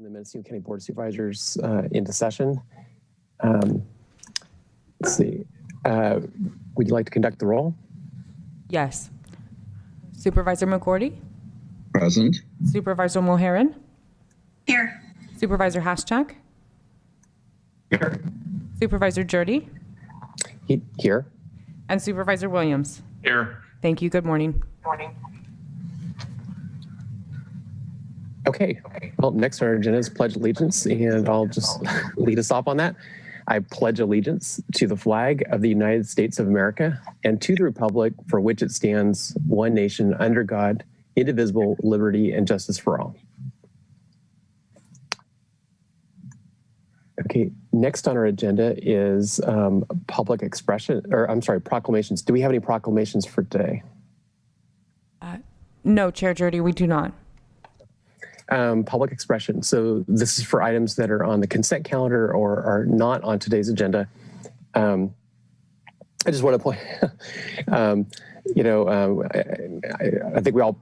The Mendocino County Board of Supervisors into session. Let's see. Would you like to conduct the roll? Yes. Supervisor McGordy? Present. Supervisor Mulherin? Here. Supervisor Haschak? Here. Supervisor Jurdy? Here. And Supervisor Williams? Here. Thank you. Good morning. Morning. Okay. Well, next on our agenda is Pledge Allegiance, and I'll just lead us off on that. I pledge allegiance to the flag of the United States of America and to the republic for which it stands, one nation, under God, indivisible, liberty, and justice for all. Okay, next on our agenda is public expression, or I'm sorry, proclamations. Do we have any proclamations for today? No, Chair Jurdy, we do not. Public expression. So this is for items that are on the consent calendar or are not on today's agenda. I just want to point, I think we all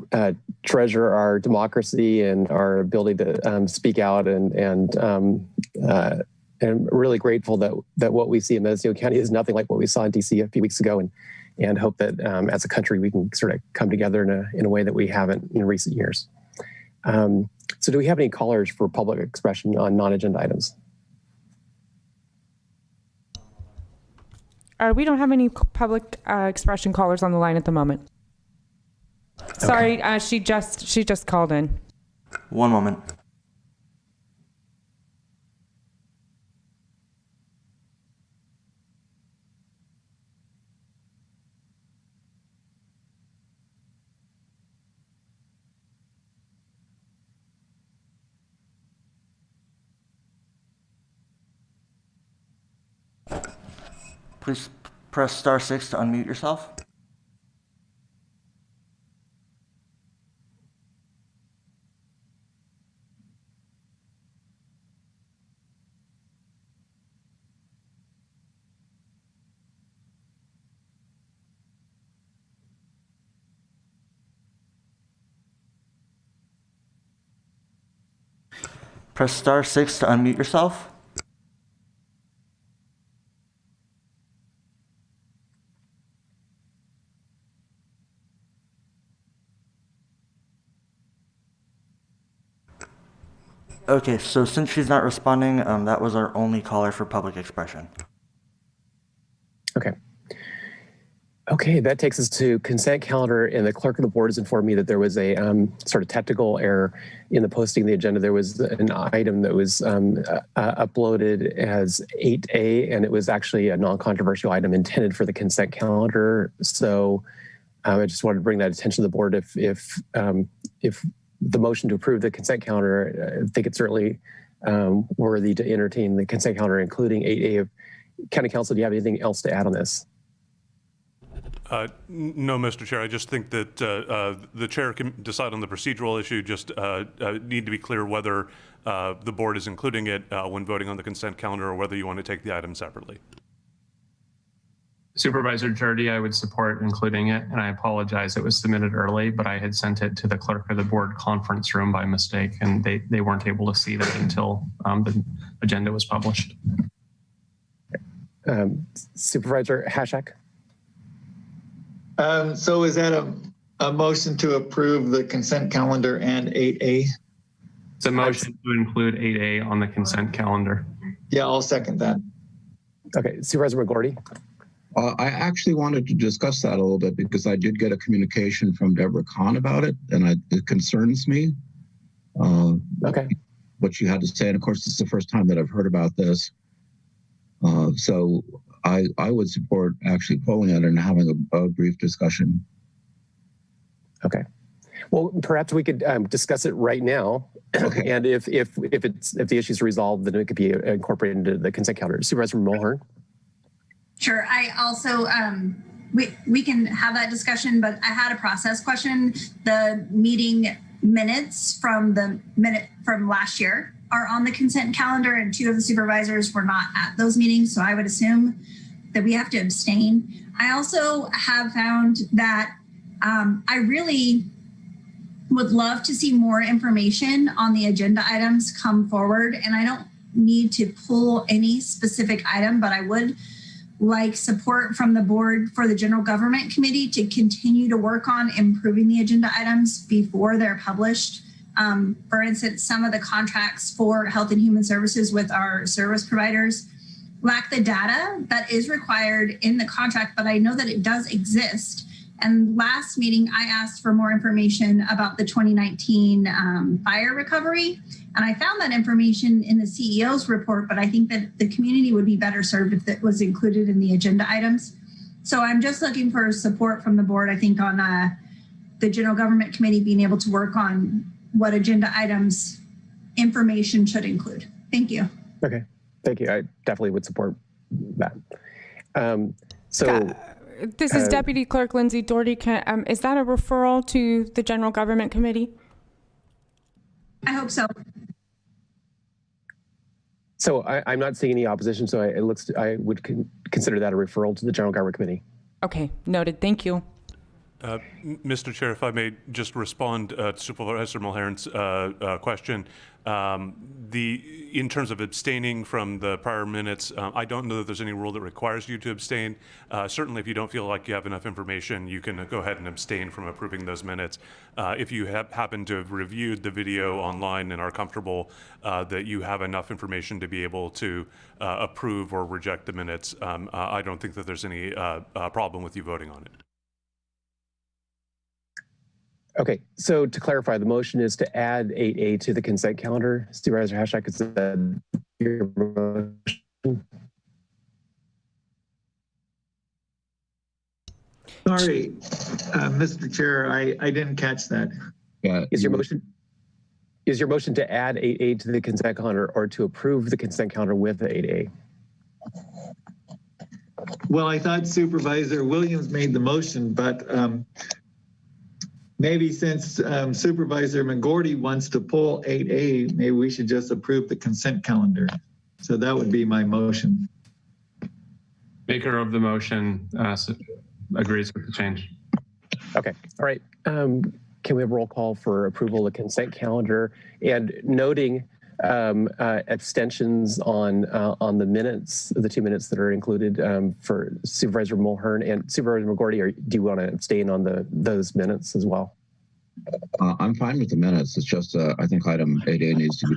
treasure our democracy and our ability to speak out, and really grateful that what we see in Mendocino County is nothing like what we saw in DC a few weeks ago, and hope that as a country we can sort of come together in a way that we haven't in recent years. So do we have any callers for public expression on non-agenda items? We don't have any public expression callers on the line at the moment. Sorry, she just called in. One moment. Please press star 6 to unmute yourself. Press star 6 to unmute yourself. Okay, so since she's not responding, that was our only caller for public expression. Okay. Okay, that takes us to consent calendar, and the clerk of the board has informed me that there was a sort of technical error in the posting of the agenda. There was an item that was uploaded as 8A, and it was actually a non-controversial item intended for the consent calendar. So I just wanted to bring that attention to the board. If the motion to approve the consent calendar, I think it's certainly worthy to entertain the consent calendar, including 8A. County Council, do you have anything else to add on this? No, Mr. Chair. I just think that the chair can decide on the procedural issue. Just need to be clear whether the board is including it when voting on the consent calendar, or whether you want to take the item separately. Supervisor Jurdy, I would support including it, and I apologize. It was submitted early, but I had sent it to the clerk of the board conference room by mistake, and they weren't able to see that until the agenda was published. Supervisor Haschak? So is that a motion to approve the consent calendar and 8A? It's a motion to include 8A on the consent calendar. Yeah, I'll second that. Okay, Supervisor McGordy? I actually wanted to discuss that a little bit because I did get a communication from Deborah Kahn about it, and it concerns me. Okay. What she had to say, and of course, this is the first time that I've heard about this. So I would support actually pulling it and having a brief discussion. Okay. Well, perhaps we could discuss it right now. Okay. And if the issue is resolved, then it could be incorporated into the consent calendar. Supervisor Mulhern? Sure. I also, we can have that discussion, but I had a process question. The meeting minutes from last year are on the consent calendar, and 2 of the supervisors were not at those meetings. So I would assume that we have to abstain. I also have found that I really would love to see more information on the agenda items come forward. And I don't need to pull any specific item, but I would like support from the board for the General Government Committee to continue to work on improving the agenda items before they're published. For instance, some of the contracts for Health and Human Services with our service providers lack the data that is required in the contract, but I know that it does exist. And last meeting, I asked for more information about the 2019 fire recovery. And I found that information in the CEO's report, but I think that the community would be better served if that was included in the agenda items. So I'm just looking for support from the board, I think, on the General Government Committee being able to work on what agenda items information should include. Thank you. Okay, thank you. I definitely would support that. This is Deputy Clerk Lindsay Doherty. Is that a referral to the General Government Committee? I hope so. So I'm not seeing any opposition, so I would consider that a referral to the General Government Committee. Okay, noted. Thank you. Mr. Chair, if I may just respond to Supervisor Mulheren's question. In terms of abstaining from the prior minutes, I don't know that there's any rule that requires you to abstain. Certainly, if you don't feel like you have enough information, you can go ahead and abstain from approving those minutes. If you happen to have reviewed the video online and are comfortable that you have enough information to be able to approve or reject the minutes, I don't think that there's any problem with you voting on it. Okay, so to clarify, the motion is to add 8A to the consent calendar. Supervisor Hashak, is that your motion? Sorry, Mr. Chair, I didn't catch that. Yeah, Is your motion to add 8A to the consent calendar or to approve the consent calendar with the 8A? Well, I thought Supervisor Williams made the motion, but maybe since Supervisor McGorty wants to pull 8A, maybe we should just approve the consent calendar. So that would be my motion. Maker of the motion agrees with the change. Okay, all right. Can we have a roll call for approval of the consent calendar and noting abstentions on the minutes, the 2 minutes that are included for Supervisor Mulhern and Supervisor McGorty? Or do you want to abstain on those minutes as well? I'm fine with the minutes. It's just I think item 8A needs to be.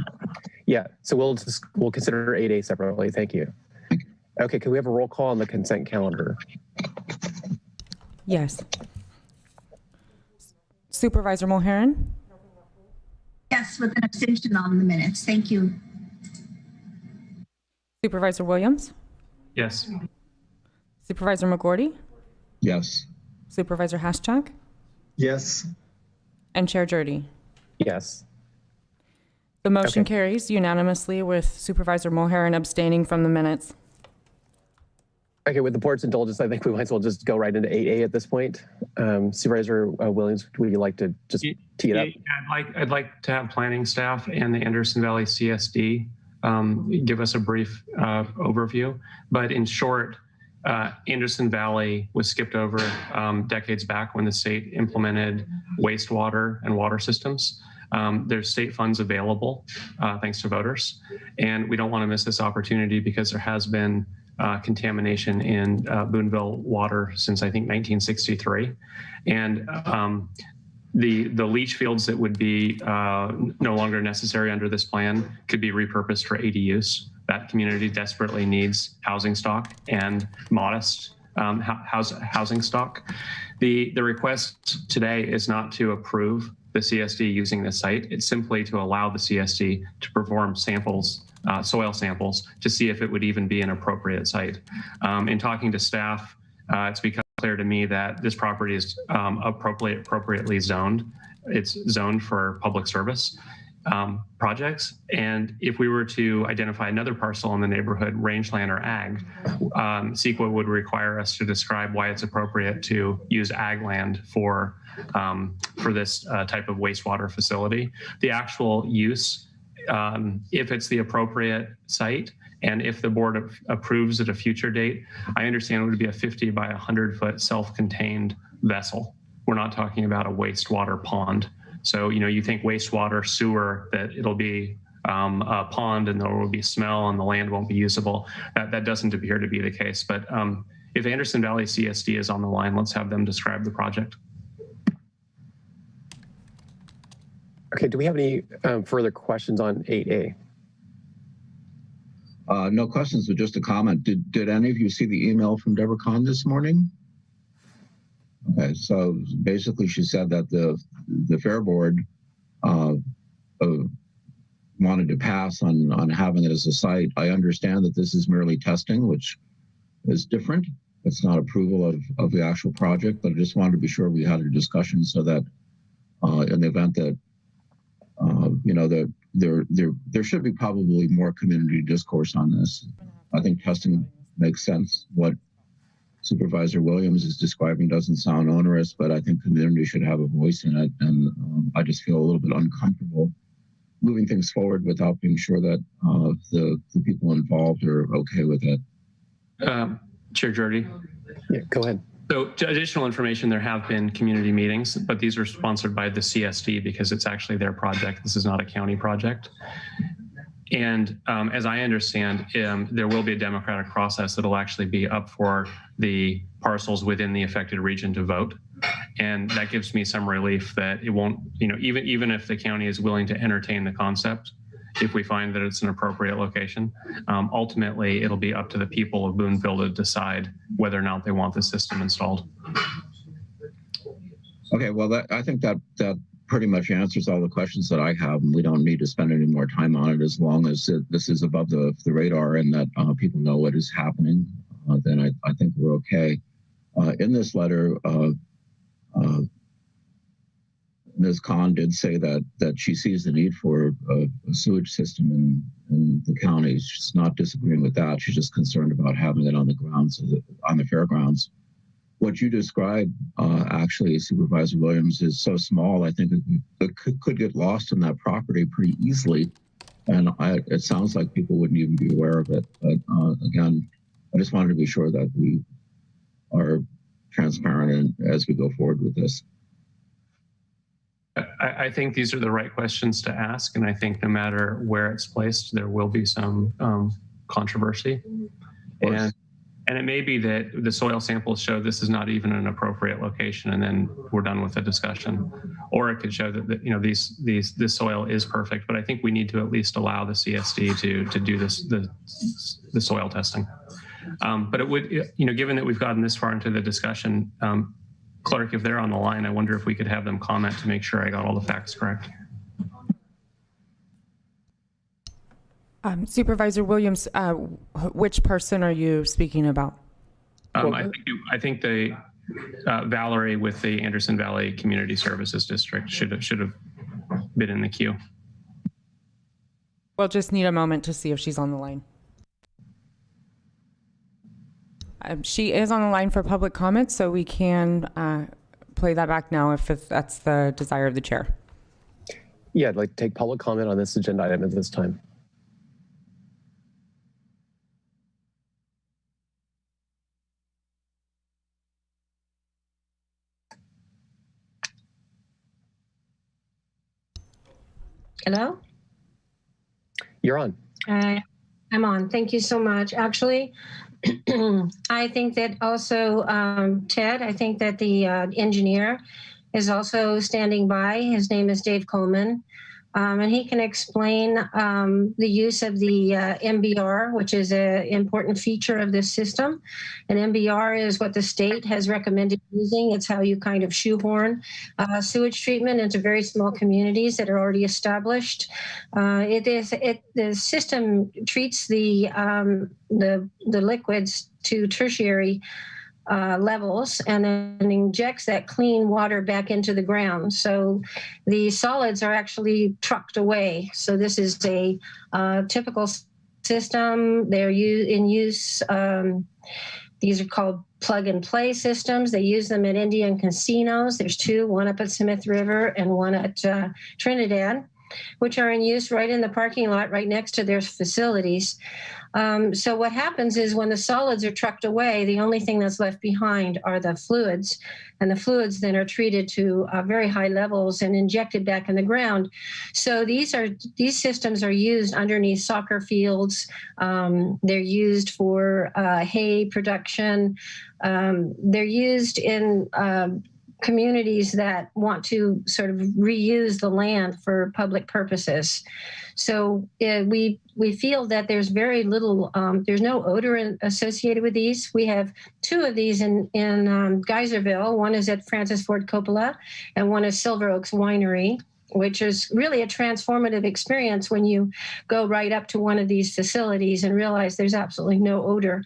Yeah, so we'll consider 8A separately. Thank you. Okay, can we have a roll call on the consent calendar? Yes. Supervisor Mulhern? Yes, with an abstention on the minutes. Thank you. Supervisor Williams? Yes. Supervisor McGorty? Yes. Supervisor Hashchak? Yes. And Chair Jurdy? Yes. The motion Okay. carries unanimously with Supervisor Mulhern abstaining from the minutes. Okay, with the board's indulgence, I think we might as well just go right into 8A at this point. Supervisor Williams, would you like to just tee it up? I'd like to have planning staff and the Anderson Valley CSD give us a brief overview. But in short, Anderson Valley was skipped over decades back when the state implemented wastewater and water systems. There's state funds available thanks to voters. And we don't want to miss this opportunity because there has been contamination in Boonville water since I think 1963. And the leach fields that would be no longer necessary under this plan could be repurposed for ADUs. That community desperately needs housing stock and modest housing stock. The request today is not to approve the CSD using this site. It's simply to allow the CSD to perform samples, soil samples, to see if it would even be an appropriate site. In talking to staff, it's become clear to me that this property is appropriately zoned. It's zoned for public service projects. And if we were to identify another parcel in the neighborhood, rangeland or ag, CEQA would require us to describe why it's appropriate to use ag land for this type of wastewater facility. The actual use, if it's the appropriate site, and if the board approves at a future date, I understand it would be a 50 by 100 foot self-contained vessel. We're not talking about a wastewater pond. So, you think wastewater, sewer, that it'll be a pond and there will be smell and the land won't be usable. That doesn't appear to be the case. But if Anderson Valley CSD is on the line, let's have them describe the project. Okay, do we have any further questions on 8A? No questions, but just a comment. Did any of you see the email from Deborah Kahn this morning? Okay, so basically she said that the Fair Board wanted to pass on having it as a site. I understand that this is merely testing, which is different. It's not approval of the actual project, but I just wanted to be sure we had a discussion so that in the event that that there should be probably more community discourse on this. I think testing makes sense. What Supervisor Williams is describing doesn't sound onerous, but I think community should have a voice in it. And I just feel a little bit uncomfortable moving things forward without being sure that the people involved are okay with it. Chair Jordy. Yeah, go ahead. So additional information, there have been community meetings, but these are sponsored by the CSD because it's actually their project. This is not a county project. And as I understand, there will be a democratic process that'll actually be up for the parcels within the affected region to vote. And that gives me some relief that it won't, even if the county is willing to entertain the concept, if we find that it's an appropriate location, ultimately it'll be up to the people of Boonville to decide whether or not they want the system installed. Okay, well, I think that pretty much answers all the questions that I have, and we don't need to spend any more time on it. As long as this is above the radar and that people know what is happening, then I think we're okay. In this letter, Ms. Kahn did say that she sees the need for a sewage system in the county. She's not disagreeing with that. She's just concerned about having it on the grounds on the fairgrounds. What you described, actually, Supervisor Williams, is so small. I think it could get lost in that property pretty easily, and it sounds like people wouldn't even be aware of it. But again, I just wanted to be sure that we are transparent as we go forward with this. I think these are the right questions to ask, and I think no matter where it's placed, there will be some controversy. And it may be that the soil samples show this is not even an appropriate location, and then we're done with the discussion. Or it could show that this soil is perfect, but I think we need to at least allow the CSD to do the soil testing. But it would, given that we've gotten this far into the discussion, Clerk, if they're on the line, I wonder if we could have them comment to make sure I got all the facts correct. Supervisor Williams, which person are you speaking about? I think the Valerie with the Anderson Valley Community Services District should have been in the queue. We'll just need a moment to see if she's on the line. She is on the line for public comment, so we can play that back now if that's the desire of the chair. Yeah, I'd like to take public comment on this agenda item at this time. Hello? You're on. I'm on. Thank you so much. Actually, I think that also, Ted, I think that the engineer is also standing by. His name is Dave Coleman. And he can explain the use of the MBR, which is an important feature of this system. And MBR is what the state has recommended using. It's how you kind of shoehorn sewage treatment into very small communities that are already established. The system treats the liquids to tertiary levels and then injects that clean water back into the ground. So the solids are actually trucked away. So this is a typical system. They're in use. These are called plug and play systems. They use them at Indian casinos. There's two, one up at Smith River and one at Trinidad. which are in use right in the parking lot right next to their facilities. So what happens is when the solids are trucked away, the only thing that's left behind are the fluids, and the fluids then are treated to very high levels and injected back in the ground. So these systems are used underneath soccer fields. They're used for hay production. They're used in communities that want to sort of reuse the land for public purposes. So we feel that there's very little, there's no odor associated with these. We have two of these in Geyserville. One is at Francis Ford Coppola, and one is Silver Oaks Winery, which is really a transformative experience when you go right up to one of these facilities and realize there's absolutely no odor.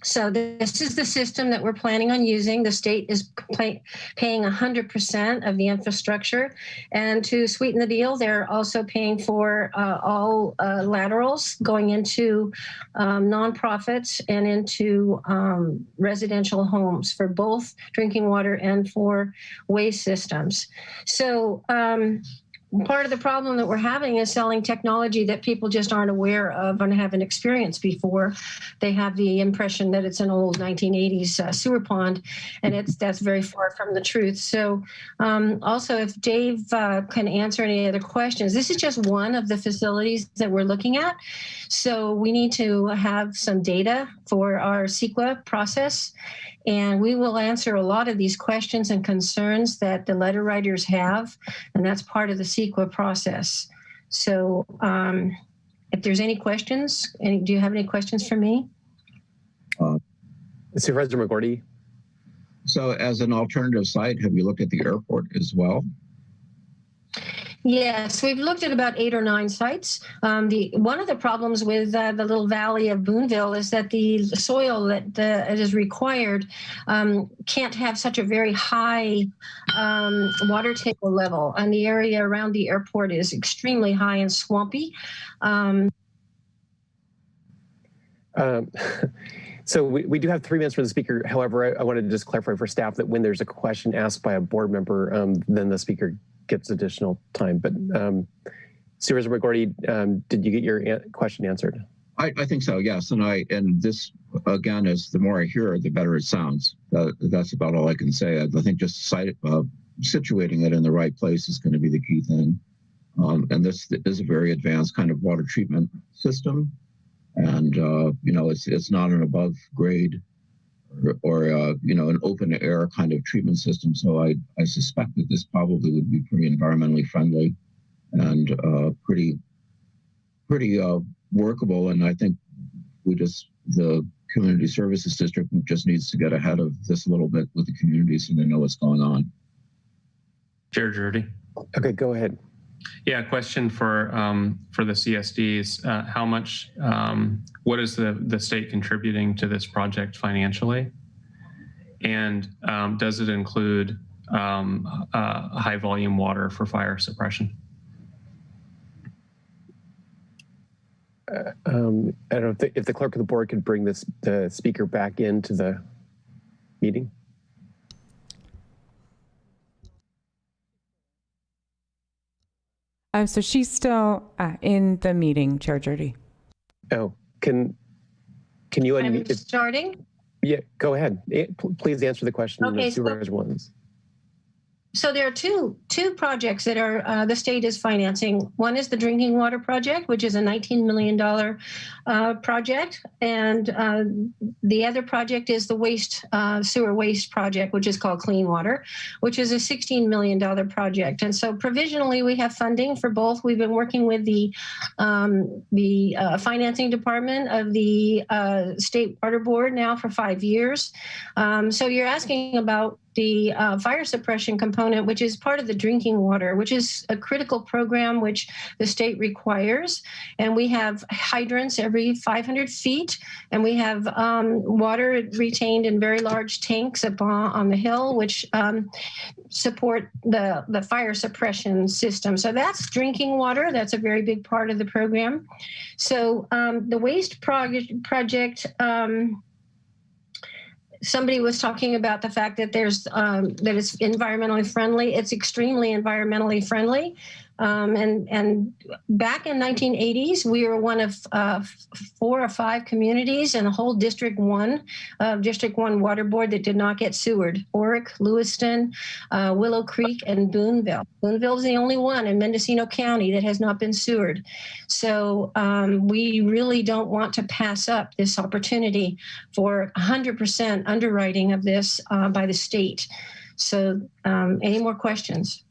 So this is the system that we're planning on using. The state is paying 100% of the infrastructure. And to sweeten the deal, they're also paying for all laterals going into nonprofits and into residential homes for both drinking water and for waste systems. So part of the problem that we're having is selling technology that people just aren't aware of and haven't experienced before. They have the impression that it's an old 1980s sewer pond, and that's very far from the truth. So also, if Dave can answer any other questions, this is just one of the facilities that we're looking at. So we need to have some data for our CEQA process, and we will answer a lot of these questions and concerns that the letter writers have, and that's part of the CEQA process. So if there's any questions, do you have any questions for me? Supervisor McGordy? So as an alternative site, have you looked at the airport as well? Yes, we've looked at about 8 or 9 sites. One of the problems with the little valley of Boonville is that the soil that is required can't have such a very high water table level, and the area around the airport is extremely high and swampy. So we do have 3 minutes for the speaker. However, I wanted to just clarify for staff that when there's a question asked by a board member, then the speaker gets additional time. But Supervisor McGordy, did you get your question answered? I think so, yes. And this, again, is the more I hear, the better it sounds. That's about all I can say. I think just situating it in the right place is going to be the key thing. And this is a very advanced kind of water treatment system. And, it's not an above grade or an open air kind of treatment system. So I suspect that this probably would be pretty environmentally friendly and pretty workable. And I think the community services district just needs to get ahead of this a little bit with the community so they know what's going on. Chair Jordy. Okay, go ahead. Yeah, question for the CSDs. How much, what is the state contributing to this project financially? And does it include high volume water for fire suppression? I don't know if the clerk of the board could bring the speaker back into the meeting. So she's still in the meeting, Chair Jordy. Oh, can you unmute? I'm starting? Yeah, go ahead. Please answer the question. Okay, Supervisor Williams. So there are two projects that are the state is financing. One is the drinking water project, which is a $19 million project, and the other project is the sewer waste project, which is called Clean Water, which is a $16 million project. And so provisionally, we have funding for both. We've been working with the financing department of the State Water Board now for 5 years. So you're asking about the fire suppression component, which is part of the drinking water, which is a critical program which the state requires. And we have hydrants every 500 feet, and we have water retained in very large tanks up on the hill, which support the fire suppression system. So that's drinking water. That's a very big part of the program. So the waste project, somebody was talking about the fact that that it's environmentally friendly. It's extremely environmentally friendly. And back in 1980s, we were one of 4 or 5 communities in the whole District 1 water board that did not get sewered. Oric, Lewiston, Willow Creek, and Boonville. Boonville is the only one in Mendocino County that has not been sewered. So we really don't want to pass up this opportunity for 100% underwriting of this by the state. So any more questions?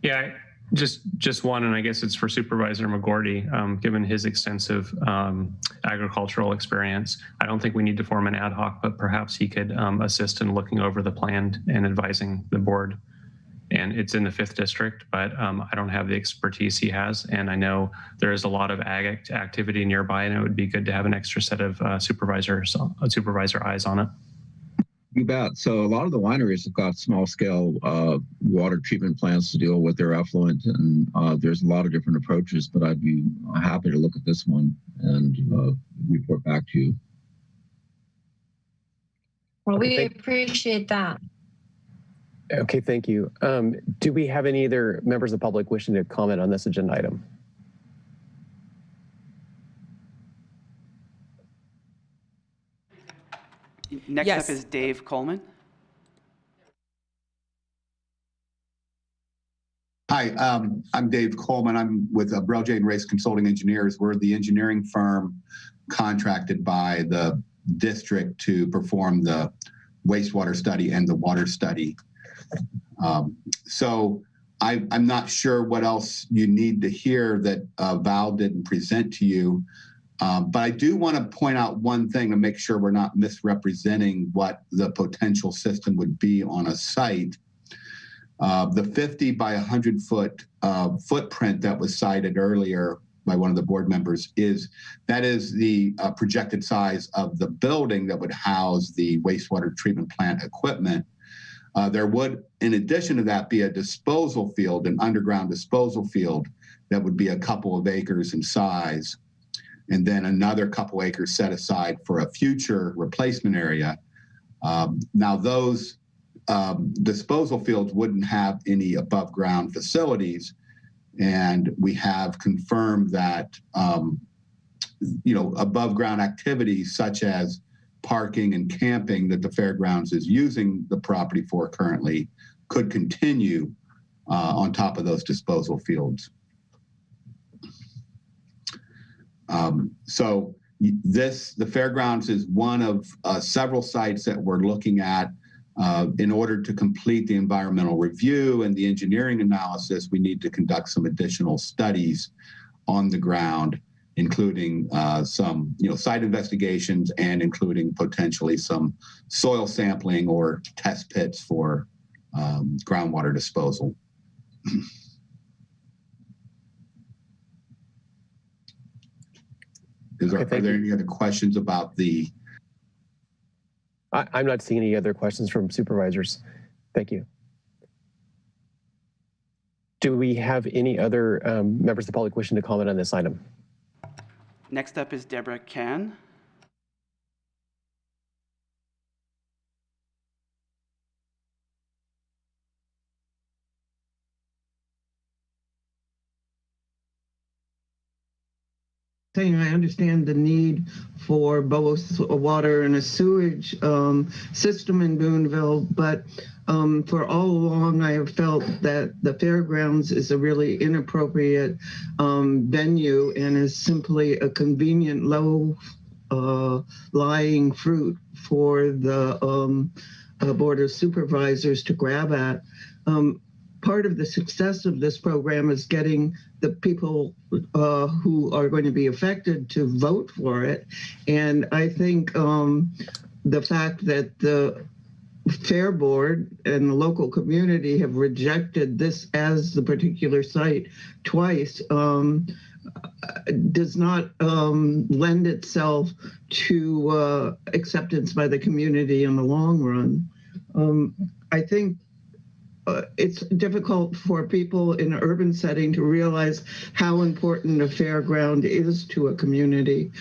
Yeah, just one, and I guess it's for Supervisor McGordy. Given his extensive agricultural experience, I don't think we need to form an ad hoc, but perhaps he could assist in looking over the plan and advising the board. And it's in the 5th district, but I don't have the expertise he has. And I know there is a lot of ag activity nearby, and it would be good to have an extra set of supervisor eyes on it. You bet. So a lot of the wineries have got small scale water treatment plants to deal with their effluent, and there's a lot of different approaches, but I'd be happy to look at this one and report back to you. Well, we appreciate that. Okay, thank you. Do we have any other members of the public wishing to comment on this agenda item? Next Yes. up is Dave Coleman. Hi, I'm Dave Coleman. I'm with Brel J & Race Consulting Engineers. We're the engineering firm contracted by the district to perform the wastewater study and the water study. So I'm not sure what else you need to hear that Val didn't present to you. But I do want to point out one thing to make sure we're not misrepresenting what the potential system would be on a site. The 50 by 100 foot footprint that was cited earlier by one of the board members is the projected size of the building that would house the wastewater treatment plant equipment. There would, in addition to that, be a disposal field, an underground disposal field that would be a couple of acres in size, and then another couple acres set aside for a future replacement area. Now, those disposal fields wouldn't have any above ground facilities, and we have confirmed that above ground activities such as parking and camping that the fairgrounds is using the property for currently could continue on top of those disposal fields. So the fairgrounds is one of several sites that we're looking at. In order to complete the environmental review and the engineering analysis, we need to conduct some additional studies on the ground, including some site investigations and including potentially some soil sampling or test pits for groundwater disposal. Are there any other questions about the... I'm not seeing any other questions from supervisors. Thank you. Do we have any other members of the public wishing to comment on this item? Next up is Deborah Can. Saying I understand the need for both a water and a sewage system in Boonville, but for all along I have felt that the fairgrounds is a really inappropriate venue and is simply a convenient low lying fruit for the Board of Supervisors to grab at. Part of the success of this program is getting the people who are going to be affected to vote for it. And I think the fact that the Fair Board and the local community have rejected this as the particular site twice does not lend itself to acceptance by the community in the long run. I think it's difficult for people in an urban setting to realize how important a fairground is to a community.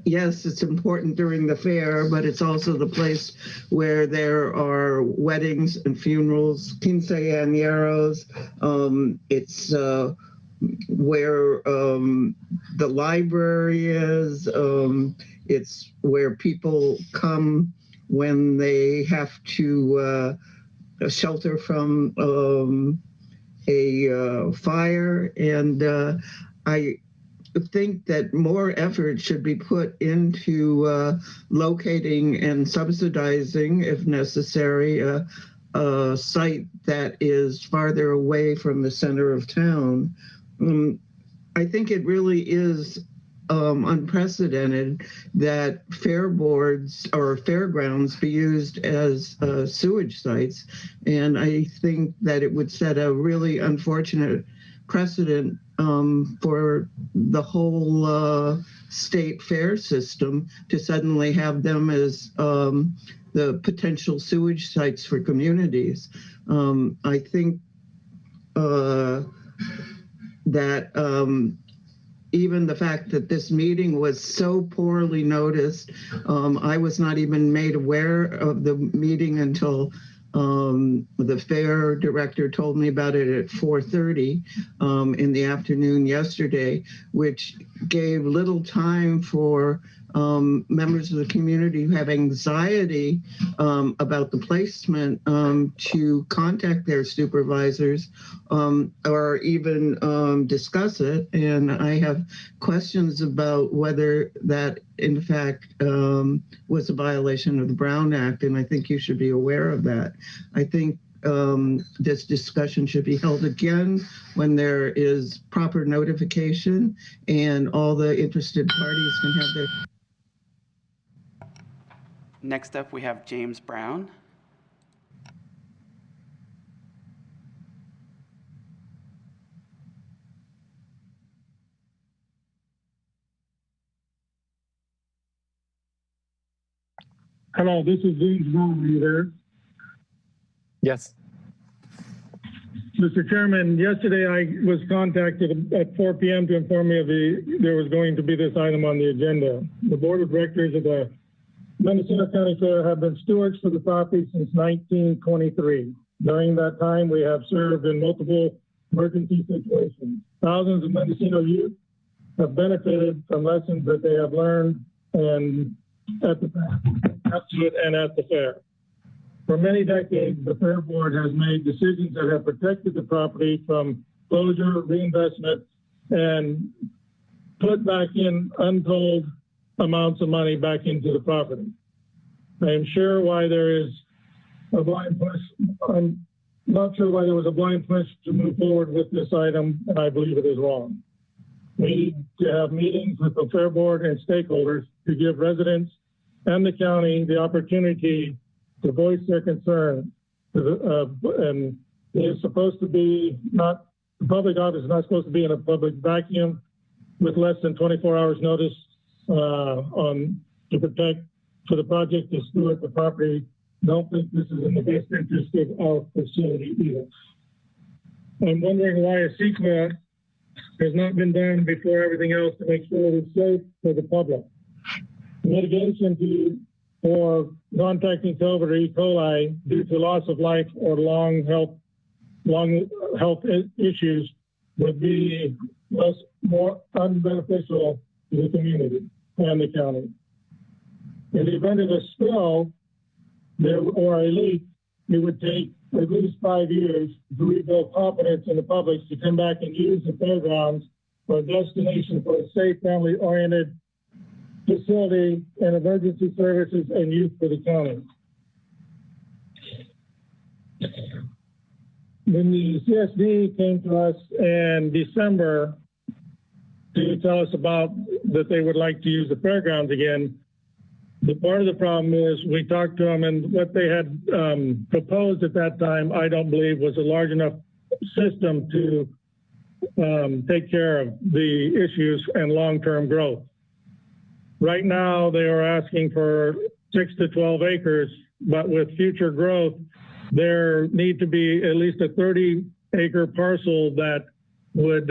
yes, it's important during the fair, but it's also the place where there are weddings and funerals, quinceañeros. It's where the library is. It's where people come when they have to shelter from a fire. And I think that more effort should be put into locating and subsidizing, if necessary, a site that is farther away from the center of town. I think it really is unprecedented that fair boards or fairgrounds be used as sewage sites. And I think that it would set a really unfortunate precedent for the whole state fair system to suddenly have them as the potential sewage sites for communities. I think that even the fact that this meeting was so poorly noticed, I was not even made aware of the meeting until the fair director told me about it at 4:30 in the afternoon yesterday, which gave little time for members of the community who have anxiety about the placement to contact their supervisors or even discuss it. And I have questions about whether that in fact was a violation of the Brown Act, and I think you should be aware of that. I think this discussion should be held again when there is proper notification and all the interested parties can have their... Next up, we have James Brown. Hello, this is James Brown. Are you there? Yes. Mr. Chairman, yesterday I was contacted at 4 p.m. to inform me there was going to be this item on the agenda. The Board of Directors of the Mendocino County Fair have been stewards for the property since 1923. During that time, we have served in multiple emergency situations. Thousands of Mendocino youth have benefited from lessons that they have learned and at the fair. For many decades, the Fair Board has made decisions that have protected the property from closure, reinvestment, and put back in untold amounts of money back into the property. I am sure why there is a blind push. I'm not sure why there was a blind push to move forward with this item, and I believe it is wrong. We need to have meetings with the Fair Board and stakeholders to give residents and the county the opportunity to voice their concerns. And it is supposed to be not, the public office is not supposed to be in a public vacuum with less than 24 hours notice to protect for the project to steward the property. Don't think this is in the best interest of our facility either. I'm wondering why a CEQA has not been done before everything else to make sure it's safe for the public. Mitigation for contacting COVID or E. coli due to loss of life or long health issues would be more unbeneficial to the community and the county. In the event of a spill or a leak, it would take at least 5 years to rebuild confidence in the public to come back and use the fairgrounds for a destination for a safe, family-oriented facility and emergency services and youth for the county. When the CSD came to us in December to tell us about that they would like to use the fairgrounds again, the part of the problem is we talked to them, and what they had proposed at that time, I don't believe was a large enough system to take care of the issues and long-term growth. Right now, they are asking for 6 to 12 acres, but with future growth, there need to be at least a 30-acre parcel that would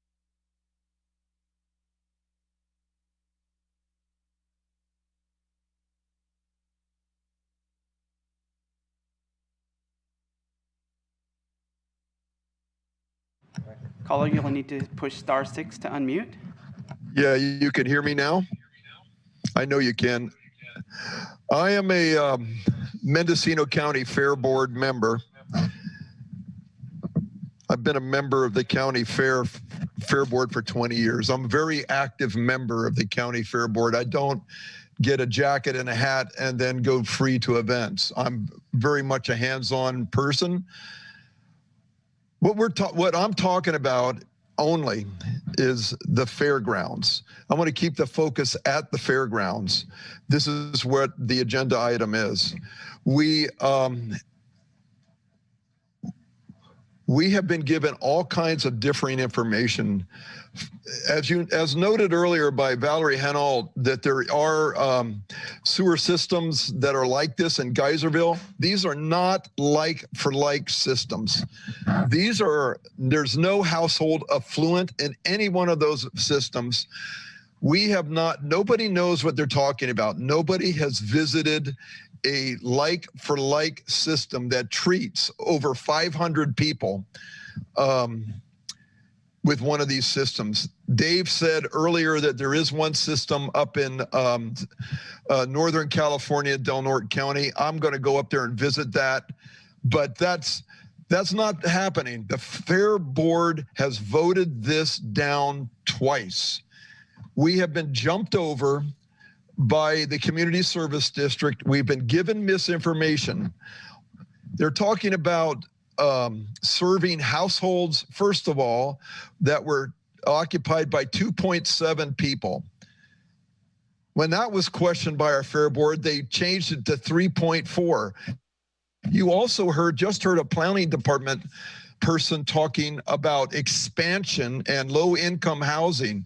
Caller, you'll need to push *6 to unmute. Yeah, you can hear me now? I know you can. I am a Mendocino County Fair Board member. I've been a member of the County Fair Board for 20 years. I'm a very active member of the County Fair Board. I don't get a jacket and a hat and then go free to events. I'm very much a hands-on person. What I'm talking about only is the fairgrounds. I want to keep the focus at the fairgrounds. This is what the agenda item is. We have been given all kinds of differing information. As noted earlier by Valerie Henold, that there are sewer systems that are like this in Geyserville. These are not like for like systems. There's no household affluent in any one of those systems. Nobody knows what they're talking about. Nobody has visited a like for like system that treats over 500 people with one of these systems. Dave said earlier that there is one system up in Northern California, Del Norte County. I'm going to go up there and visit that, but that's not happening. The Fair Board has voted this down twice. We have been jumped over by the Community Service District. We've been given misinformation. They're talking about serving households, first of all, that were occupied by 2.7 people. When that was questioned by our Fair Board, they changed it to 3.4. You also just heard a planning department person talking about expansion and low-income housing.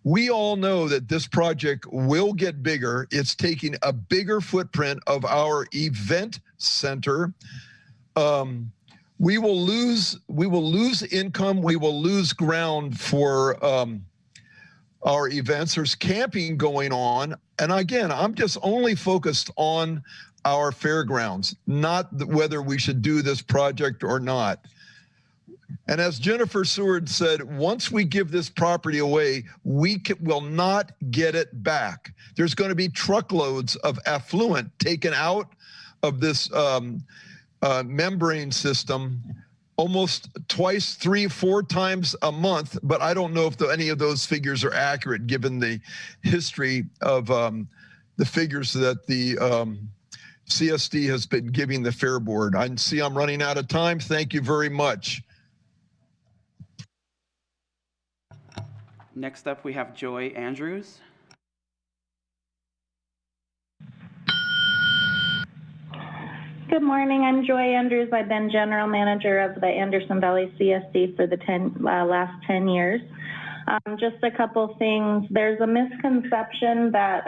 We all know that this project will get bigger. It's taking a bigger footprint of our event center. We will lose income. We will lose ground for our events. There's camping going on. And again, I'm just only focused on our fairgrounds, not whether we should do this project or not. And as Jennifer Seward said, once we give this property away, we will not get it back. There's going to be truckloads of affluent taken out of this membrane system almost twice, 3, 4 times a month. But I don't know if any of those figures are accurate given the history of the figures that the CSD has been giving the Fair Board. I see I'm running out of time. Thank you very much. Next up, we have Joy Andrews. Good morning. I'm Joy Andrews. I've been general manager of the Anderson Valley CSD for the last 10 years. Just a couple things. There's a misconception that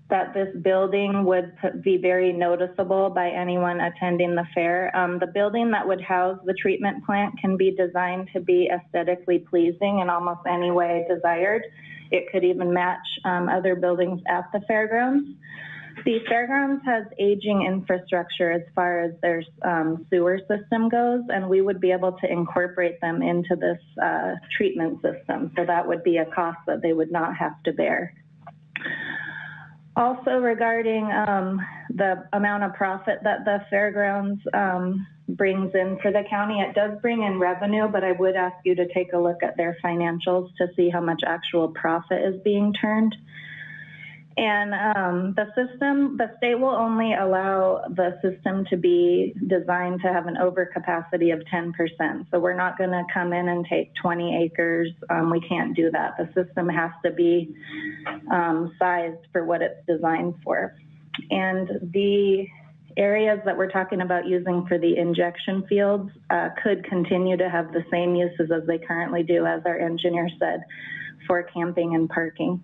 that this building would be very noticeable by anyone attending the fair. The building that would house the treatment plant can be designed to be aesthetically pleasing in almost any way desired. It could even match other buildings at the fairgrounds. The fairgrounds has aging infrastructure as far as their sewer system goes, and we would be able to incorporate them into this treatment system. So that would be a cost that they would not have to bear. Also regarding the amount of profit that the fairgrounds brings in for the county, it does bring in revenue, but I would ask you to take a look at their financials to see how much actual profit is being turned. And the state will only allow the system to be designed to have an overcapacity of 10%. So we're not going to come in and take 20 acres. We can't do that. The system has to be sized for what it's designed for. And the areas that we're talking about using for the injection fields could continue to have the same uses as they currently do, as our engineer said, for camping and parking.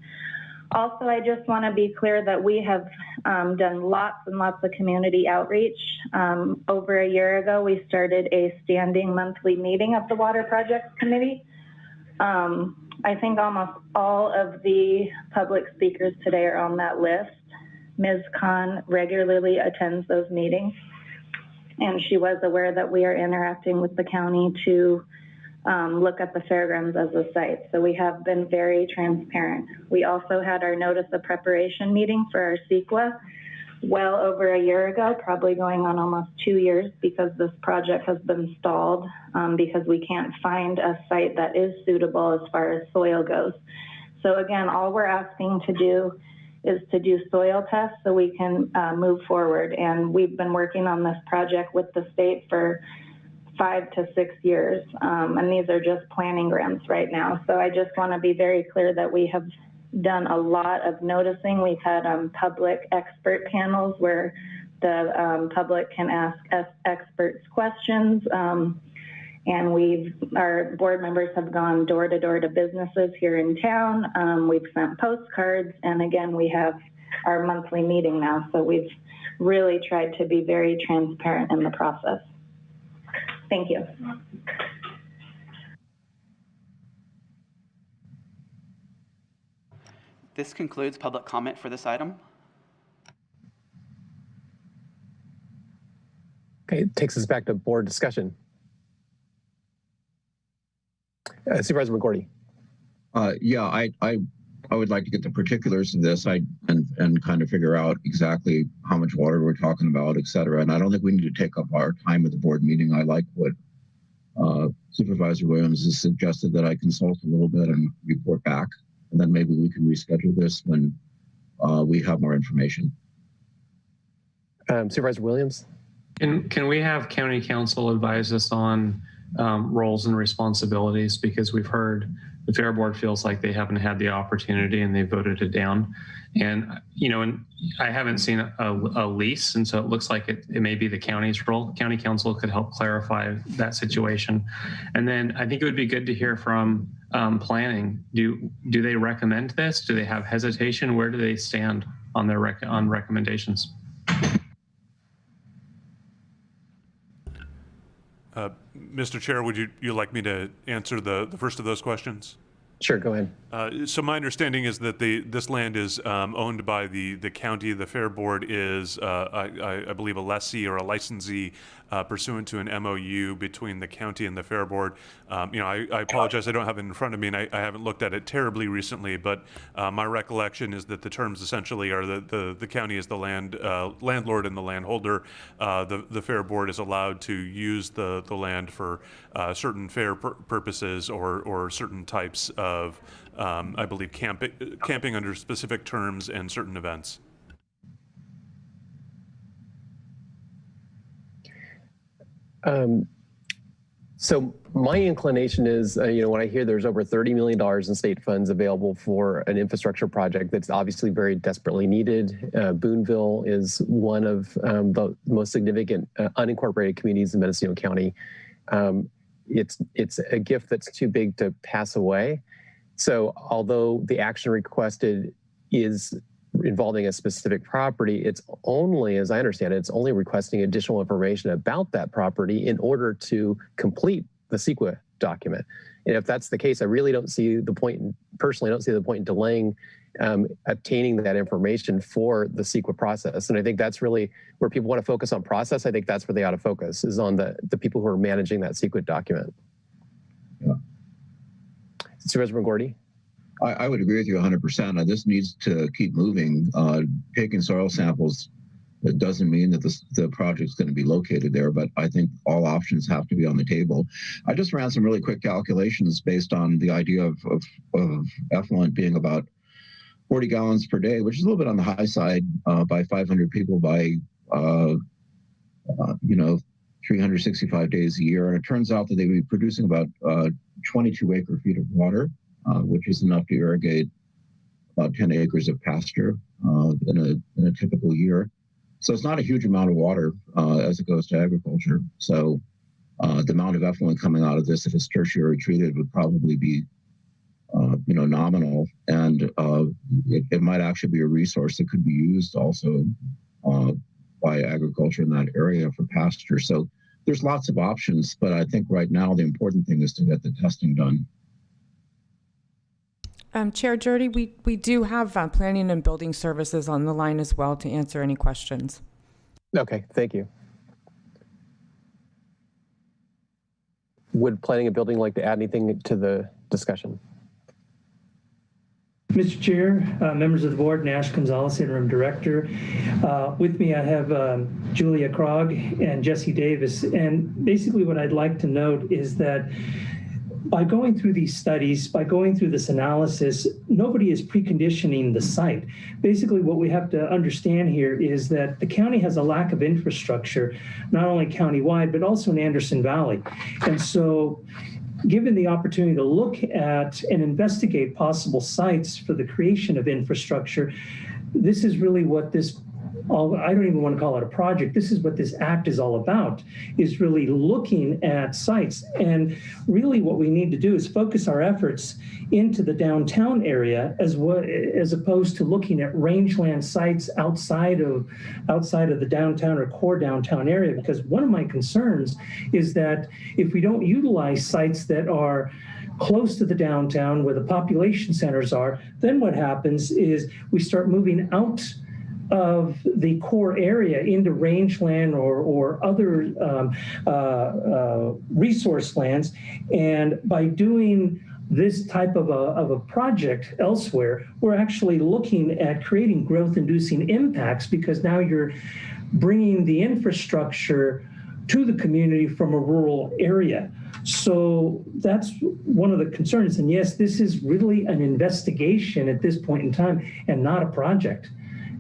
Also, I just want to be clear that we have done lots and lots of community outreach. Over a year ago, we started a standing monthly meeting of the Water Projects Committee. I think almost all of the public speakers today are on that list. Ms. Khan regularly attends those meetings, and she was aware that we are interacting with the county to look at the fairgrounds as a site. So we have been very transparent. We also had our notice of preparation meeting for our CEQA well over a year ago, probably going on almost 2 years, because this project has been stalled because we can't find a site that is suitable as far as soil goes. So again, all we're asking to do is to do soil tests so we can move forward. And we've been working on this project with the state for 5 to 6 years. And these are just planning grants right now. So I just want to be very clear that we have done a lot of noticing. We've had public expert panels where the public can ask us experts questions. And our board members have gone door to door to businesses here in town. We've sent postcards. And again, we have our monthly meeting now. So we've really tried to be very transparent in the process. Thank you. This concludes public comment for this item. Okay, it takes us back to board discussion. Supervisor McGordy. Yeah, I would like to get the particulars of this and kind of figure out exactly how much water we're talking about, et cetera. And I don't think we need to take up our time at the board meeting. I like what Supervisor Williams has suggested, that I consult a little bit and report back. And then maybe we can reschedule this when we have more information. Supervisor Williams? Can we have county council advise us on roles and responsibilities? Because we've heard the Fair Board feels like they haven't had the opportunity and they voted it down. And, and I haven't seen a lease. And so it looks like it may be the county's role. County council could help clarify that situation. And then I think it would be good to hear from planning. Do they recommend this? Do they have hesitation? Where do they stand on their recommendations? Mr. Chair, would you like me to answer the first of those questions? Sure, go ahead. So my understanding is that this land is owned by the county. The Fair Board is, I believe, a lessee or a licensee pursuant to an MOU between the county and the Fair Board. I apologize, I don't have it in front of me, and I haven't looked at it terribly recently, but my recollection is that the terms essentially are that the county is the landlord and the landholder. The Fair Board is allowed to use the land for certain fair purposes or certain types of, I believe, camping under specific terms and certain events. So my inclination is, when I hear there's over $30 million in state funds available for an infrastructure project that's obviously very desperately needed. Boonville is one of the most significant unincorporated communities in Mendocino County. It's a gift that's too big to pass away. So although the action requested is involving a specific property, it's only, as I understand it, it's only requesting additional information about that property in order to complete the CEQA document. And if that's the case, I really don't see the point, personally, I don't see the point in delaying obtaining that information for the CEQA process. And I think that's really where people want to focus on process. I think that's where they ought to focus, is on the people who are managing that CEQA document. Yeah. Supervisor McGordy? I would agree with you 100%. This needs to keep moving. Taking soil samples, it doesn't mean that the project's going to be located there, but I think all options have to be on the table. I just ran some really quick calculations based on the idea of effluent being about 40 gallons per day, which is a little bit on the high side by 500 people by, 365 days a year. And it turns out that they would be producing about 22 acre feet of water, which is enough to irrigate about 10 acres of pasture in a typical year. So it's not a huge amount of water as it goes to agriculture. So the amount of effluent coming out of this, if it's tertiary treated, would probably be nominal, and it might actually be a resource that could be used also by agriculture in that area for pasture. So there's lots of options, but I think right now the important thing is to get the testing done. Chair Jody, we do have planning and building services on the line as well to answer any questions. Okay, thank you. would planning and building like to add anything to the discussion? Mr. Chair, members of the board, Nash Gonzalez, Interim Director. With me, I have Julia Krog and Jesse Davis. And basically what I'd like to note is that by going through these studies, by going through this analysis, nobody is preconditioning the site. Basically, what we have to understand here is that the county has a lack of infrastructure, not only countywide, but also in Anderson Valley. And so given the opportunity to look at and investigate possible sites for the creation of infrastructure, this is really what this, I don't even want to call it a project, this is what this act is all about, is really looking at sites. And really what we need to do is focus our efforts into the downtown area as opposed to looking at rangeland sites outside of the downtown or core downtown area. Because one of my concerns is that if we don't utilize sites that are close to the downtown where the population centers are, then what happens is we start moving out of the core area into rangeland or other resource lands. And by doing this type of a project elsewhere, we're actually looking at creating growth-inducing impacts, because now you're bringing the infrastructure to the community from a rural area. So that's one of the concerns. And yes, this is really an investigation at this point in time and not a project.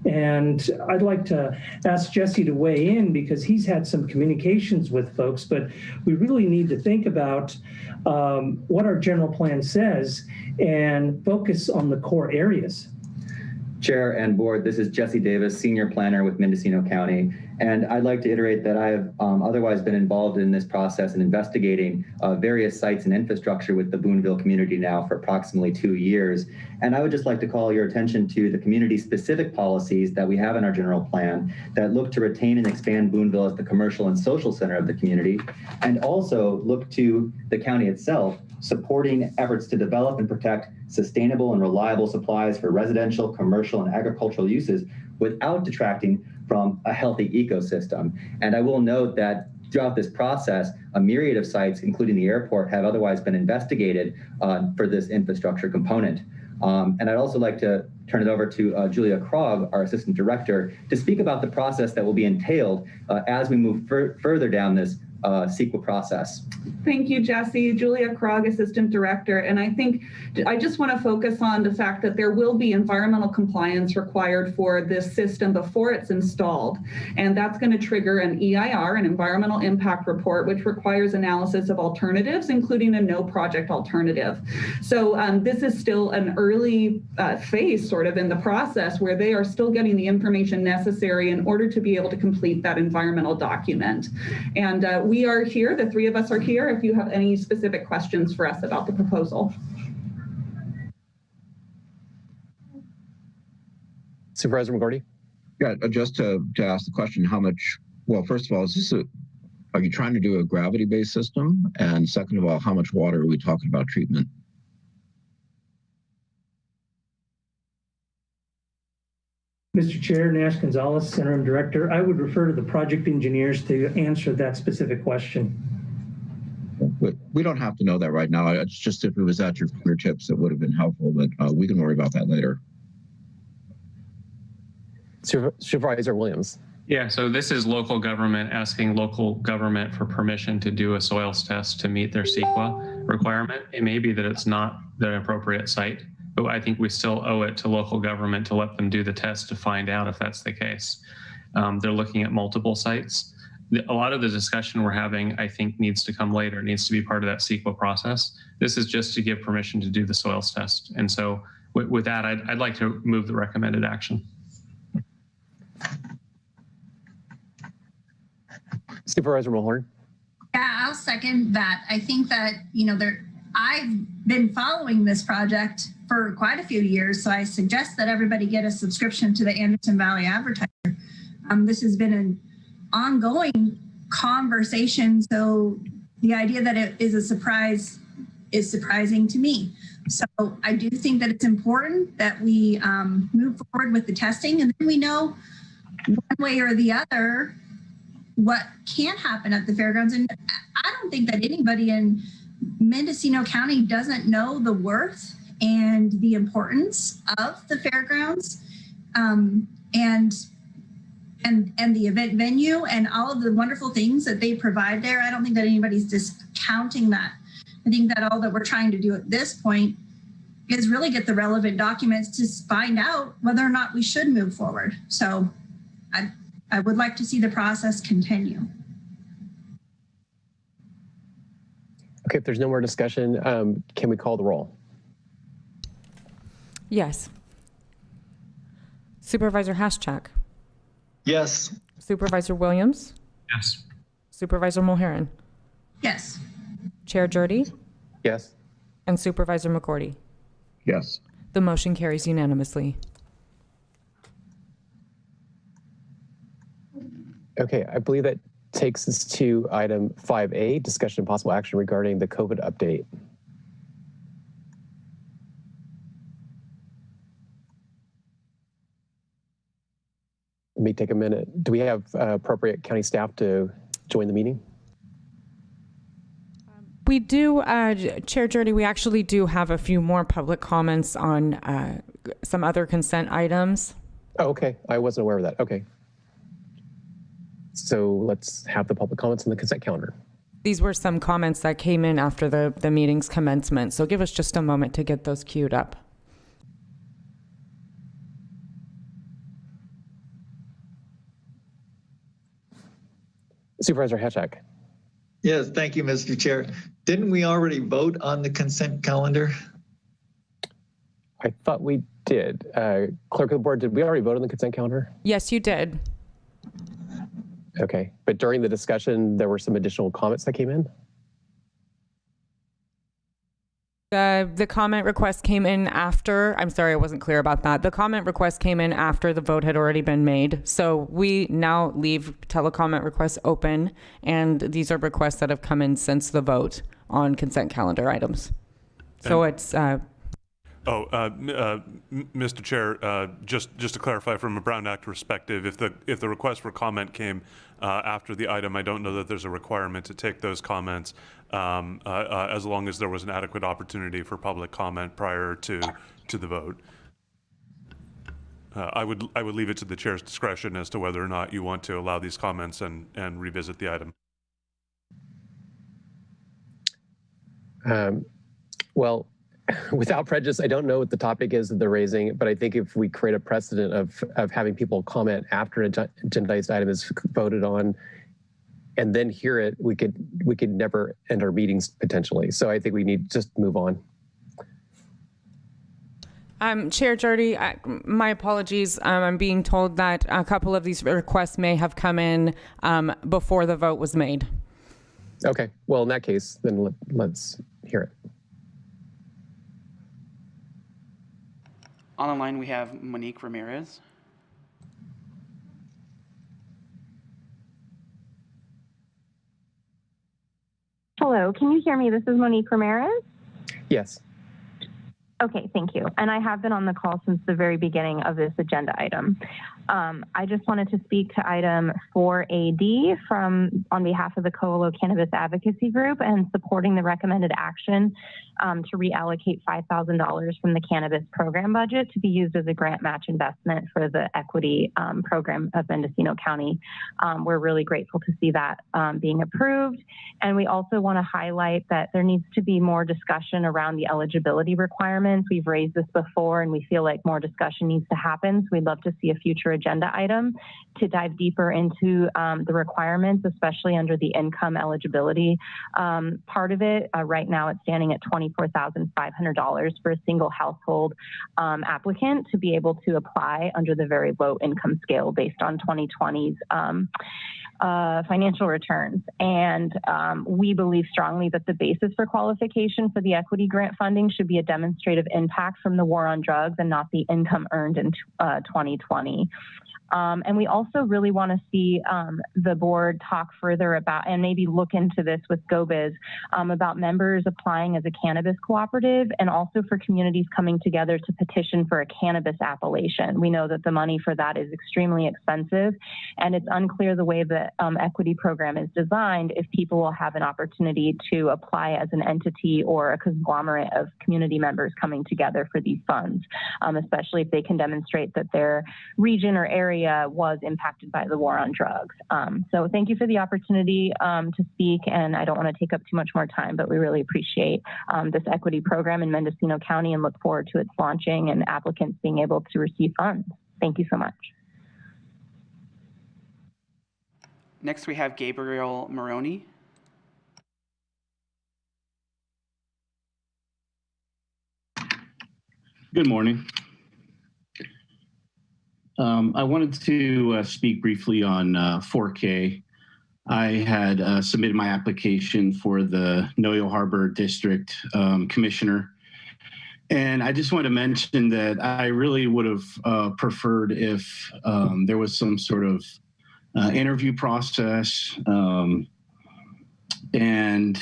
And I'd like to ask Jesse to weigh in, because he's had some communications with folks, but we really need to think about what our general plan says and focus on the core areas. Chair and board, this is Jesse Davis, Senior Planner with Mendocino County. And I'd like to iterate that I have otherwise been involved in this process and investigating various sites and infrastructure with the Boonville community now for approximately 2 years. And I would just like to call your attention to the community-specific policies that we have in our general plan that look to retain and expand Boonville as the commercial and social center of the community, and also look to the county itself supporting efforts to develop and protect sustainable and reliable supplies for residential, commercial, and agricultural uses without detracting from a healthy ecosystem. And I will note that throughout this process, a myriad of sites, including the airport, have otherwise been investigated for this infrastructure component. And I'd also like to turn it over to Julia Krog, our Assistant Director, to speak about the process that will be entailed as we move further down this CEQA process. Thank you, Jesse. Julia Krog, Assistant Director. And I think I just want to focus on the fact that there will be environmental compliance required for this system before it's installed. And that's going to trigger an EIR, an Environmental Impact Report, which requires analysis of alternatives, including a no project alternative. So this is still an early phase sort of in the process where they are still getting the information necessary in order to be able to complete that environmental document. And we are here, the three of us are here, if you have any specific questions for us about the proposal. Supervisor McGordy? Yeah, just to ask the question, how much, well, first of all, is this are you trying to do a gravity-based system? And second of all, how much water are we talking about treatment? Mr. Chair, Nash Gonzalez, Interim Director, I would refer to the project engineers to answer that specific question. We don't have to know that right now. It's just if it was at your fingertips, it would have been helpful, but we can worry about that later. Supervisor Williams. Yeah, so this is local government asking local government for permission to do a soils test to meet their CEQA requirement. It may be that it's not the appropriate site, but I think we still owe it to local government to let them do the test to find out if that's the case. They're looking at multiple sites. A lot of the discussion we're having, I think, needs to come later. It needs to be part of that CEQA process. This is just to give permission to do the soils test. And so with that, I'd like to move the recommended action. Supervisor Mulhorn. Yeah, I'll second that. I think that, I've been following this project for quite a few years, so I suggest that everybody get a subscription to the Anderson Valley Advertiser. This has been an ongoing conversation, so the idea that it is a surprise is surprising to me. So I do think that it's important that we move forward with the testing, and then we know one way or the other what can happen at the fairgrounds. And I don't think that anybody in Mendocino County doesn't know the worth and the importance of the fairgrounds, and the event venue and all of the wonderful things that they provide there. I don't think that anybody's discounting that. I think that all that we're trying to do at this point is really get the relevant documents to find out whether or not we should move forward. So I would like to see the process continue. Okay, if there's no more discussion, can we call the roll? Yes. Supervisor Haschak. Yes. Supervisor Williams. Yes. Supervisor Mulherin. Yes. Chair Jurdy. Yes. And Supervisor McGordy. Yes. The motion carries unanimously. Okay, I believe that takes us to item 5A, discussion and possible action regarding the COVID update. Let me take a minute. Do we have appropriate county staff to join the meeting? We do, Chair Jurdy, we actually do have a few more public comments on some other consent items. Oh, okay. I wasn't aware of that. Okay. So let's have the public comments on the consent calendar. These were some comments that came in after the meeting's commencement. So give us just a moment to get those queued up. Supervisor Haschak. Yes, thank you, Mr. Chair. Didn't we already vote on the consent calendar? I thought we did. Clerk of the board, did we already vote on the consent calendar? Yes, you did. Okay, but during the discussion, there were some additional comments that came in? The comment request came in after, I'm sorry, I wasn't clear about that. The comment request came in after the vote had already been made. So we now leave telecomment requests open, and these are requests that have come in since the vote on consent calendar items. So it's... Mr. Chair, just to clarify from a Brown Act perspective, if the request for comment came after the item, I don't know that there's a requirement to take those comments as long as there was an adequate opportunity for public comment prior to the vote. I would leave it to the chair's discretion as to whether or not you want to allow these comments and revisit the item. Well, without prejudice, I don't know what the topic is that they're raising, but I think if we create a precedent of having people comment after an agendized item is voted on and then hear it, we could never end our meetings potentially. So I think we need to just move on. Chair Jurdy, my apologies. I'm being told that a couple of these requests may have come in before the vote was made. Okay, well, in that case, then let's hear it. On the line, we have Monique Ramirez. Hello, can you hear me? This is Monique Ramirez. Yes. Okay, thank you. And I have been on the call since the very beginning of this agenda item. I just wanted to speak to item 4AD on behalf of the Coalo Cannabis Advocacy Group and supporting the recommended action to reallocate $5,000 from the cannabis program budget to be used as a grant match investment for the equity program of Mendocino County. We're really grateful to see that being approved. And we also want to highlight that there needs to be more discussion around the eligibility requirements. We've raised this before and we feel like more discussion needs to happen. So we'd love to see a future agenda item to dive deeper into the requirements, especially under the income eligibility part of it. Right now it's standing at $24,500 for a single household applicant to be able to apply under the very low income scale based on 2020's financial returns. And we believe strongly that the basis for qualification for the equity grant funding should be a demonstrative impact from the war on drugs and not the income earned in 2020. And we also really want to see the board talk further about, and maybe look into this with GoBiz, about members applying as a cannabis cooperative and also for communities coming together to petition for a cannabis appellation. We know that the money for that is extremely expensive, and it's unclear the way the the equity program is designed if people will have an opportunity to apply as an entity or a conglomerate of community members coming together for these funds, especially if they can demonstrate that their region or area was impacted by the war on drugs. So thank you for the opportunity to speak, and I don't want to take up too much more time, but we really appreciate this equity program in Mendocino County and look forward to its launching and applicants being able to receive funds. Thank you so much. Next, we have Gabriel Maroney. Good morning. I wanted to speak briefly on 4K. I had submitted my application for the Noyo Harbor District Commissioner. And I just want to mention that I really would have preferred if there was some sort of interview process, and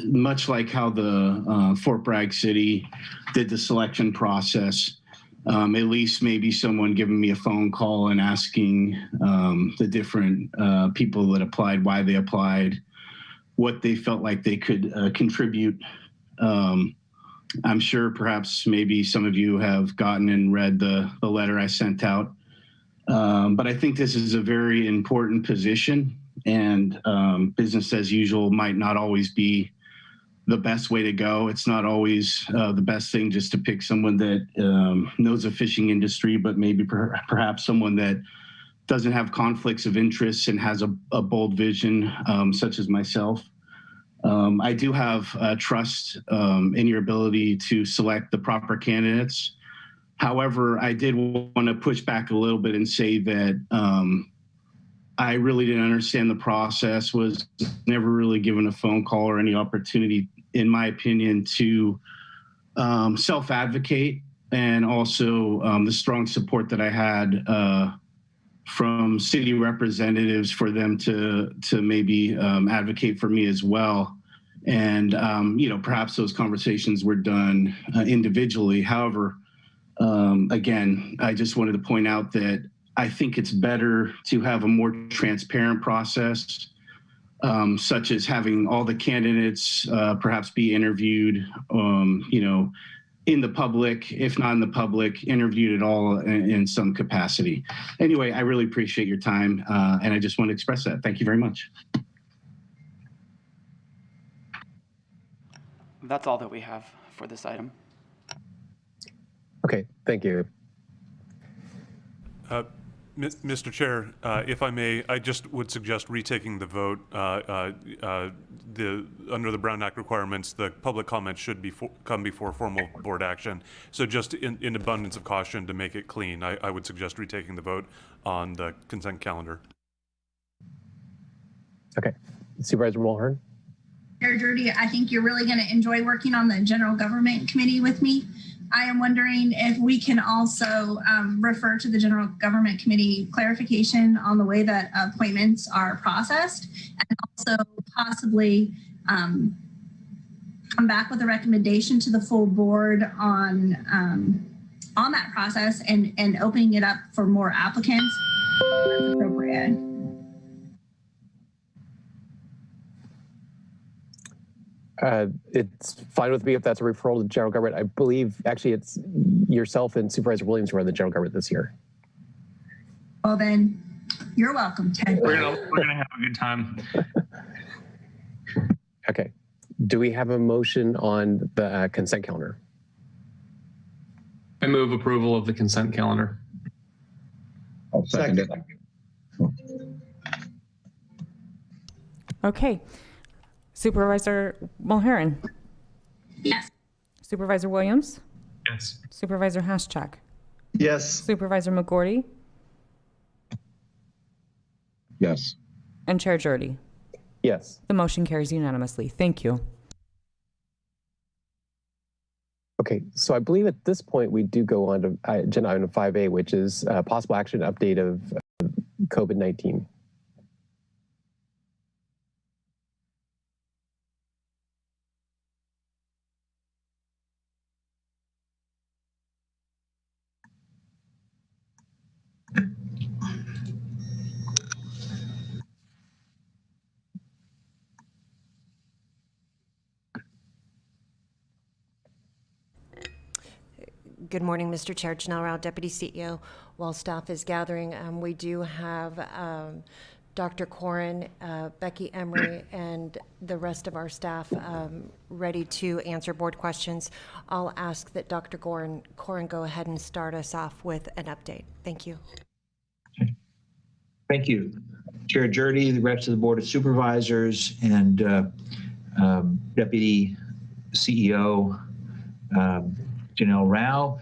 much like how the Fort Bragg City did the selection process, at least maybe someone giving me a phone call and asking the different people that applied, why they applied, what they felt like they could contribute. I'm sure perhaps maybe some of you have gotten and read the letter I sent out. But I think this is a very important position, and business as usual might not always be the best way to go. It's not always the best thing just to pick someone that knows the fishing industry, but maybe perhaps someone that doesn't have conflicts of interest and has a bold vision, such as myself. I do have trust in your ability to select the proper candidates. However, I did want to push back a little bit and say that I really didn't understand the process, was never really given a phone call or any opportunity, in my opinion, to self-advocate, and also the strong support that I had from city representatives for them to maybe advocate for me as well. And, perhaps those conversations were done individually. However, again, I just wanted to point out that I think it's better to have a more transparent process, such as having all the candidates perhaps be interviewed, in the public, if not in the public, interviewed at all in some capacity. Anyway, I really appreciate your time, and I just want to express that. Thank you very much. That's all that we have for this item. Okay, thank you. Mr. Chair, if I may, I just would suggest retaking the vote. Under the Brown Act requirements, the public comment should come before formal board action. So just in abundance of caution, to make it clean, I would suggest retaking the vote on the consent calendar. Okay, Supervisor Mulhern. Chair Drudy, I think you're really going to enjoy working on the General Government Committee with me. I am wondering if we can also refer to the General Government Committee clarification on the way that appointments are processed, and also possibly come back with a recommendation to the full board on that process and opening it up for more applicants as appropriate. It's fine with me if that's a referral to general government. I believe actually it's yourself and Supervisor Williams who are in the general government this year. Well then, you're welcome, Ted. We're gonna have a good time. Okay. Do we have a motion on the consent calendar? I move approval of the consent calendar. I'll second it. Okay. Supervisor Mulhern? Yes. Supervisor Williams? Yes. Supervisor Haschak? Yes. Supervisor McGorty? Yes. And Chair Drudy? Yes. The motion carries unanimously. Thank you. Okay, so I believe at this point we do go on to agenda item 5A, which is possible action update of COVID-19. Good morning, Mr. Chair. Janelle Rao, Deputy CEO. While staff is gathering, we do have Dr. Corin, Becky Emery, and the rest of our staff ready to answer board questions. I'll ask that Dr. Corin go ahead and start us off with an update. Thank you. Thank you. Chair Jurdy, the rest of the Board of Supervisors, and Deputy CEO Janelle Rao.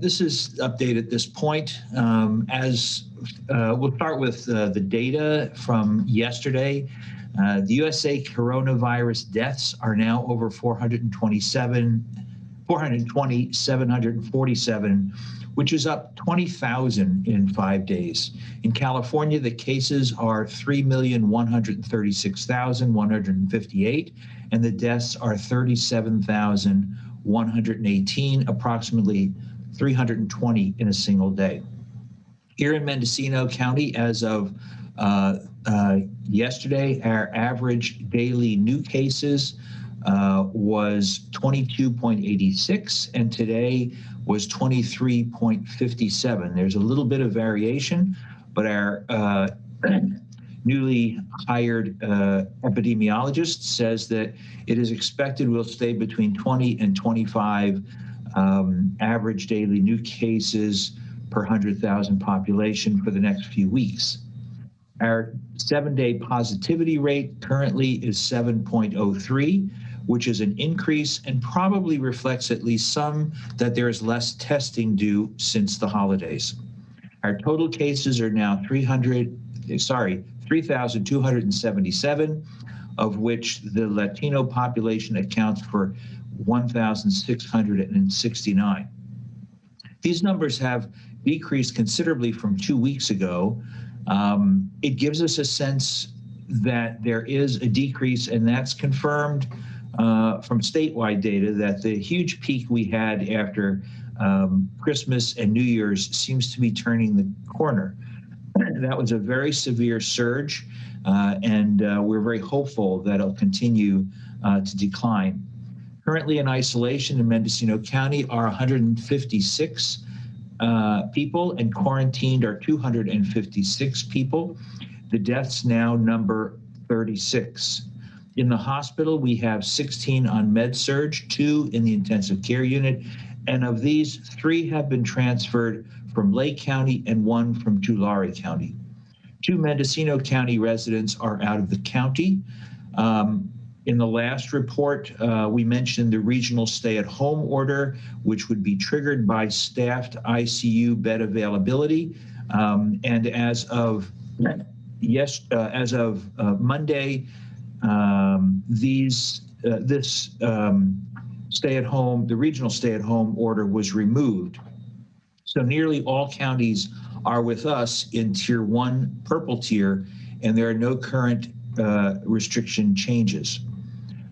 This is update at this point. We'll start with the data from yesterday. The USA coronavirus deaths are now over 420,747, which is up 20,000 in 5 days. In California, the cases are 3,136,158, and the deaths are 37,118, approximately 320 in a single day. Here in Mendocino County, as of yesterday, our average daily new cases was 22.86, and today was 23.57. There's a little bit of variation, but our newly hired epidemiologist says that it is expected we'll stay between 20 and 25 average daily new cases per 100,000 population for the next few weeks. Our 7-day positivity rate currently is 7.03, which is an increase and probably reflects at least some that there is less testing due since the holidays. Our total cases are now 3,277, of which the Latino population accounts for 1,669. These numbers have decreased considerably from 2 weeks ago. It gives us a sense that there is a decrease, and that's confirmed from statewide data that the huge peak we had after Christmas and New Year's seems to be turning the corner. That was a very severe surge, and we're very hopeful that it'll continue to decline. Currently in isolation in Mendocino County are 156 people, and quarantined are 256 people. The deaths now number 36. In the hospital, we have 16 on med-surg, 2 in the intensive care unit, and of these, 3 have been transferred from Lake County and 1 from Tulare County. 2 Mendocino County residents are out of the county. In the last report, we mentioned the regional stay-at-home order, which would be triggered by staffed ICU bed availability. And as of Monday, the regional stay-at-home order was removed. So nearly all counties are with us in Tier 1 purple tier, and there are no current restriction changes.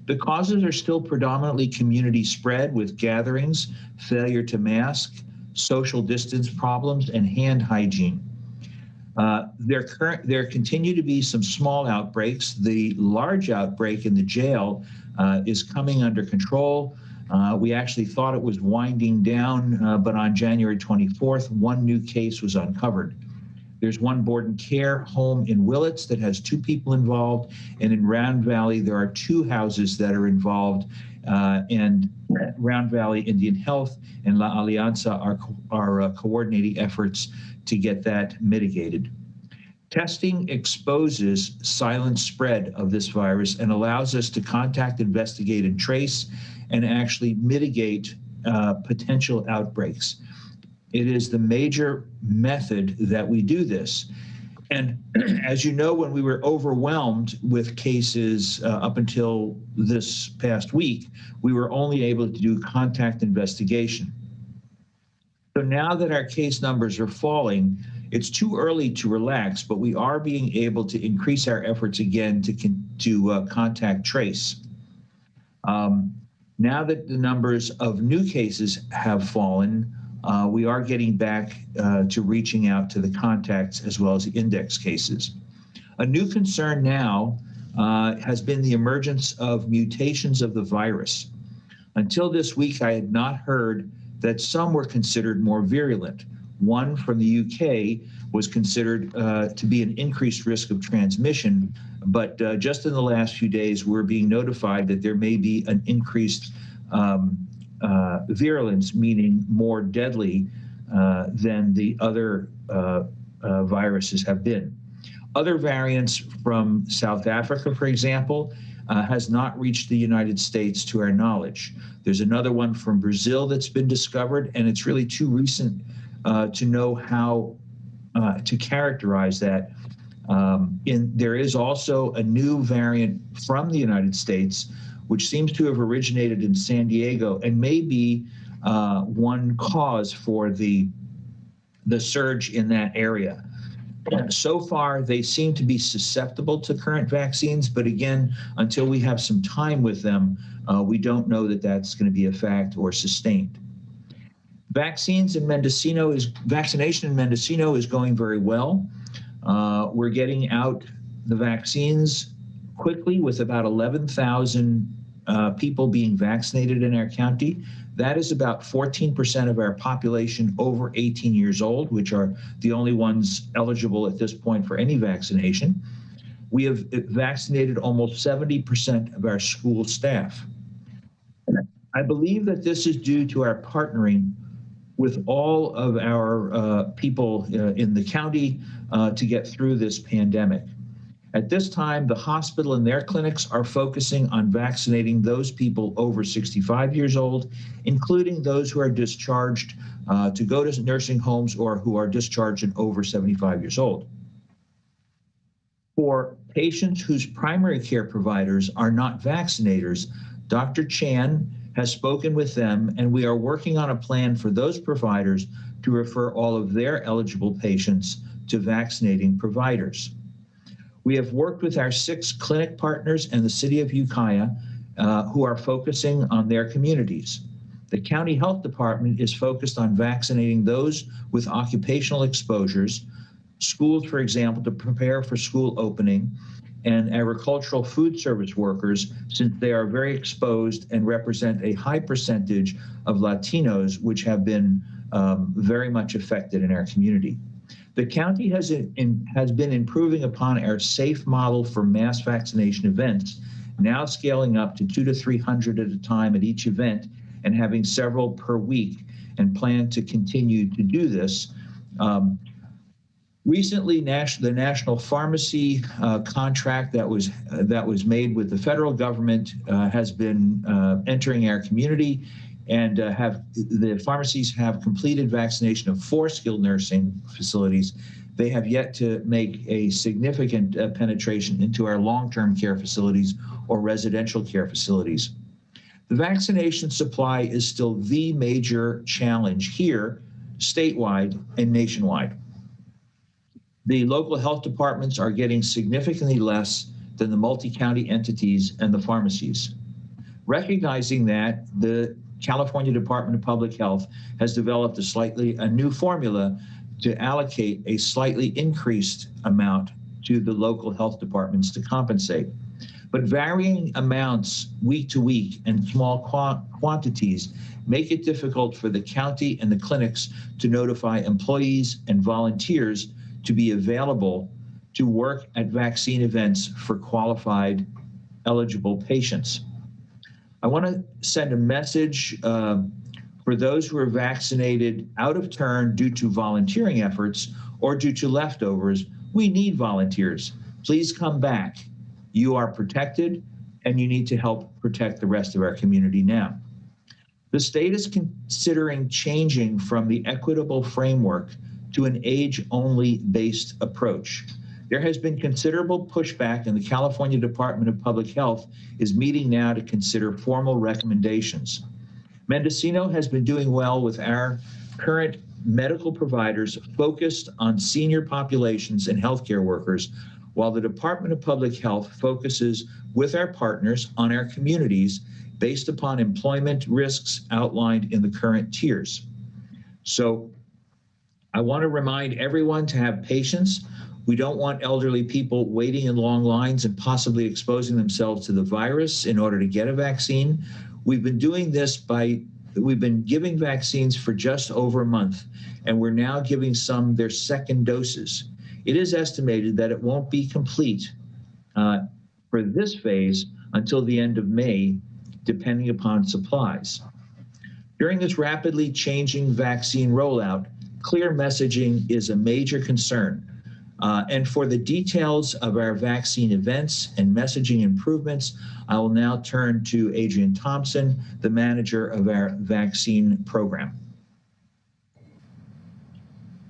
The causes are still predominantly community spread with gatherings, failure to mask, social distance problems, and hand hygiene. There continue to be some small outbreaks. The large outbreak in the jail is coming under control. We actually thought it was winding down, but on January 24th, 1 new case was uncovered. There's 1 board and care home in Willits that has 2 people involved, and in Round Valley, there are 2 houses that are involved, and Round Valley Indian Health and La Alianza are coordinating efforts to get that mitigated. Testing exposes silent spread of this virus and allows us to contact, investigate, and trace, and actually mitigate potential outbreaks. It is the major method that we do this. And as you know, when we were overwhelmed with cases up until this past week, we were only able to do contact investigation. So now that our case numbers are falling, it's too early to relax, but we are being able to increase our efforts again to contact trace. Now that the numbers of new cases have fallen, we are getting back to reaching out to the contacts as well as the index cases. A new concern now has been the emergence of mutations of the virus. Until this week, I had not heard that some were considered more virulent. One from the UK was considered to be an increased risk of transmission, but just in the last few days, we're being notified that there may be an increased virulence, meaning more deadly than the other viruses have been. Other variants from South Africa, for example, has not reached the United States to our knowledge. There's another one from Brazil that's been discovered, and it's really too recent to know how to characterize that. There is also a new variant from the United States, which seems to have originated in San Diego and may be one cause for the surge in that area. So far, they seem to be susceptible to current vaccines, but again, until we have some time with them, we don't know that that's going to be a fact or sustained. Vaccination in Mendocino is going very well. We're getting out the vaccines quickly with about 11,000 people being vaccinated in our county. That is about 14% of our population over 18 years old, which are the only ones eligible at this point for any vaccination. We have vaccinated almost 70% of our school staff. I believe that this is due to our partnering with all of our people in the county to get through this pandemic. At this time, the hospital and their clinics are focusing on vaccinating those people over 65 years old, including those who are discharged to go to nursing homes or who are discharged and over 75 years old. For patients whose primary care providers are not vaccinators, Dr. Chan has spoken with them, and we are working on a plan for those providers to refer all of their eligible patients to vaccinating providers. We have worked with our 6 clinic partners and the city of Ukiah who are focusing on their communities. The county health department is focused on vaccinating those with occupational exposures, schools, for example, to prepare for school opening, and agricultural food service workers, since they are very exposed and represent a high percentage of Latinos, which have been very much affected in our community. The county has been improving upon our SAFE model for mass vaccination events, now scaling up to 200 to 300 at a time at each event and having several per week, and plan to continue to do this. Recently, the National Pharmacy contract that was made with the federal government has been entering our community, and the pharmacies have completed vaccination of 4 skilled nursing facilities. They have yet to make a significant penetration into our long-term care facilities or residential care facilities. The vaccination supply is still the major challenge here, statewide and nationwide. The local health departments are getting significantly less than the multi-county entities and the pharmacies. Recognizing that, the California Department of Public Health has developed a new formula to allocate a slightly increased amount to the local health departments to compensate. But varying amounts week to week and small quantities make it difficult for the county and the clinics to notify employees and volunteers to be available to work at vaccine events for qualified eligible patients. I want to send a message for those who are vaccinated out of turn due to volunteering efforts or due to leftovers. We need volunteers. Please come back. You are protected, and you need to help protect the rest of our community now. The state is considering changing from the equitable framework to an age-only based approach. There has been considerable pushback, and the California Department of Public Health is meeting now to consider formal recommendations. Mendocino has been doing well with our current medical providers focused on senior populations and healthcare workers, while the Department of Public Health focuses with our partners on our communities based upon employment risks outlined in the current tiers. So I want to remind everyone to have patience. We don't want elderly people waiting in long lines and possibly exposing themselves to the virus in order to get a vaccine. We've been doing this by we've been giving vaccines for just over a month, and we're now giving some their second doses. It is estimated that it won't be complete for this phase until the end of May, depending upon supplies. During this rapidly changing vaccine rollout, clear messaging is a major concern. And for the details of our vaccine events and messaging improvements, I will now turn to Adrienne Thompson, the manager of our vaccine program.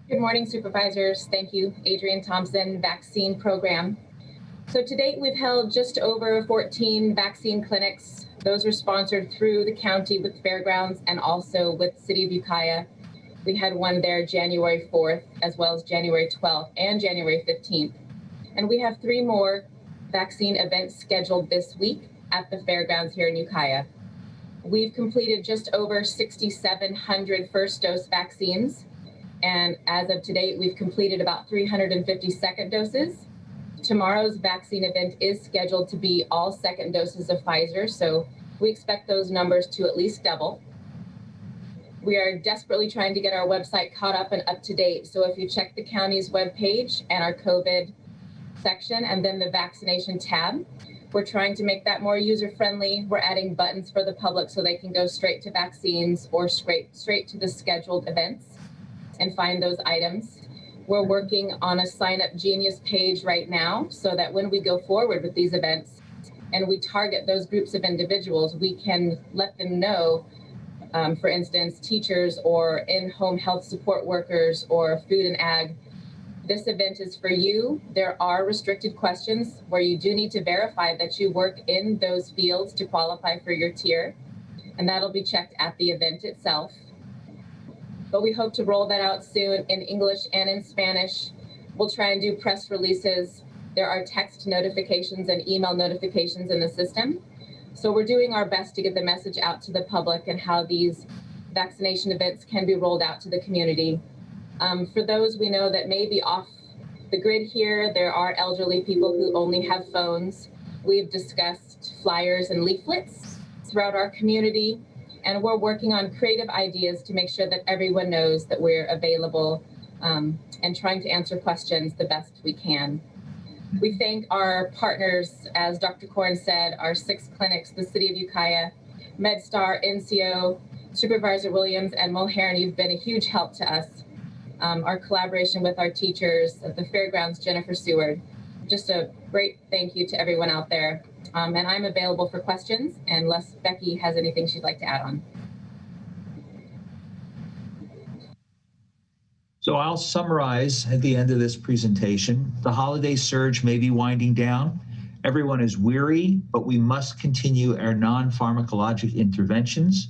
Good morning, supervisors. Thank you, Adrienne Thompson, vaccine program. So to date, we've held just over 14 vaccine clinics. Those are sponsored through the county with Fairgrounds and also with City of Ukiah. We had one there January 4th, as well as January 12th and January 15th. And we have 3 more vaccine events scheduled this week at the Fairgrounds here in Ukiah. We've completed just over 6,700 first dose vaccines. And as of today, we've completed about 350 second doses. Tomorrow's vaccine event is scheduled to be all second doses of Pfizer, so we expect those numbers to at least double. We are desperately trying to get our website caught up and up to date. So if you check the county's webpage and our COVID section and then the vaccination tab, we're trying to make that more user-friendly. We're adding buttons for the public so they can go straight to vaccines or straight to the scheduled events and find those items. We're working on a Sign Up Genius page right now so that when we go forward with these events and we target those groups of individuals, we can let them know, for instance, teachers or in-home health support workers or food and ag, this event is for you. There are restricted questions where you do need to verify that you work in those fields to qualify for your tier, and that'll be checked at the event itself. But we hope to roll that out soon in English and in Spanish. We'll try and do press releases. There are text notifications and email notifications in the system. So we're doing our best to get the message out to the public and how these vaccination events can be rolled out to the community. For those we know that may be off the grid here, there are elderly people who only have phones. We've discussed flyers and leaflets throughout our community. And we're working on creative ideas to make sure that everyone knows that we're available and trying to answer questions the best we can. We thank our partners, as Dr. Korn said, our 6 clinics, the City of Ukiah, MedStar, NCO, Supervisor Williams, and Mulherny. You've been a huge help to us. Our collaboration with our teachers at the Fairgrounds, Jennifer Seward. Just a great thank you to everyone out there. And I'm available for questions unless Becky has anything she'd like to add on. So I'll summarize at the end of this presentation. The holiday surge may be winding down. Everyone is weary, but we must continue our non-pharmacologic interventions.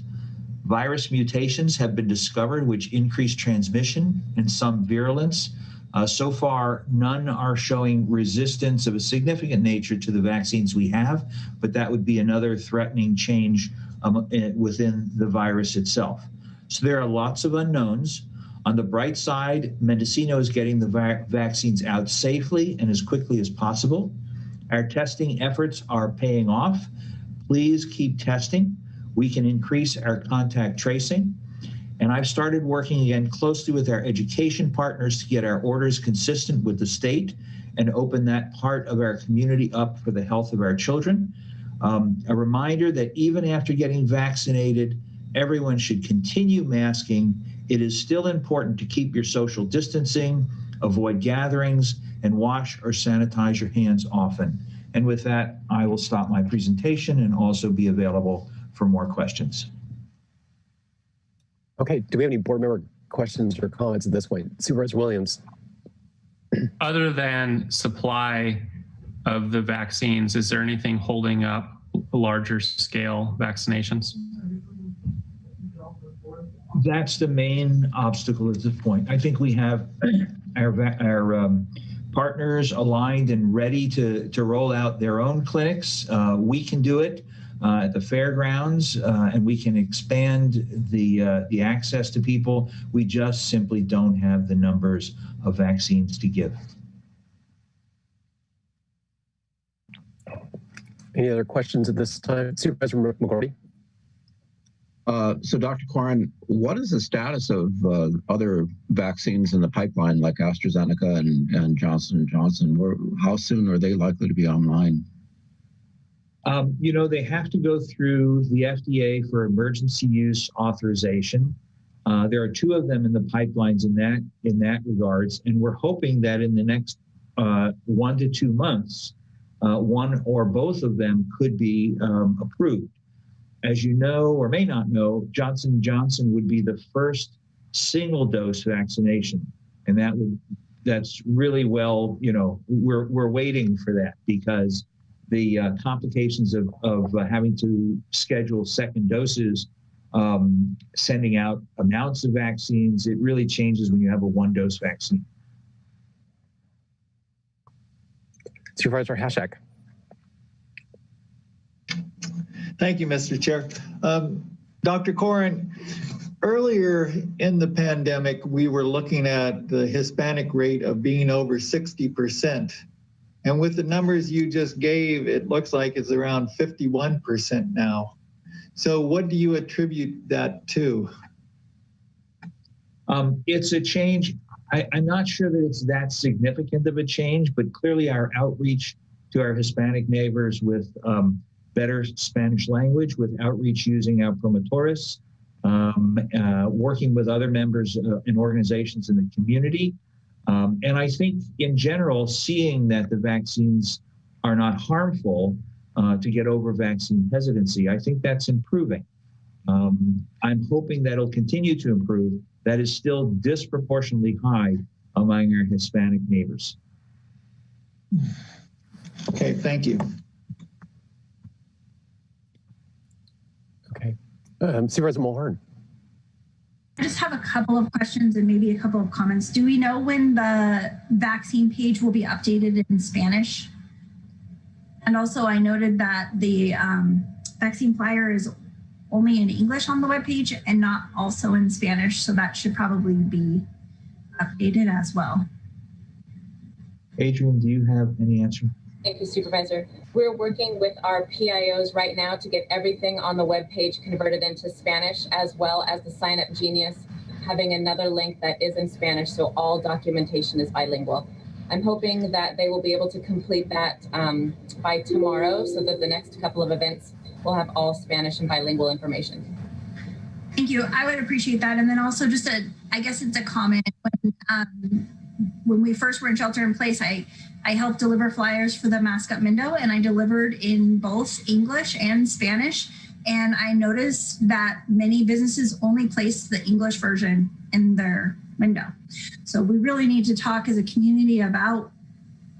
Virus mutations have been discovered which increase transmission and some virulence. So far, none are showing resistance of a significant nature to the vaccines we have, but that would be another threatening change within the virus itself. So there are lots of unknowns. On the bright side, Mendocino is getting the vaccines out safely and as quickly as possible. Our testing efforts are paying off. Please keep testing. We can increase our contact tracing. And I've started working again closely with our education partners to get our orders consistent with the state and open that part of our community up for the health of our children. A reminder that even after getting vaccinated, everyone should continue masking. It is still important to keep your social distancing, avoid gatherings, and wash or sanitize your hands often. And with that, I will stop my presentation and also be available for more questions. Okay, do we have any board member questions or comments at this point? Supervisor Williams. Other than supply of the vaccines, is there anything holding up larger scale vaccinations? That's the main obstacle at this point. I think we have our partners aligned and ready to roll out their own clinics. We can do it at the fairgrounds, and we can expand the access to people. We just simply don't have the numbers of vaccines to give. Any other questions at this time? Supervisor McGordy. So Dr. Corin, what is the status of other vaccines in the pipeline like AstraZeneca and Johnson & Johnson? How soon are they likely to be online? They have to go through the FDA for emergency use authorization. There are 2 of them in the pipelines in that regards, and we're hoping that in the next 1 to 2 months, one or both of them could be approved. As you know or may not know, Johnson & Johnson would be the first single-dose vaccination, and that's really well. We're waiting for that because the complications of having to schedule second doses, sending out amounts of vaccines, it really changes when you have a 1-dose vaccine. Supervisor Hashak. Thank you, Mr. Chair. Dr. Corin, earlier in the pandemic, we were looking at the Hispanic rate of being over 60%. And with the numbers you just gave, it looks like it's around 51% now. So what do you attribute that to? It's a change. I'm not sure that it's that significant of a change, but clearly our outreach to our Hispanic neighbors with better Spanish language, with outreach using our promotores, working with other members and organizations in the community. And I think in general, seeing that the vaccines are not harmful to get over vaccine hesitancy, I think that's improving. I'm hoping that'll continue to improve. That is still disproportionately high among our Hispanic neighbors. Okay, thank you. Okay. Supervisor Mulhern. I just have a couple of questions and maybe a couple of comments. Do we know when the vaccine page will be updated in Spanish? And also I noted that the vaccine flyer is only in English on the webpage and not also in Spanish, so that should probably be updated as well. Adrian, do you have any answer? Thank you, Supervisor. We're working with our PIOs right now to get everything on the webpage converted into Spanish, as well as the Sign Up Genius having another link that is in Spanish, so all documentation is bilingual. I'm hoping that they will be able to complete that by tomorrow, so that the next couple of events will have all Spanish and bilingual information. Thank you. I would appreciate that. And then also just I guess it's a comment. When we first were in shelter in place, I helped deliver flyers for the Mask Up Window, and I delivered in both English and Spanish. And I noticed that many businesses only placed the English version in their window. So we really need to talk as a community about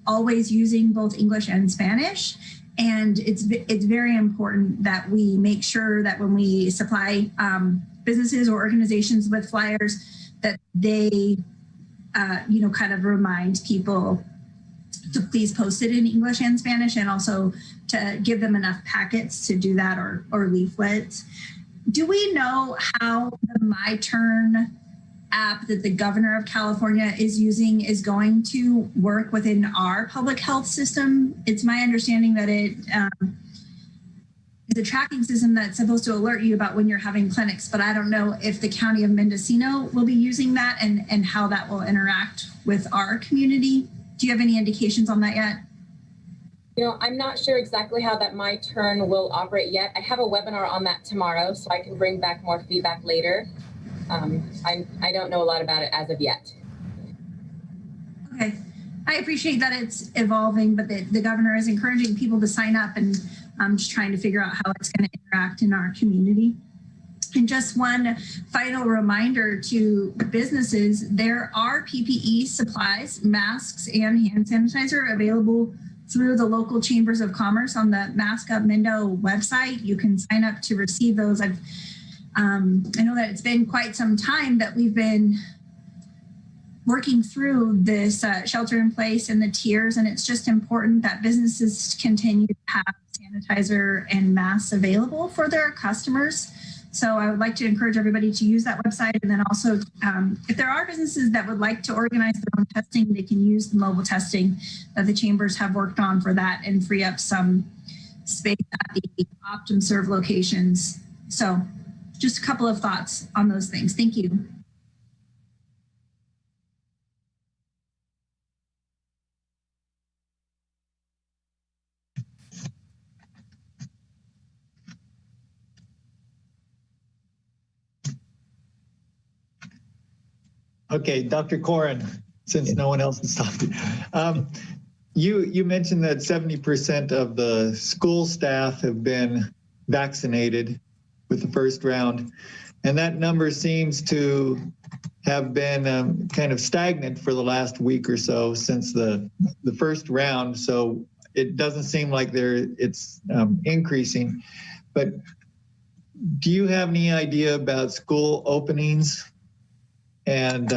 always using both English and Spanish. And it's very important that we make sure that when we supply businesses or organizations with flyers, that they, kind of remind people to please post it in English and Spanish, and also to give them enough packets to do that, or leaflets. Do we know how the My Turn app that the governor of California is using is going to work within our public health system? It's my understanding that it is a tracking system that's supposed to alert you about when you're having clinics, but I don't know if the county of Mendocino will be using that and how that will interact with our community. Do you have any indications on that yet? I'm not sure exactly how that My Turn will operate yet. I have a webinar on that tomorrow, so I can bring back more feedback later. I don't know a lot about it as of yet. Okay, I appreciate that it's evolving, but the governor is encouraging people to sign up, and I'm just trying to figure out how it's going to interact in our community. And just one final reminder to businesses, there are PPE supplies, masks, and hand sanitizer available through the local chambers of commerce on the Mask Up Mendo website. You can sign up to receive those. I know that it's been quite some time that we've been working through this shelter in place and the tiers, and it's just important that businesses continue to have sanitizer and masks available for their customers. So I would like to encourage everybody to use that website. And then also, if there are businesses that would like to organize their own testing, they can use the mobile testing that the chambers have worked on for that and free up some space at the OptumServe locations. So just a couple of thoughts on those things. Thank you. Okay, Dr. Corin, since no one else has talked. You mentioned that 70% of the school staff have been vaccinated with the first round, and that number seems to have been kind of stagnant for the last week or so since the first round. So it doesn't seem like it's increasing. But do you have any idea about school openings? And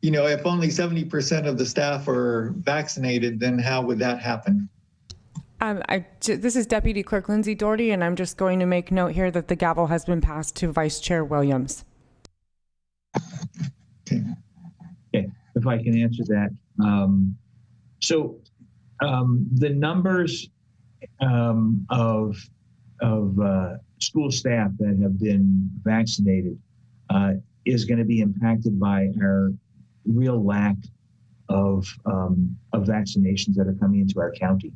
you know, if only 70% of the staff are vaccinated, then how would that happen? This is Deputy Clerk Lindsay Doherty, and I'm just going to make note here that the gavel has been passed to Vice Chair Williams. Okay, if I can answer that. The numbers of school staff that have been vaccinated is going to be impacted by our real lack of vaccinations that are coming into our county.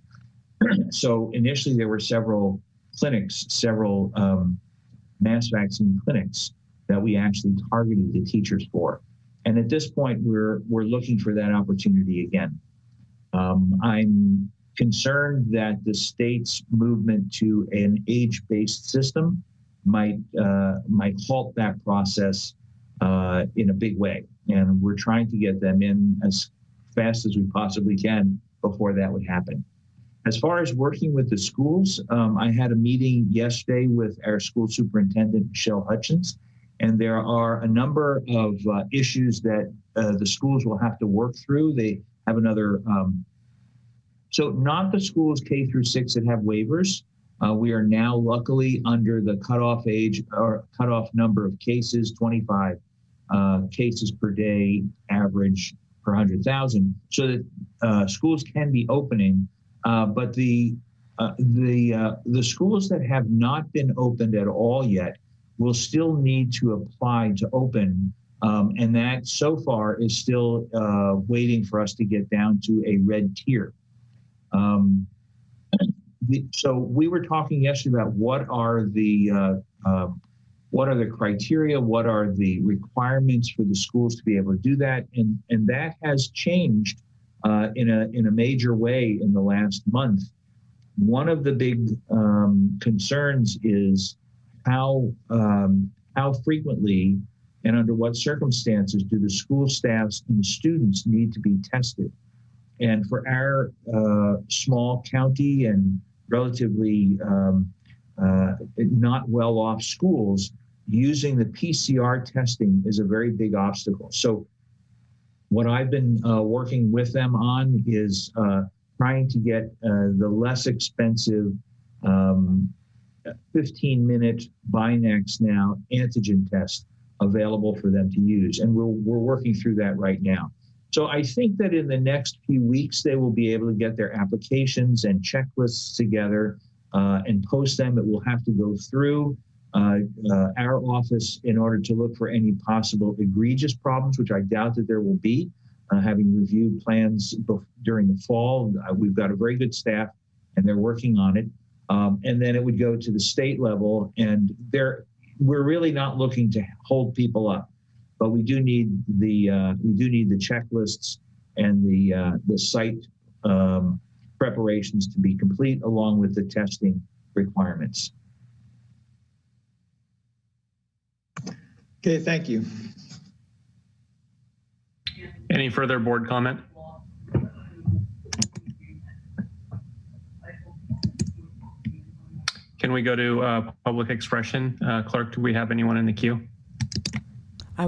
So initially there were several clinics, mass vaccine clinics that we actually targeted the teachers for. And at this point, we're looking for that opportunity again. I'm concerned that the state's movement to an age-based system might halt that process in a big way. And we're trying to get them in as fast as we possibly can before that would happen. As far as working with the schools, I had a meeting yesterday with our school superintendent, Michelle Hutchins, and there are a number of issues that the schools will have to work through. They have another, so not the schools K through 6 that have waivers. We are now luckily under the cutoff age or cutoff number of cases, 25 cases per day average per 100,000, so that schools can be opening. But the schools that have not been opened at all yet will still need to apply to open, and that so far is still waiting for us to get down to a red tier. So we were talking yesterday about what are the criteria, what are the requirements for the schools to be able to do that, and that has changed in a major way in the last month. One of the big concerns is how frequently and under what circumstances do the school staffs and the students need to be tested. And for our small county and relatively not well-off schools, using the PCR testing is a very big obstacle. So what I've been working with them on is trying to get the less expensive 15-minute Binax now antigen test available for them to use. And we're working through that right now. So I think that in the next few weeks, they will be able to get their applications and checklists together and post them. It will have to go through our office in order to look for any possible egregious problems, which I doubt that there will be. Having reviewed plans during the fall, we've got a very good staff and they're working on it. And then it would go to the state level, and we're really not looking to hold people up, but we do need the checklists and the site preparations to be complete, along with the testing requirements. Okay, thank you. Any further board comment? Can we go to public expression? Clerk, do we have anyone in the queue?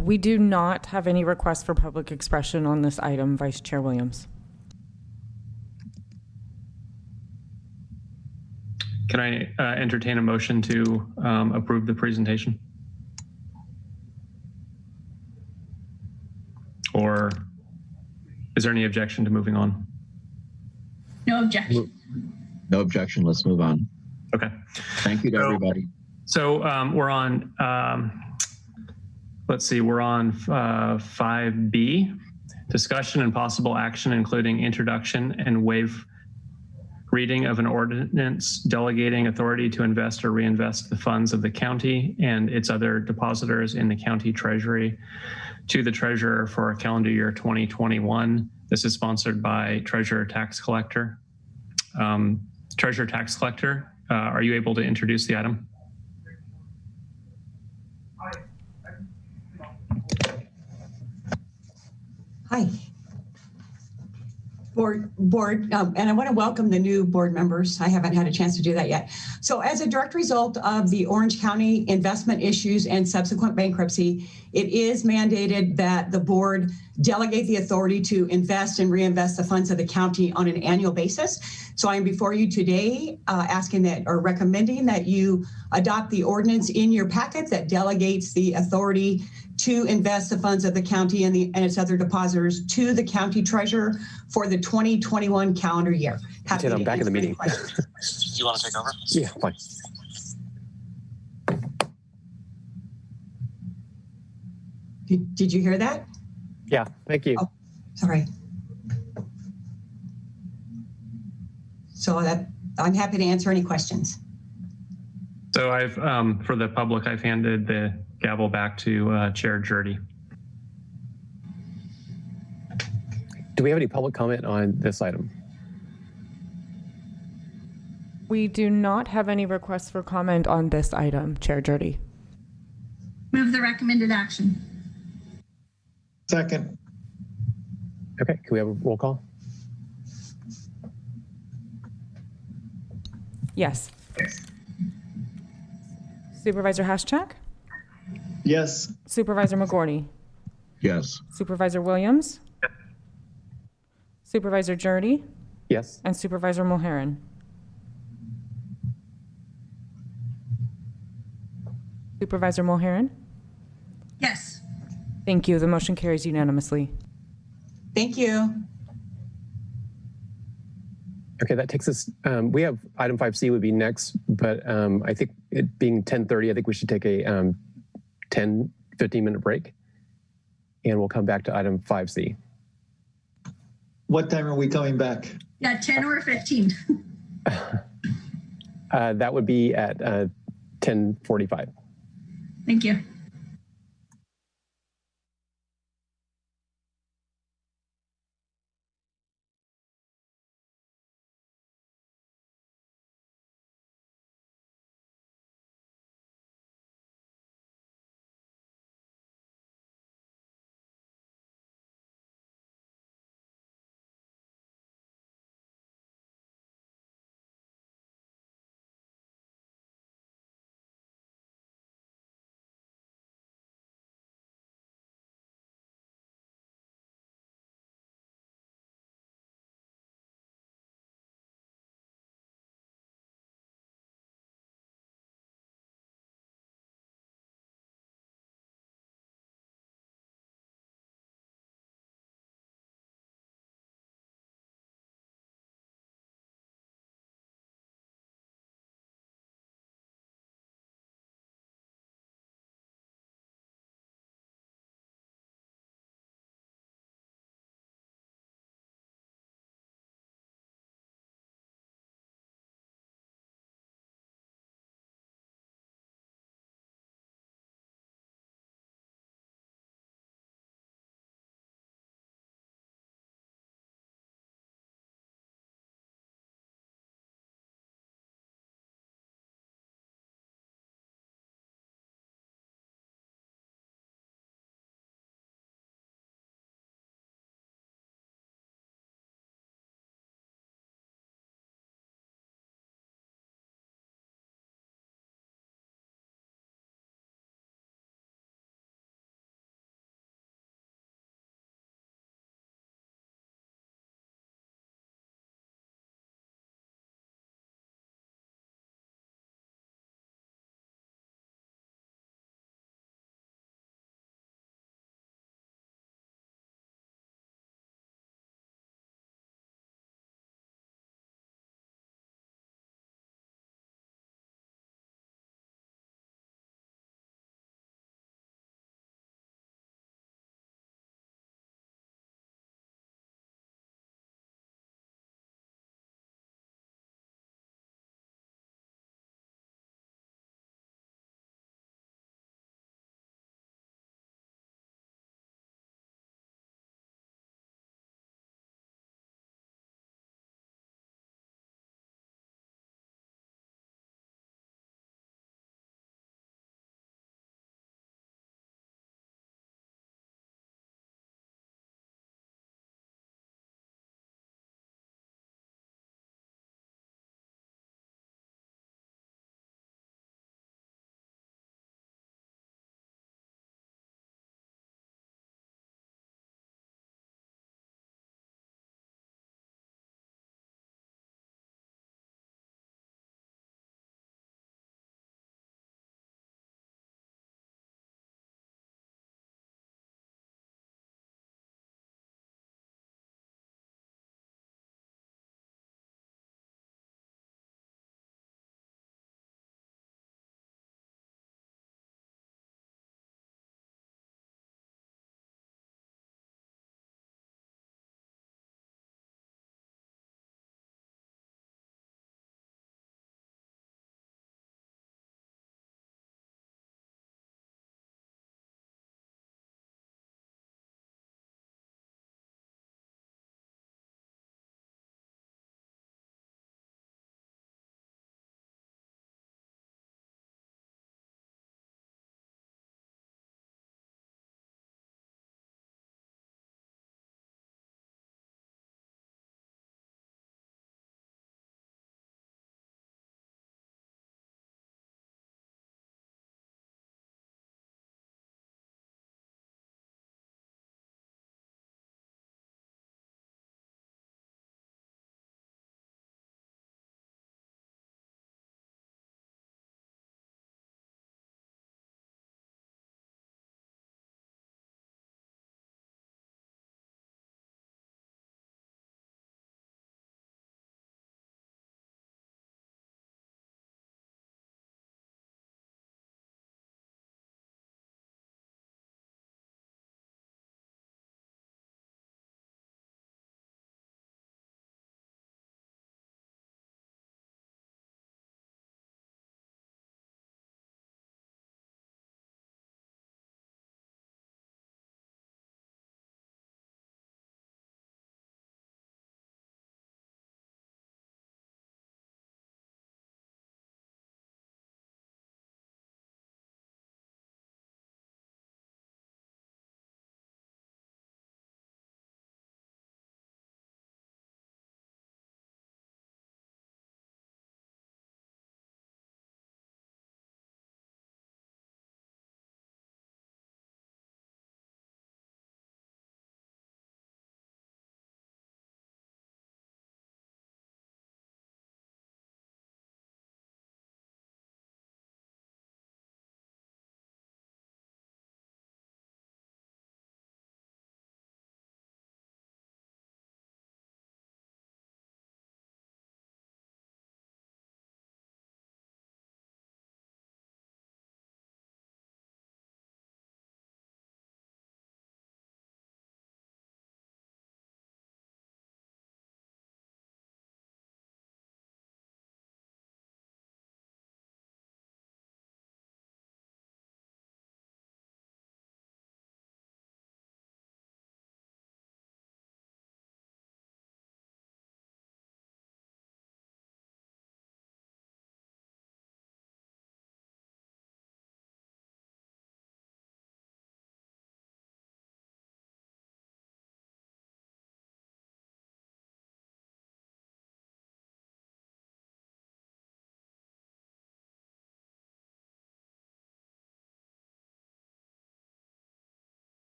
We do not have any requests for public expression on this item, Vice Chair Williams. Can I entertain a motion to approve the presentation? Or is there any objection to moving on? No objection. No objection. Let's move on. Okay. Thank you to everybody. So we're on, let's see, we're on 5B, discussion and possible action, including introduction and waive reading of an ordinance delegating authority to invest or reinvest the funds of the county and its other depositors in the county treasury to the treasurer for calendar year 2021. This is sponsored by Treasurer Tax Collector. Treasurer Tax Collector, are you able to introduce the item? Hi. Board, and I want to welcome the new board members. I haven't had a chance to do that yet. So as a direct result of the Orange County investment issues and subsequent bankruptcy, it is mandated that the board delegate the authority to invest and reinvest the funds of the county on an annual basis. So I'm before you today asking that or recommending that you adopt the ordinance in your packet that delegates the authority to invest the funds of the county and its other depositors to the county treasurer for the 2021 calendar year. I'm back in the meeting. Do you want to take over? Yeah, fine. Did you hear that? Yeah, thank you. Oh, sorry. So that I'm happy to answer any questions. So I've, for the public, I've handed the gavel back to Chair Jurdy. Do we have any public comment on this item? We do not have any requests for comment on this item, Chair Jurdy. Move the recommended action. Second. Okay, can we have a roll call? Yes. Supervisor Haschak? Yes. Supervisor McGorney? Yes. Supervisor Williams? Supervisor Jurdy? Yes. And Supervisor Mulherin? Supervisor Mulherin? Yes. Thank you. The motion carries unanimously. Thank you. Okay, that takes us, we have item 5C would be next, but I think it being 10:30, I think we should take a 15-minute break and we'll come back to item 5C. What time are we coming back? Yeah, 10 or 15. That would be at 10:45. Thank you.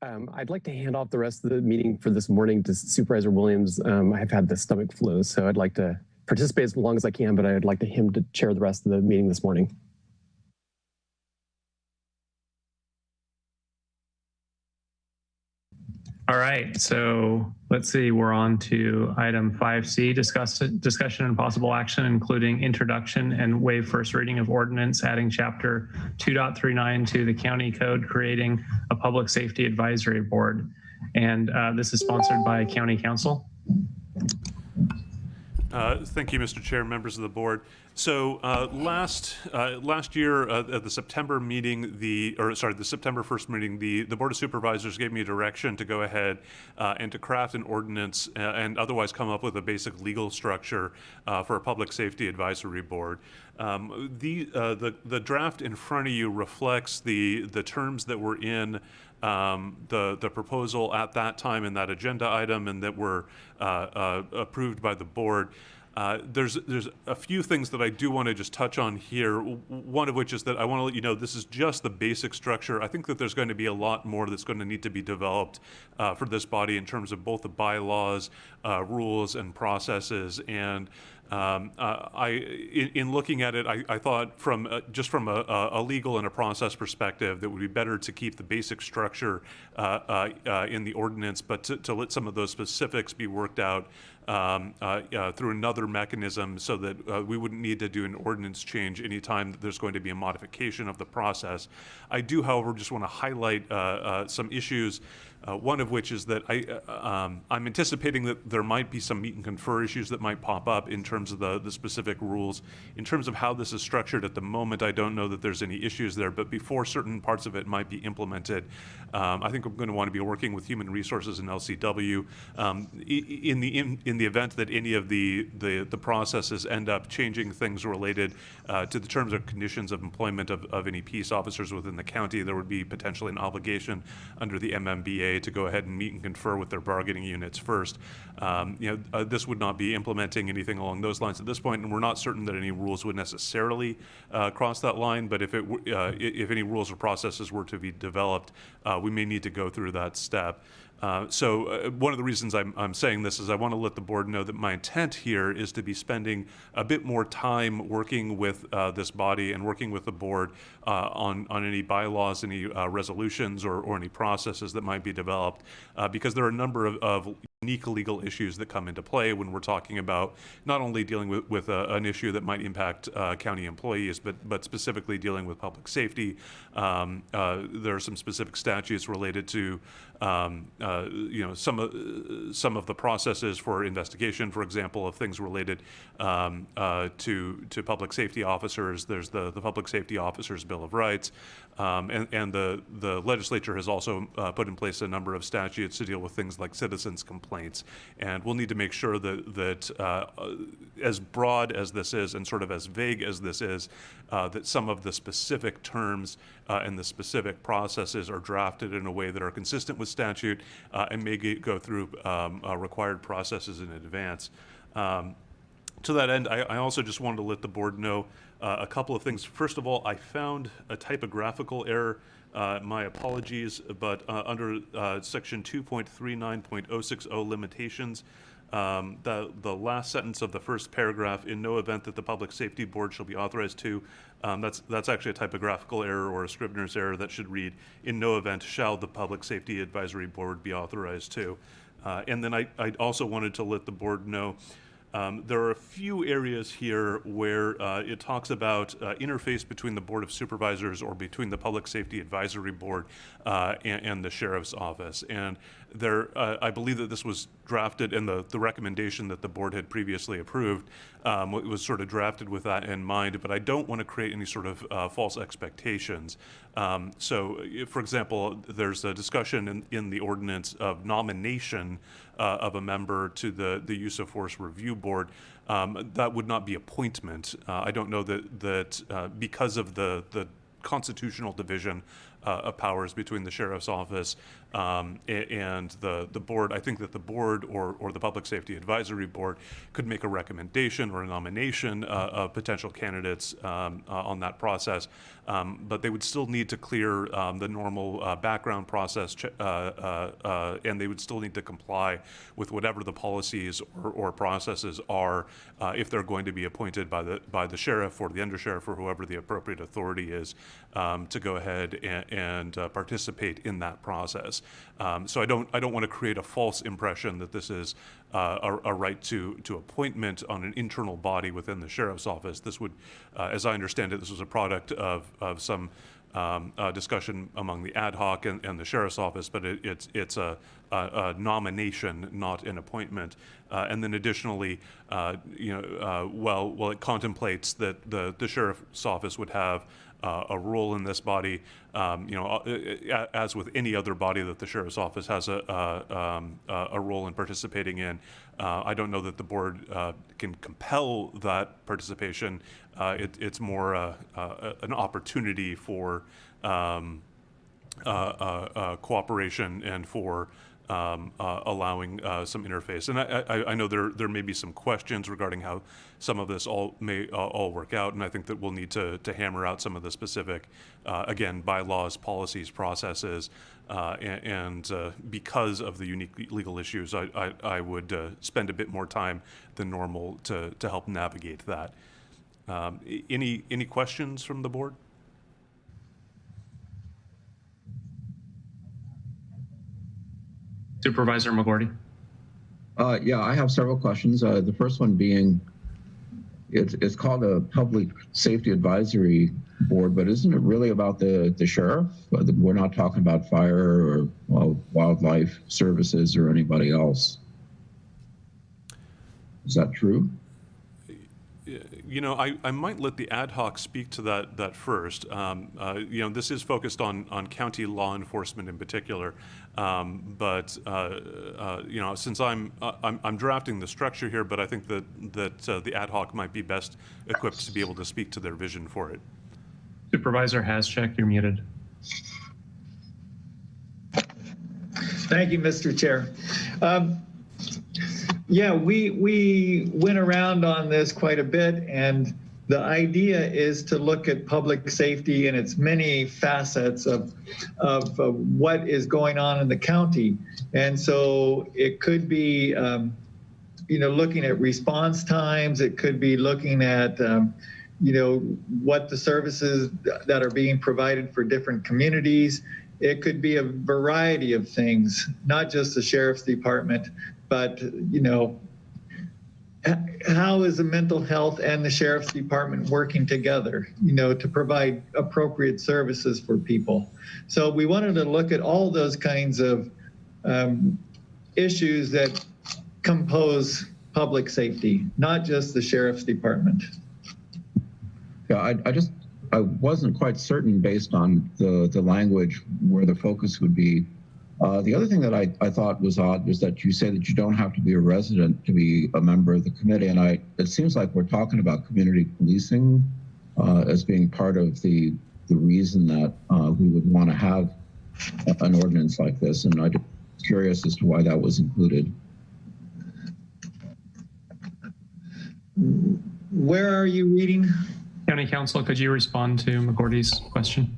I'd like to hand off the rest of the meeting for this morning to Supervisor Williams. I've had the stomach flu, so I'd like to participate as long as I can, but I'd like him to chair the rest of the meeting this morning. All right, so let's see, we're on to item 5C, discussion and possible action, including introduction and waive first reading of ordinance, adding chapter 2.39 to the county code, creating a public safety advisory board. And this is sponsored by County Council. Thank you, Mr. Chair, members of the board. So last year at the September meeting, the September 1st meeting, the Board of Supervisors gave me a direction to go ahead and to craft an ordinance and otherwise come up with a basic legal structure for a public safety advisory board. The draft in front of you reflects the terms that were in the proposal at that time in that agenda item and that were approved by the board. There's a few things that I do want to just touch on here. One of which is that I want to let you know this is just the basic structure. I think that there's going to be a lot more that's going to need to be developed for this body in terms of both the bylaws, rules, and processes. And in looking at it, I thought from a legal and a process perspective that it would be better to keep the basic structure in the ordinance, but to let some of those specifics be worked out through another mechanism so that we wouldn't need to do an ordinance change anytime that there's going to be a modification of the process. I do, however, just want to highlight some issues. One of which is that I'm anticipating that there might be some meet and confer issues that might pop up in terms of the specific rules. In terms of how this is structured at the moment, I don't know that there's any issues there, but before certain parts of it might be implemented, I think we're going to want to be working with Human Resources and LCW. In the event that any of the processes end up changing things related to the terms or conditions of employment of any peace officers within the county, there would be potentially an obligation under the MMBA to go ahead and meet and confer with their bargaining units first. This would not be implementing anything along those lines at this point, and we're not certain that any rules would necessarily cross that line. But if any rules or processes were to be developed, we may need to go through that step. So one of the reasons I'm saying this is I want to let the board know that my intent here is to be spending a bit more time working with this body and working with the board on any bylaws, any resolutions, or any processes that might be developed, because there are a number of unique legal issues that come into play when we're talking about not only dealing with an issue that might impact county employees, but specifically dealing with public safety. There are some specific statutes related to some of the processes for investigation, for example, of things related to public safety officers. There's the Public Safety Officers Bill of Rights, and the legislature has also put in place a number of statutes to deal with things like citizens' complaints. And we'll need to make sure that as broad as this is and sort of as vague as this is, that some of the specific terms and the specific processes are drafted in a way that are consistent with statute and may go through required processes in advance. To that end, I also just wanted to let the board know a couple of things. First of all, I found a typographical error. My apologies, but under section 2.39.060 limitations, the last sentence of the first paragraph, in no event that the Public Safety Board shall be authorized to, that's actually a typographical error or a Scrivener's error. That should read, in no event shall the Public Safety Advisory Board be authorized to. And then I also wanted to let the board know there are a few areas here where it talks about interface between the Board of Supervisors or between the Public Safety Advisory Board and the Sheriff's Office. And there, I believe that this was drafted, and the recommendation that the board had previously approved was sort of drafted with that in mind, but I don't want to create any sort of false expectations. So, for example, there's a discussion in the ordinance of nomination of a member to the Use of Force Review Board. That would not be appointment. I don't know that because of the constitutional division of powers between the sheriff's office and the board. I think that the board or the Public Safety Advisory Board could make a recommendation or a nomination of potential candidates on that process, but they would still need to clear the normal background process, and they would still need to comply with whatever the policies or processes are if they're going to be appointed by the sheriff or the undersheriff or whoever the appropriate authority is to go ahead and participate in that process. So I don't want to create a false impression that this is a right to appointment on an internal body within the sheriff's office. This would, as I understand it, this was a product of some discussion among the ad hoc and the sheriff's office, but it's a nomination, not an appointment. And then additionally, while it contemplates that the sheriff's office would have a role in this body, as with any other body that the sheriff's office has a role in participating in, I don't know that the board can compel that participation. It's more an opportunity for cooperation and for allowing some interface. And I know there may be some questions regarding how some of this may all work out, and I think that we'll need to hammer out some of the specific, again, bylaws, policies, processes, and because of the unique legal issues, I would spend a bit more time than normal to help navigate that. Any questions from the board? Supervisor McGordy. Yeah, I have several questions. The first one being, it's called a Public Safety Advisory Board, but isn't it really about the sheriff? We're not talking about fire or wildlife services or anybody else. Is that true? I might let the ad hoc speak to that first. This is focused on county law enforcement in particular, but since I'm drafting the structure here, but I think that the ad hoc might be best equipped to be able to speak to their vision for it. Supervisor Haschek, you're muted. Thank you, Mr. Chair. Yeah, we went around on this quite a bit, and the idea is to look at public safety and its many facets of what is going on in the county. And so it could be, looking at response times. It could be looking at, what the services that are being provided for different communities. It could be a variety of things, not just the sheriff's department, but, how is the mental health and the sheriff's department working together, to provide appropriate services for people? So we wanted to look at all those kinds of issues that compose public safety, not just the sheriff's department. Yeah, I wasn't quite certain based on the language where the focus would be. The other thing that I thought was odd was that you say that you don't have to be a resident to be a member of the committee, and it seems like we're talking about community policing as being part of the reason that we would want to have an ordinance like this, and I'm curious as to why that was included. Where are you reading? County Council, could you respond to McGordy's question?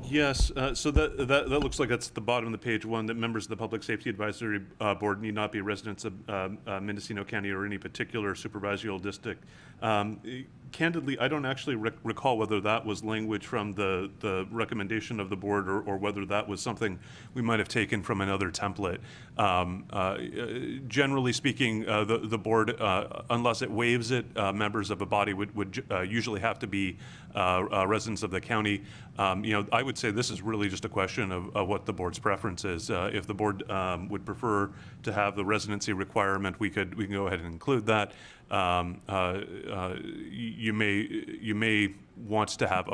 Yes, so that looks like that's the bottom of the page one, that members of the Public Safety Advisory Board need not be residents of Mendocino County or any particular supervisory district. Candidly, I don't actually recall whether that was language from the recommendation of the board or whether that was something we might have taken from another template. Generally speaking, the board, unless it waives it, members of a body would usually have to be residents of the county. I would say this is really just a question of what the board's preference is. If the board would prefer to have the residency requirement, we can go ahead and include that. You may want to have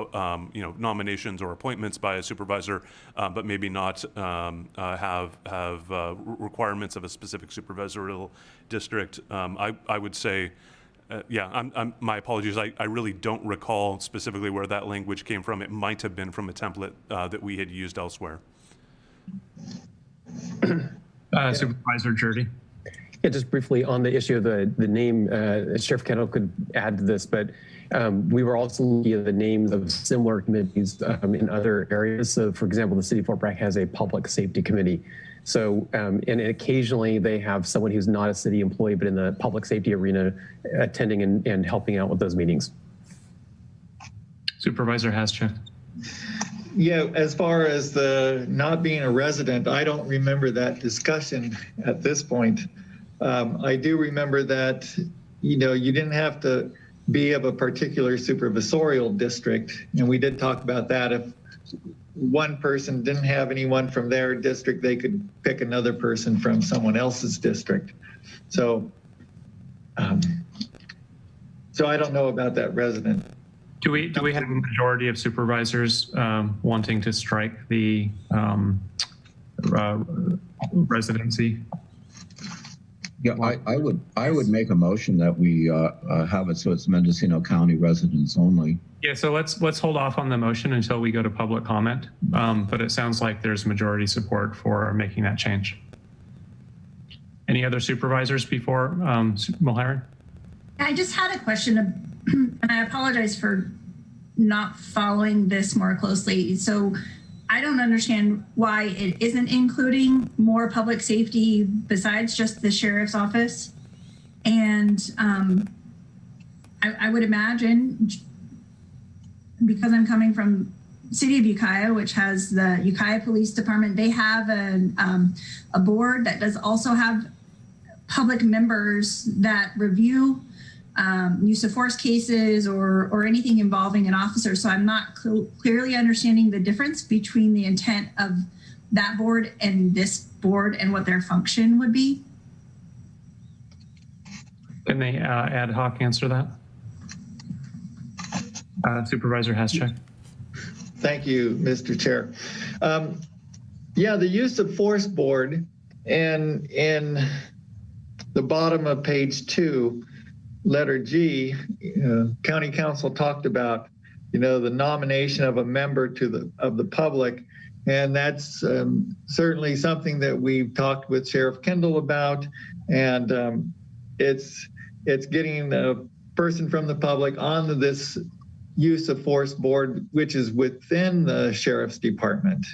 nominations or appointments by a supervisor, but maybe not have requirements of a specific supervisorial district. I would say My apologies. I really don't recall specifically where that language came from. It might have been from a template that we had used elsewhere. Supervisor Jurdy. Yeah, just briefly on the issue of the name, Sheriff Kendall could add to this, but we were also looking at the names of similar committees in other areas. So, for example, the City of Fort Bragg has a public safety committee. So, and occasionally they have someone who's not a city employee, but in the public safety arena attending and helping out with those meetings. Supervisor Haschuk. Yeah, as far as the not being a resident, I don't remember that discussion at this point. I do remember that, you didn't have to be of a particular supervisorial district. And we did talk about that. If one person didn't have anyone from their district, they could pick another person from someone else's district. So, so I don't know about that resident. Do we have a majority of supervisors wanting to strike the residency? Yeah, I would make a motion that we have it so it's Mendocino County residents only. Yeah, so let's hold off on the motion until we go to public comment. But it sounds like there's majority support for making that change. Any other supervisors before Mulherin? I just had a question, and I apologize for not following this more closely. So I don't understand why it isn't including more public safety besides just the sheriff's office. And I would imagine, because I'm coming from City of Ukiah, which has the Ukiah Police Department, they have a board that does also have public members that review use of force cases or anything involving an officer. So I'm not clearly understanding the difference between the intent of that board and this board and what their function would be. Can they ad hoc answer that? Supervisor Haschuk. Thank you, Mr. Chair. Yeah, the use of force board, and in the bottom of page 2, letter G, County Council talked about, the nomination of a member of the public, and that's certainly something that we've talked with Sheriff Kendall about, and it's getting a person from the public onto this use of force board, which is within the Sheriff's Department.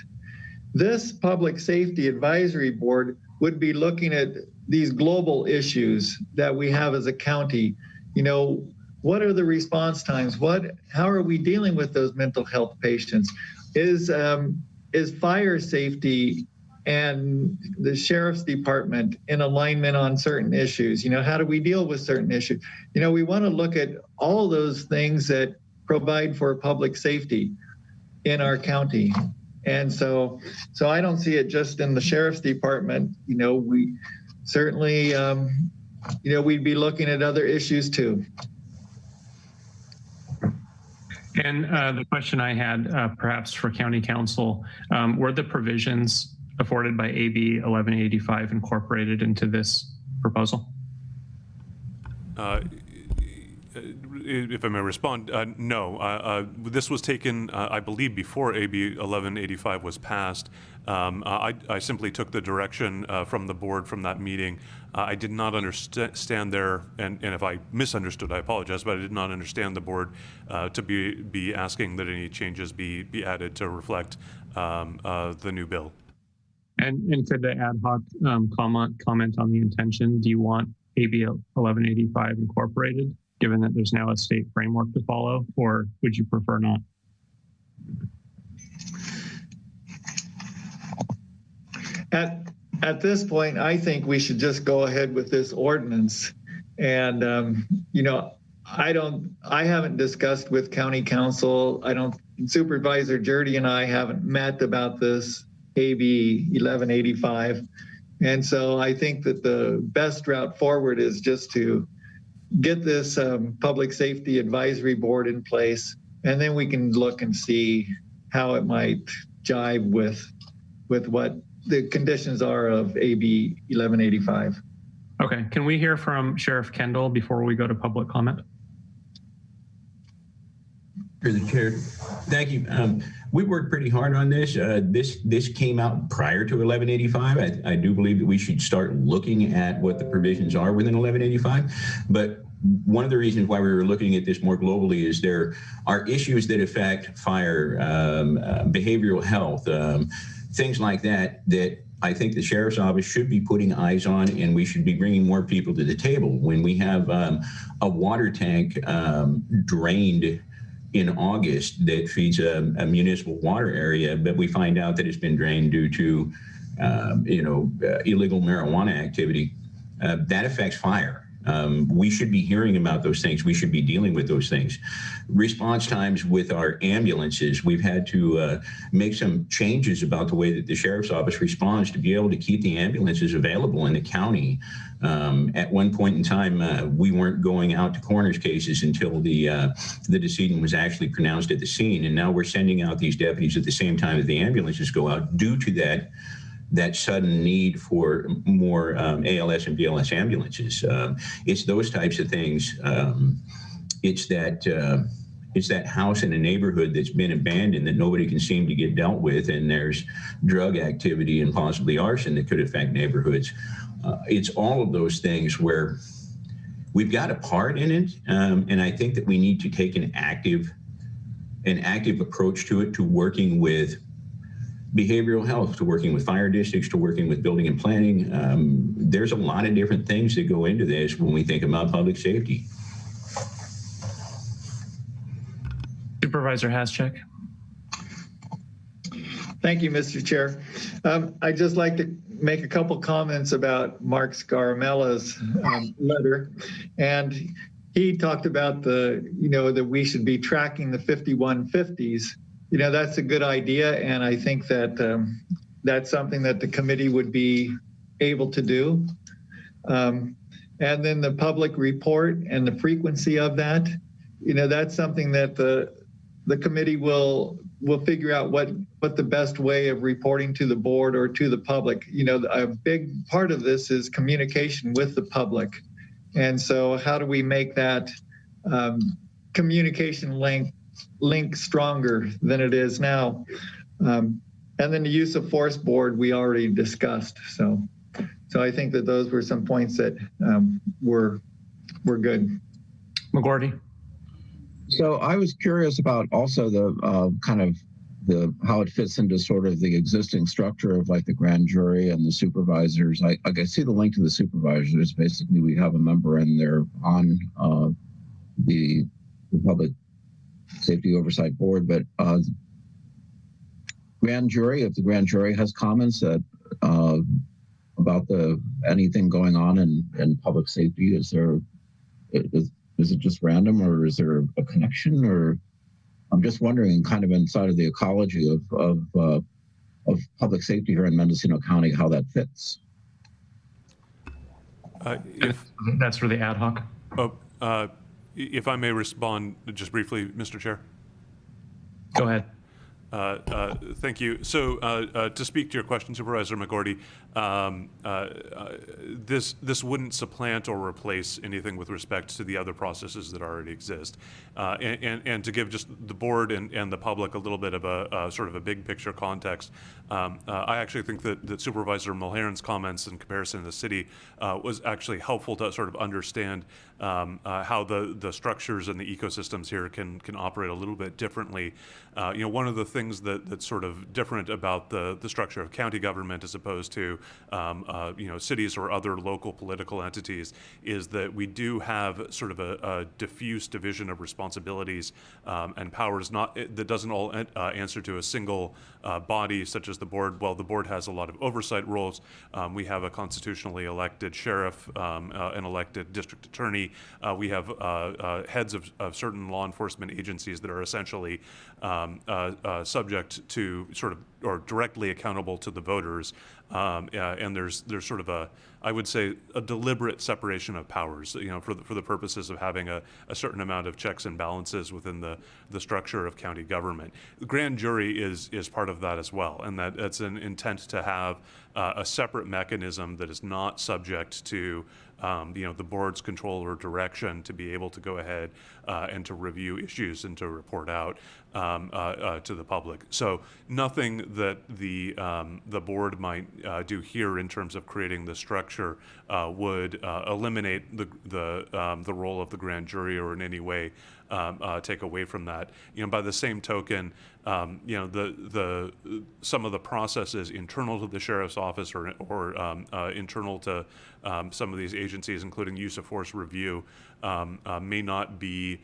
This Public Safety Advisory Board would be looking at these global issues that we have as a county. What are the response times? How are we dealing with those mental health patients? Is fire safety and the Sheriff's Department in alignment on certain issues? How do we deal with certain issues? We want to look at all those things that provide for public safety in our county. And so I don't see it just in the Sheriff's Department. We certainly, we'd be looking at other issues too. And the question I had perhaps for County Council, were the provisions afforded by AB 1185 incorporated into this proposal? If I may respond, no. This was taken, I believe, before AB 1185 was passed. I simply took the direction from the board from that meeting. I did not understand there, and if I misunderstood, I apologize, but I did not understand the board to be asking that any changes be added to reflect the new bill. And could the ad hoc comment on the intention? Do you want AB 1185 incorporated, given that there's now a state framework to follow, or would you prefer not? At this point, I think we should just go ahead with this ordinance. And, I haven't discussed with County Council. Supervisor Jurdy and I haven't met about this AB 1185. And so I think that the best route forward is just to get this Public Safety Advisory Board in place, and then we can look and see how it might jive with what the conditions are of AB 1185. Okay, can we hear from Sheriff Kendall before we go to public comment? Through the chair, thank you. We worked pretty hard on this. This came out prior to 1185. I do believe that we should start looking at what the provisions are within 1185. But one of the reasons why we were looking at this more globally is there are issues that affect fire, behavioral health, things like that, that I think the sheriff's office should be putting eyes on, and we should be bringing more people to the table. When we have a water tank drained in August that feeds a municipal water area, but we find out that it's been drained due to, illegal marijuana activity, that affects fire. We should be hearing about those things. We should be dealing with those things. Response times with our ambulances, we've had to make some changes about the way that the sheriff's office responds to be able to keep the ambulances available in the county. At one point in time, we weren't going out to coroner's cases until the decedent was actually pronounced at the scene. And now we're sending out these deputies at the same time that the ambulances go out due to that sudden need for more ALS and BLS ambulances. It's those types of things. It's that house in a neighborhood that's been abandoned that nobody can seem to get dealt with, and there's drug activity and possibly arson that could affect neighborhoods. It's all of those things where we've got a part in it, and I think that we need to take an active approach to it, to working with behavioral health, to working with fire districts, to working with building and planning. There's a lot of different things that go into this when we think about public safety. Supervisor Haschek. Thank you, Mr. Chair. I'd just like to make a couple comments about Mark Scaramella's letter. And he talked about that we should be tracking the 5150s. That's a good idea. And I think that that's something that the committee would be able to do. And then the public report and the frequency of that, that's something that the committee will figure out what the best way of reporting to the board or to the public. A big part of this is communication with the public. And so how do we make that communication link stronger than it is now? And then the use of force board we already discussed. So I think that those were some points that were good. McGordy. So I was curious about also the how it fits into sort of the existing structure of like the grand jury and the supervisors. I see the link to the supervisors. Basically, we have a member in there on the public safety oversight board, but grand jury, if the grand jury has comments that about anything going on in public safety, is it just random, or is there a connection? Or I'm just wondering, kind of inside of the ecology of public safety here in Mendocino County, how that fits. That's for the ad hoc. If I may respond just briefly, Mr. Chair. Go ahead. Thank you. So to speak to your question, Supervisor McGordy, this wouldn't supplant or replace anything with respect to the other processes that already exist. And to give just the board and the public a little bit of a sort of a big picture context, I actually think that Supervisor Mulheron's comments in comparison to the city was actually helpful to sort of understand how the structures and the ecosystems here can operate a little bit differently. One of the things that's sort of different about the structure of county government as opposed to cities or other local political entities is that we do have sort of a diffuse division of responsibilities and powers that doesn't all answer to a single body such as the board. While the board has a lot of oversight roles, we have a constitutionally elected sheriff, an elected district attorney. We have heads of certain law enforcement agencies that are essentially subject to sort of or directly accountable to the voters, and there's sort of I would say, a deliberate separation of powers, for the purposes of having a certain amount of checks and balances within the structure of county government. The grand jury is part of that as well, and that's an intent to have a separate mechanism that is not subject to the board's control or direction, to be able to go ahead and to review issues and to report out to the public. So nothing that the board might do here in terms of creating the structure would eliminate the role of the grand jury or in any way take away from that. By the same token, some of the processes internal to the sheriff's office or internal to some of these agencies, including use of force review, may not be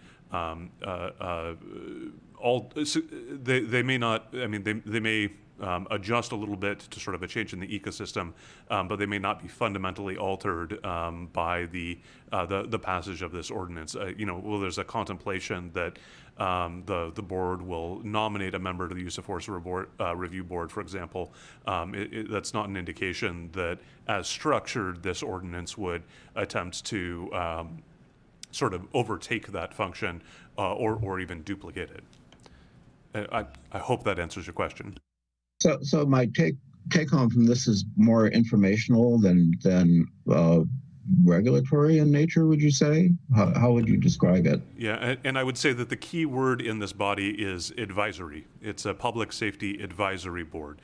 they may not. I mean, they may adjust a little bit to sort of a change in the ecosystem, but they may not be fundamentally altered by the passage of this ordinance. Well, there's a contemplation that the board will nominate a member to the use of force review board, for example. That's not an indication that, as structured, this ordinance would attempt to sort of overtake that function or even duplicate it. I hope that answers your question. So my take home from this is more informational than regulatory in nature, would you say? How would you describe it? Yeah, and I would say that the key word in this body is advisory. It's a public safety advisory board.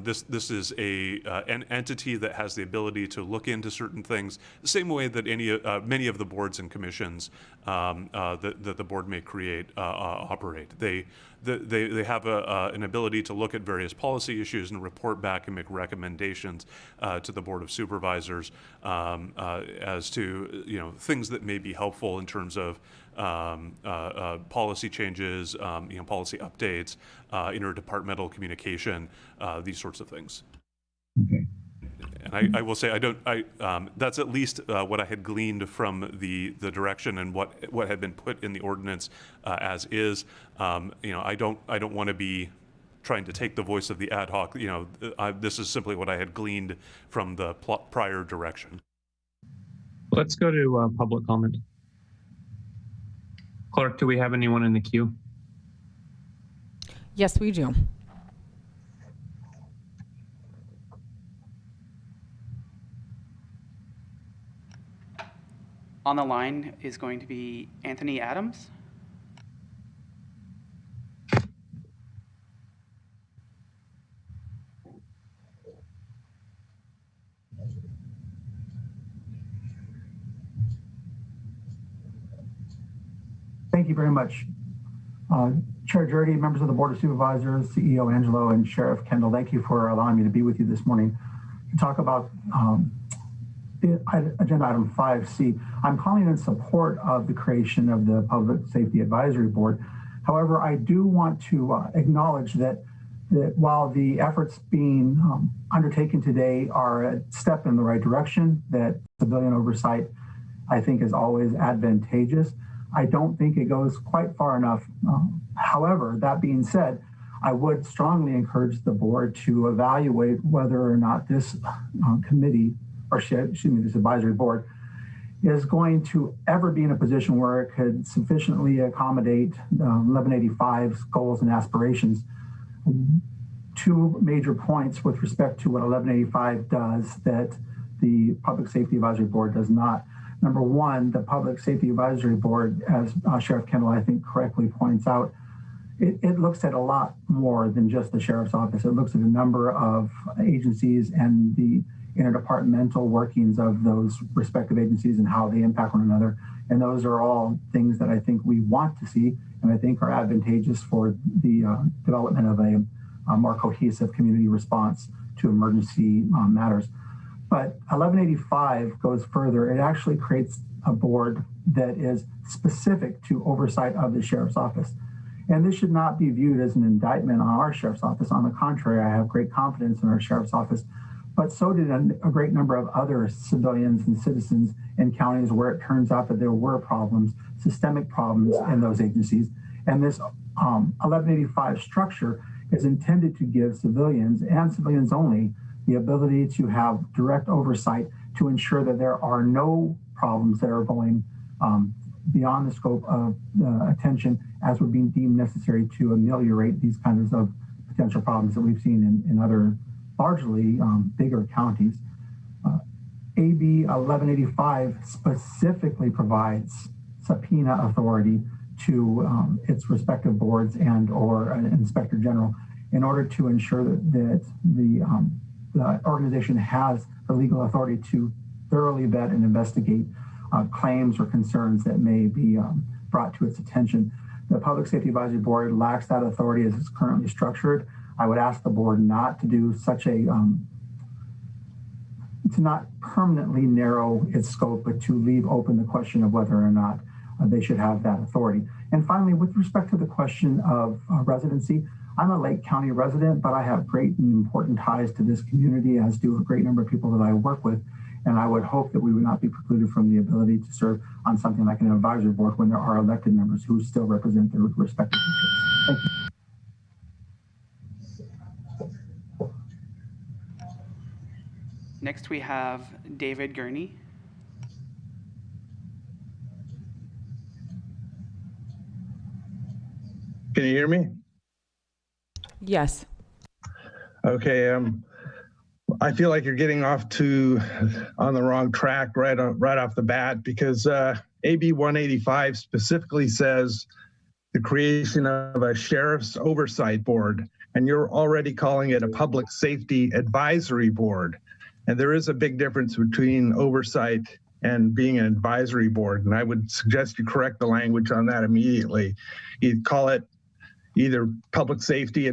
This is an entity that has the ability to look into certain things the same way that many of the boards and commissions that the board may create operate. They have an ability to look at various policy issues and report back and make recommendations to the Board of Supervisors as to things that may be helpful in terms of policy changes, policy updates, interdepartmental communication, these sorts of things. Okay. And I will say that's at least what I had gleaned from the direction and what had been put in the ordinance as is. I don't want to be trying to take the voice of the ad hoc. This is simply what I had gleaned from the prior direction. Let's go to public comment. Clerk, do we have anyone in the queue? Yes, we do. On the line is going to be Anthony Adams. Thank you very much. Chair Jurdy, members of the Board of Supervisors, CEO Angelo, and Sheriff Kendall, thank you for allowing me to be with you this morning to talk about Agenda Item 5C. I'm calling in support of the creation of the Public Safety Advisory Board. However, I do want to acknowledge that while the efforts being undertaken today are a step in the right direction, that civilian oversight, I think, is always advantageous, I don't think it goes quite far enough. However, that being said, I would strongly encourage the board to evaluate whether or not this committee, or excuse me, this advisory board, is going to ever be in a position where it could sufficiently accommodate 1185's goals and aspirations. Two major points with respect to what 1185 does that the Public Safety Advisory Board does not. Number one, the Public Safety Advisory Board, as Sheriff Kendall, I think, correctly points out, it looks at a lot more than just the Sheriff's Office. It looks at a number of agencies and the interdepartmental workings of those respective agencies and how they impact one another. And those are all things that I think we want to see and I think are advantageous for the development of a more cohesive community response to emergency matters. But 1185 goes further. It actually creates a board that is specific to oversight of the Sheriff's Office. And this should not be viewed as an indictment on our Sheriff's Office. On the contrary, I have great confidence in our Sheriff's Office, but so did a great number of other civilians and citizens in counties where it turns out that there were problems, systemic problems in those agencies. And this 1185 structure is intended to give civilians and civilians only the ability to have direct oversight to ensure that there are no problems that are going beyond the scope of attention as would be deemed necessary to ameliorate these kinds of potential problems that we've seen in other largely bigger counties. AB 1185 specifically provides subpoena authority to its respective boards and or an inspector general in order to ensure that the organization has the legal authority to thoroughly vet and investigate claims or concerns that may be brought to its attention. The Public Safety Advisory Board lacks that authority as it's currently structured. I would ask the board not to do such a, to not permanently narrow its scope, but to leave open the question of whether or not they should have that authority. And finally, with respect to the question of residency, I'm a Lake County resident, but I have great and important ties to this community, as do a great number of people that I work with. And I would hope that we would not be precluded from the ability to serve on something like an advisory board when there are elected members who still represent their respective interests. Thank you. Next, we have David Gurney. Can you hear me? Yes. Okay. I feel like you're getting off on the wrong track right off the bat, because AB 185 specifically says the creation of a sheriff's oversight board, and you're already calling it a public safety advisory board. And there is a big difference between oversight and being an advisory board. And I would suggest you correct the language on that immediately. You call it either public safety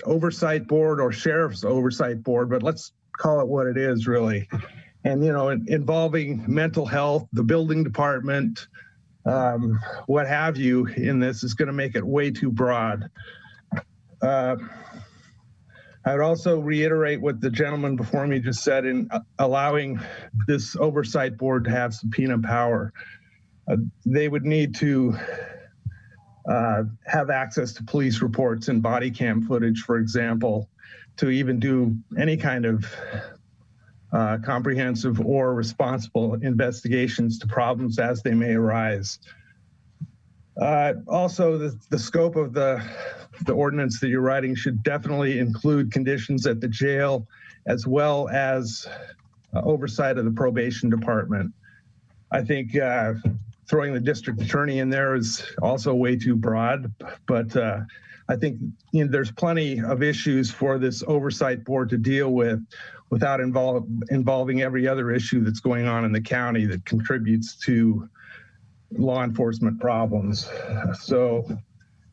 oversight board or sheriff's oversight board, but let's call it what it is really. And, you know, involving mental health, the building department, what have you in this is going to make it way too broad. I would also reiterate what the gentleman before me just said in allowing this oversight board to have subpoena power. They would need to have access to police reports and body cam footage, for example, to even do any kind of comprehensive or responsible investigations to problems as they may arise. Also, the scope of the ordinance that you're writing should definitely include conditions at the jail, as well as oversight of the probation department. I think throwing the district attorney in there is also way too broad, but I think there's plenty of issues for this oversight board to deal with without involving every other issue that's going on in the county that contributes to law enforcement problems. So,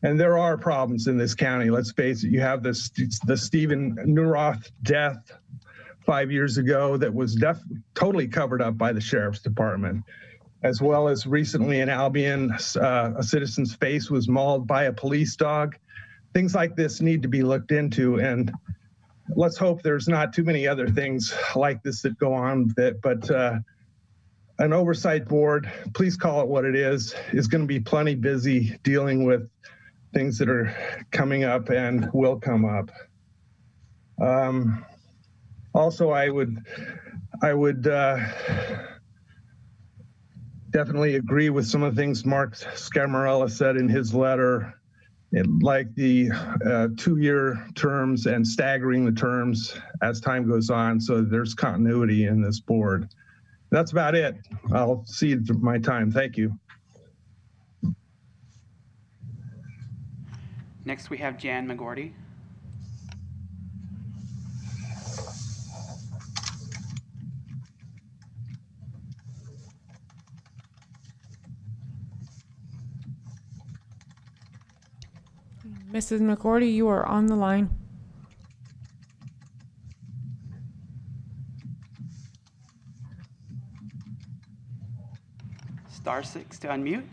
and there are problems in this county. Let's face it. You have the Stephen Neuroth death 5 years ago that was totally covered up by the sheriff's department, as well as recently in Albion, a citizen's face was mauled by a police dog. Things like this need to be looked into, and let's hope there's not too many other things like this that go on. But an oversight board, please call it what it is going to be plenty busy dealing with things that are coming up and will come up. Also, I would definitely agree with some of the things Mark Scamarella said in his letter, like the 2-year terms and staggering the terms as time goes on, so there's continuity in this board. That's about it. I'll cede my time. Thank you. Next, we have Jan McGordy. Mrs. McGordy, you are on the line. *6 to unmute.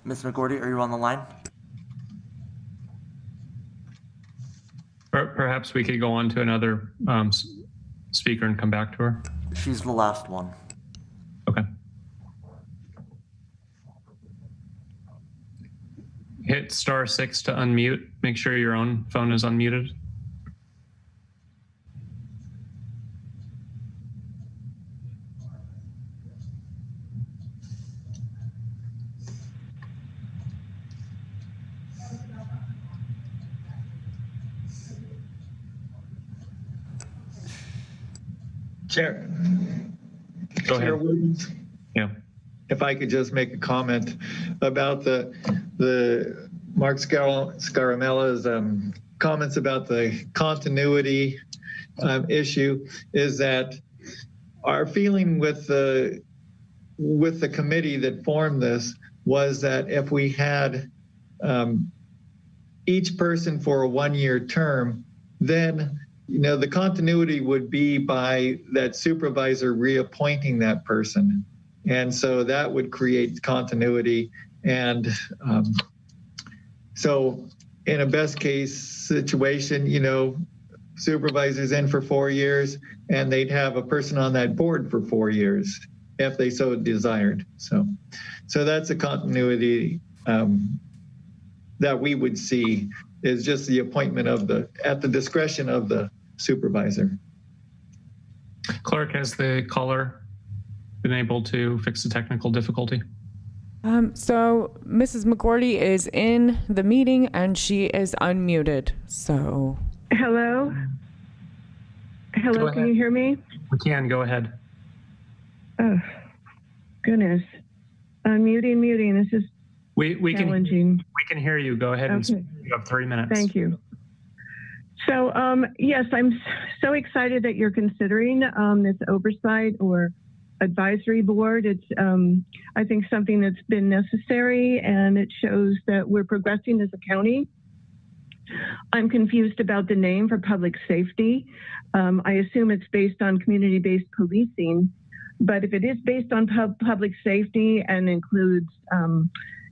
Ms. McGordy, are you on the line? Perhaps we could go on to another speaker and come back to her? She's the last one. Okay. Hit *6 to unmute. Make sure your own phone is unmuted. Chair. Go ahead. Chair Williams, Yeah. if I could just make a comment about the Mark Scaramella's comments about the continuity issue, is that our feeling with the committee that formed this was that if we had each person for a 1-year term, then the continuity would be by that supervisor reappointing that person. And so that would create continuity. And so in a best case situation, supervisors in for 4 years, and they'd have a person on that board for 4 years if they so desired. So that's a continuity that we would see, is just the appointment at the discretion of the supervisor. Clerk, has the caller been able to fix the technical difficulty? So Mrs. McGordy is in the meeting and she is unmuted. So. Hello? Hello, can you hear me? We can, go ahead. Oh, goodness. Muting. This is challenging. We can hear you. Go ahead and speak. You have 3 minutes. Thank you. So, yes, I'm so excited that you're considering this oversight or advisory board. It's, I think, something that's been necessary, and it shows that we're progressing as a county. I'm confused about the name for public safety. I assume it's based on community-based policing, but if it is based on public safety and includes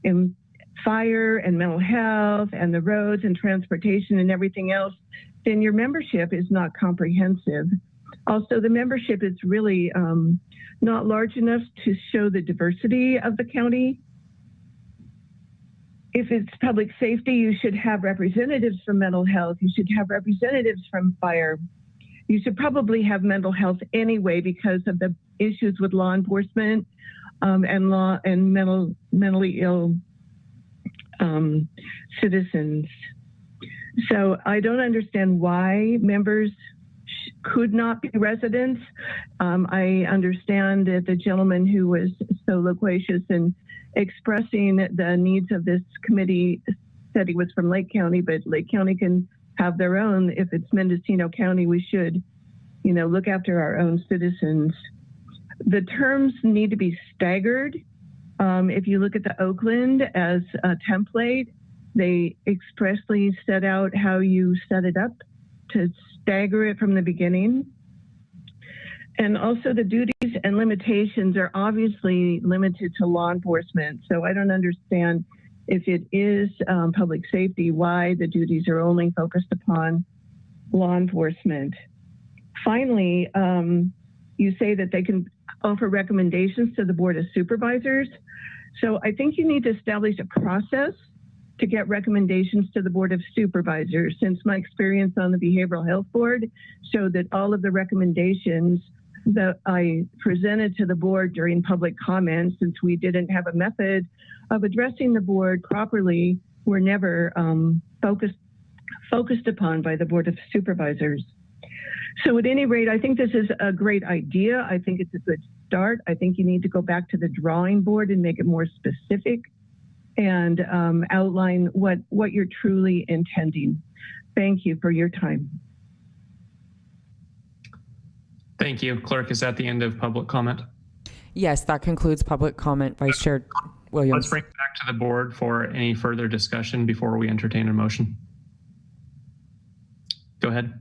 in fire and mental health and the roads and transportation and everything else, then your membership is not comprehensive. Also, the membership is really not large enough to show the diversity of the county. If it's public safety, you should have representatives from mental health. You should have representatives from fire. You should probably have mental health anyway because of the issues with law enforcement and mentally ill citizens. So I don't understand why members could not be residents. I understand that the gentleman who was so loquacious in expressing the needs of this committee said he was from Lake County, but Lake County can have their own. If it's Mendocino County, we should, look after our own citizens. The terms need to be staggered. If you look at the Oakland as a template, they expressly set out how you set it up to stagger it from the beginning. And also the duties and limitations are obviously limited to law enforcement. So I don't understand, if it is public safety, why the duties are only focused upon law enforcement. Finally, you say that they can offer recommendations to the Board of Supervisors. So I think you need to establish a process to get recommendations to the Board of Supervisors, since my experience on the Behavioral Health Board showed that all of the recommendations that I presented to the board during public comments, since we didn't have a method of addressing the board properly, were never focused upon by the Board of Supervisors. So at any rate, I think this is a great idea. I think it's a good start. I think you need to go back to the drawing board and make it more specific and outline what you're truly intending. Thank you for your time. Thank you. Clerk, is that the end of public comment? Yes, that concludes public comment, Vice Chair Williams. Let's bring it back to the board for any further discussion before we entertain a motion. Go ahead.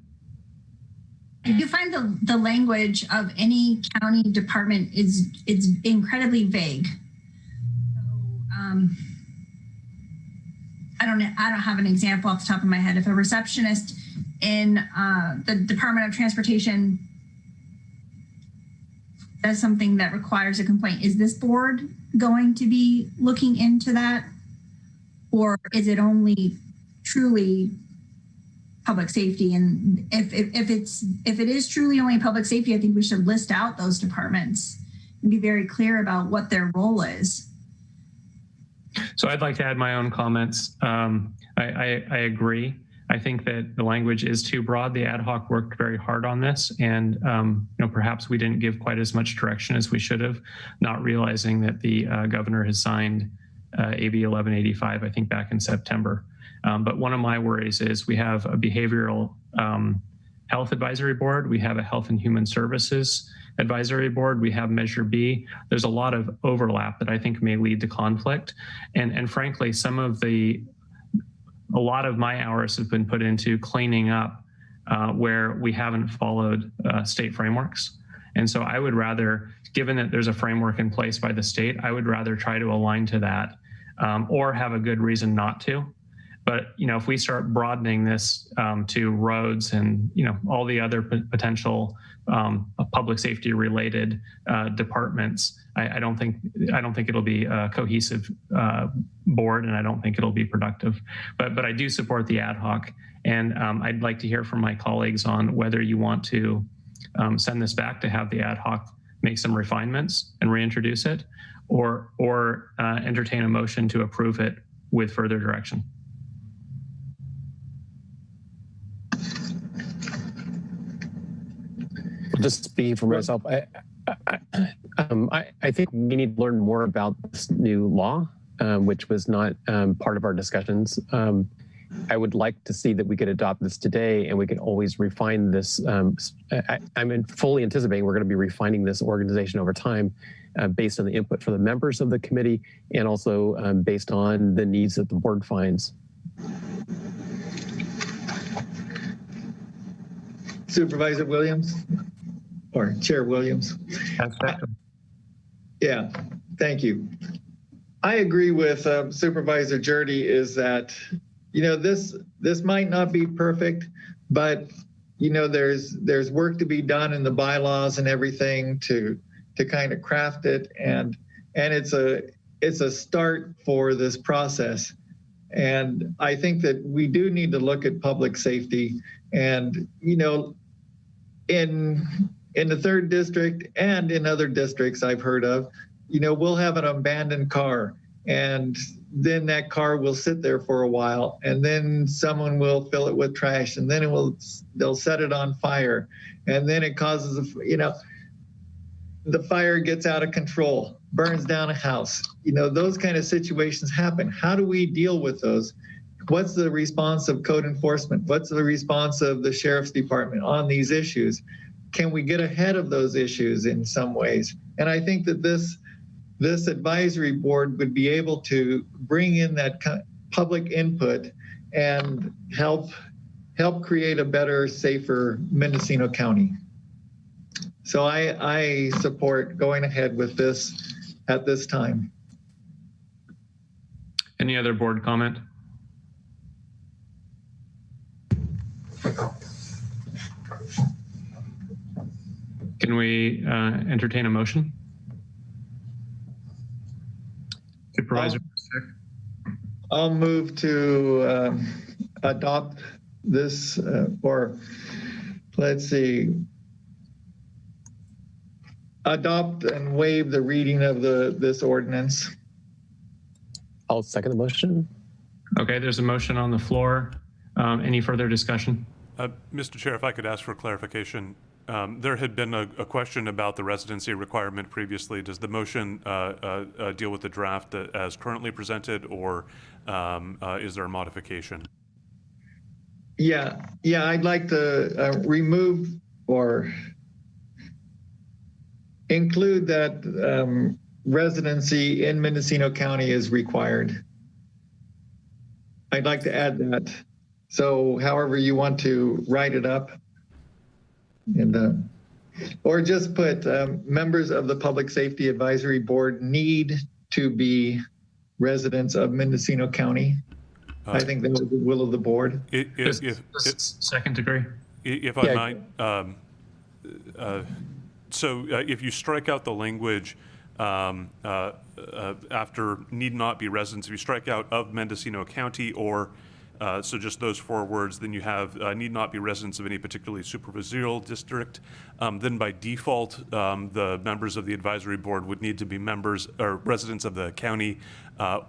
I do find the language of any county department is incredibly vague. So, I don't have an example off the top of my head. If a receptionist in the Department of Transportation does something that requires a complaint, is this board going to be looking into that? Or is it only truly public safety? And if it is truly only public safety, I think we should list out those departments and be very clear about what their role is. So I'd like to add my own comments. I agree. I think that the language is too broad. The ad hoc worked very hard on this, and perhaps we didn't give quite as much direction as we should have, not realizing that the governor has signed AB 1185, I think back in September. But one of my worries is we have a behavioral health advisory board, we have a health and human services advisory board, we have Measure B. There's a lot of overlap that I think may lead to conflict. And frankly, a lot of my hours have been put into cleaning up where we haven't followed state frameworks. And so I would rather, given that there's a framework in place by the state, I would rather try to align to that or have a good reason not to. But if we start broadening this to roads and all the other potential public safety related departments, I don't think it'll be a cohesive board, and I don't think it'll be productive. But I do support the ad hoc, and I'd like to hear from my colleagues on whether you want to send this back to have the ad hoc make some refinements and reintroduce it, or entertain a motion to approve it with further direction. Just speaking for myself, I think we need to learn more about this new law, which was not part of our discussions. I would like to see that we could adopt this today, and we can always refine this. I'm fully anticipating we're going to be refining this organization over time based on the input from the members of the committee and also based on the needs that the board finds. Supervisor Williams? Or Chair Williams. Yeah, thank you. I agree with Supervisor Jurdy is that, this might not be perfect, but there's work to be done in the bylaws and everything to kind of craft it, and it's a start for this process. And I think that we do need to look at public safety, and in the 3rd district and in other districts I've heard of, we'll have an abandoned car, and then that car will sit there for a while, and then someone will fill it with trash, and then they'll set it on fire, and then it causes the fire gets out of control, burns down a house. Those kind of situations happen. How do we deal with those? What's the response of code enforcement? What's the response of the sheriff's department on these issues? Can we get ahead of those issues in some ways? And I think that this advisory board would be able to bring in that public input and help create a better, safer Mendocino County. So I support going ahead with this at this time. Any other board comment? Can we entertain a motion? Supervisor? I'll move to adopt this, or let's see, adopt and waive the reading of this ordinance. I'll second the motion. Okay, there's a motion on the floor. Any further discussion? Mr. Chair, if I could ask for clarification. There had been a question about the residency requirement previously. Does the motion deal with the draft as currently presented, or is there a modification? Yeah, I'd like to remove or include that residency in Mendocino County is required. I'd like to add that. So however you want to write it up. And or just put members of the Public Safety Advisory Board need to be residents of Mendocino County. I think that was the will of the board. Second degree. If I might, So if you strike out the language after need not be residents, if you strike out of Mendocino County or so just those 4 words, then you have need not be residents of any particularly supervisorial district. Then by default, the members of the advisory board would need to be members or residents of the county,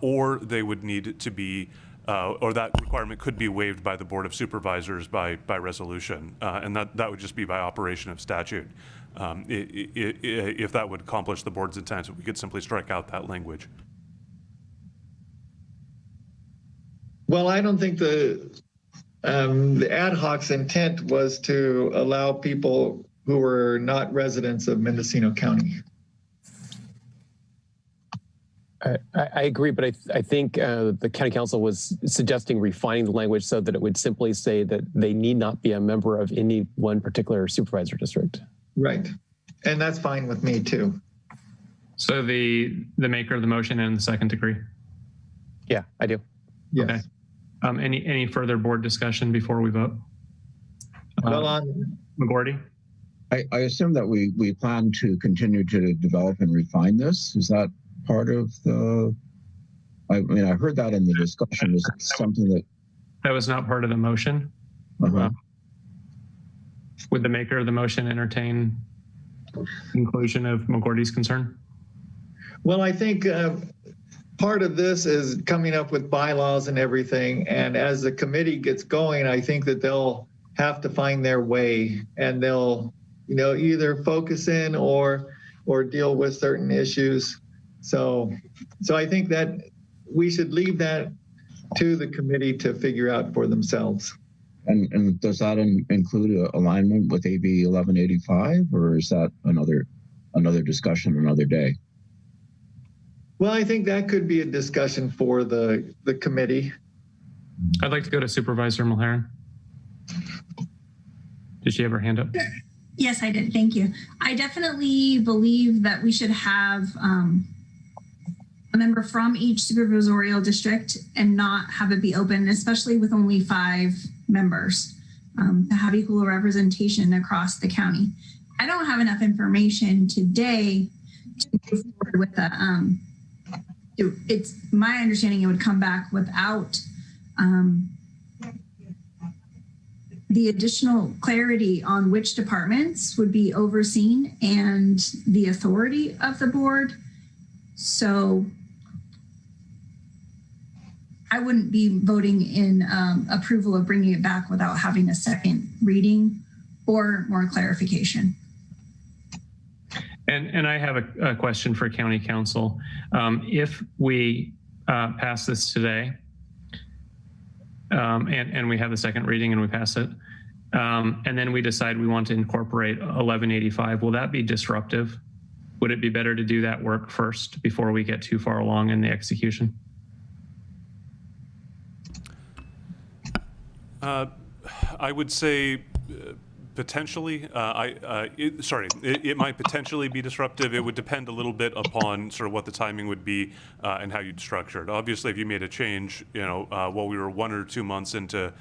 or they would need to be, or that requirement could be waived by the Board of Supervisors by resolution, and that would just be by operation of statute. If that would accomplish the board's intent, we could simply strike out that language. Well, I don't think the ad hoc's intent was to allow people who were not residents of Mendocino County. I agree, but I think the county council was suggesting refining the language so that it would simply say that they need not be a member of any one particular supervisor district. Right, and that's fine with me too. So the maker of the motion and the second agree? Yeah, I do. Yes. Okay. Any further board discussion before we vote? Well, on McGordy? I assume that we plan to continue to develop and refine this. Is that part of the, I mean, I heard that in the discussion. Is it something that was not part of the motion? Would the maker of the motion entertain inclusion of McGordy's concern? Well, I think part of this is coming up with bylaws and everything. And as the committee gets going, I think that they'll have to find their way, and they'll, either focus in or deal with certain issues. So I think that we should leave that to the committee to figure out for themselves. And does that include alignment with AB 1185, or is that another discussion another day? Well, I think that could be a discussion for the committee. I'd like to go to Supervisor Mulherin. Did she have her hand up? Yes, I did. Thank you. I definitely believe that we should have a member from each supervisorial district and not have it be open, especially with only 5 members, to have equal representation across the county. I don't have enough information today to move forward with the, it's my understanding it would come back without the additional clarity on which departments would be overseen and the authority of the board. So I wouldn't be voting in approval of bringing it back without having a second reading or more clarification. And I have a question for County Council. If we pass this today, and we have the second reading and we pass it, and then we decide we want to incorporate 1185, will that be disruptive? Would it be better to do that work first before we get too far along in the execution? I would say potentially. It might potentially be disruptive. It would depend a little bit upon sort of what the timing would be and how you'd structure it. Obviously, if you made a change, while we were 1 or 2 months into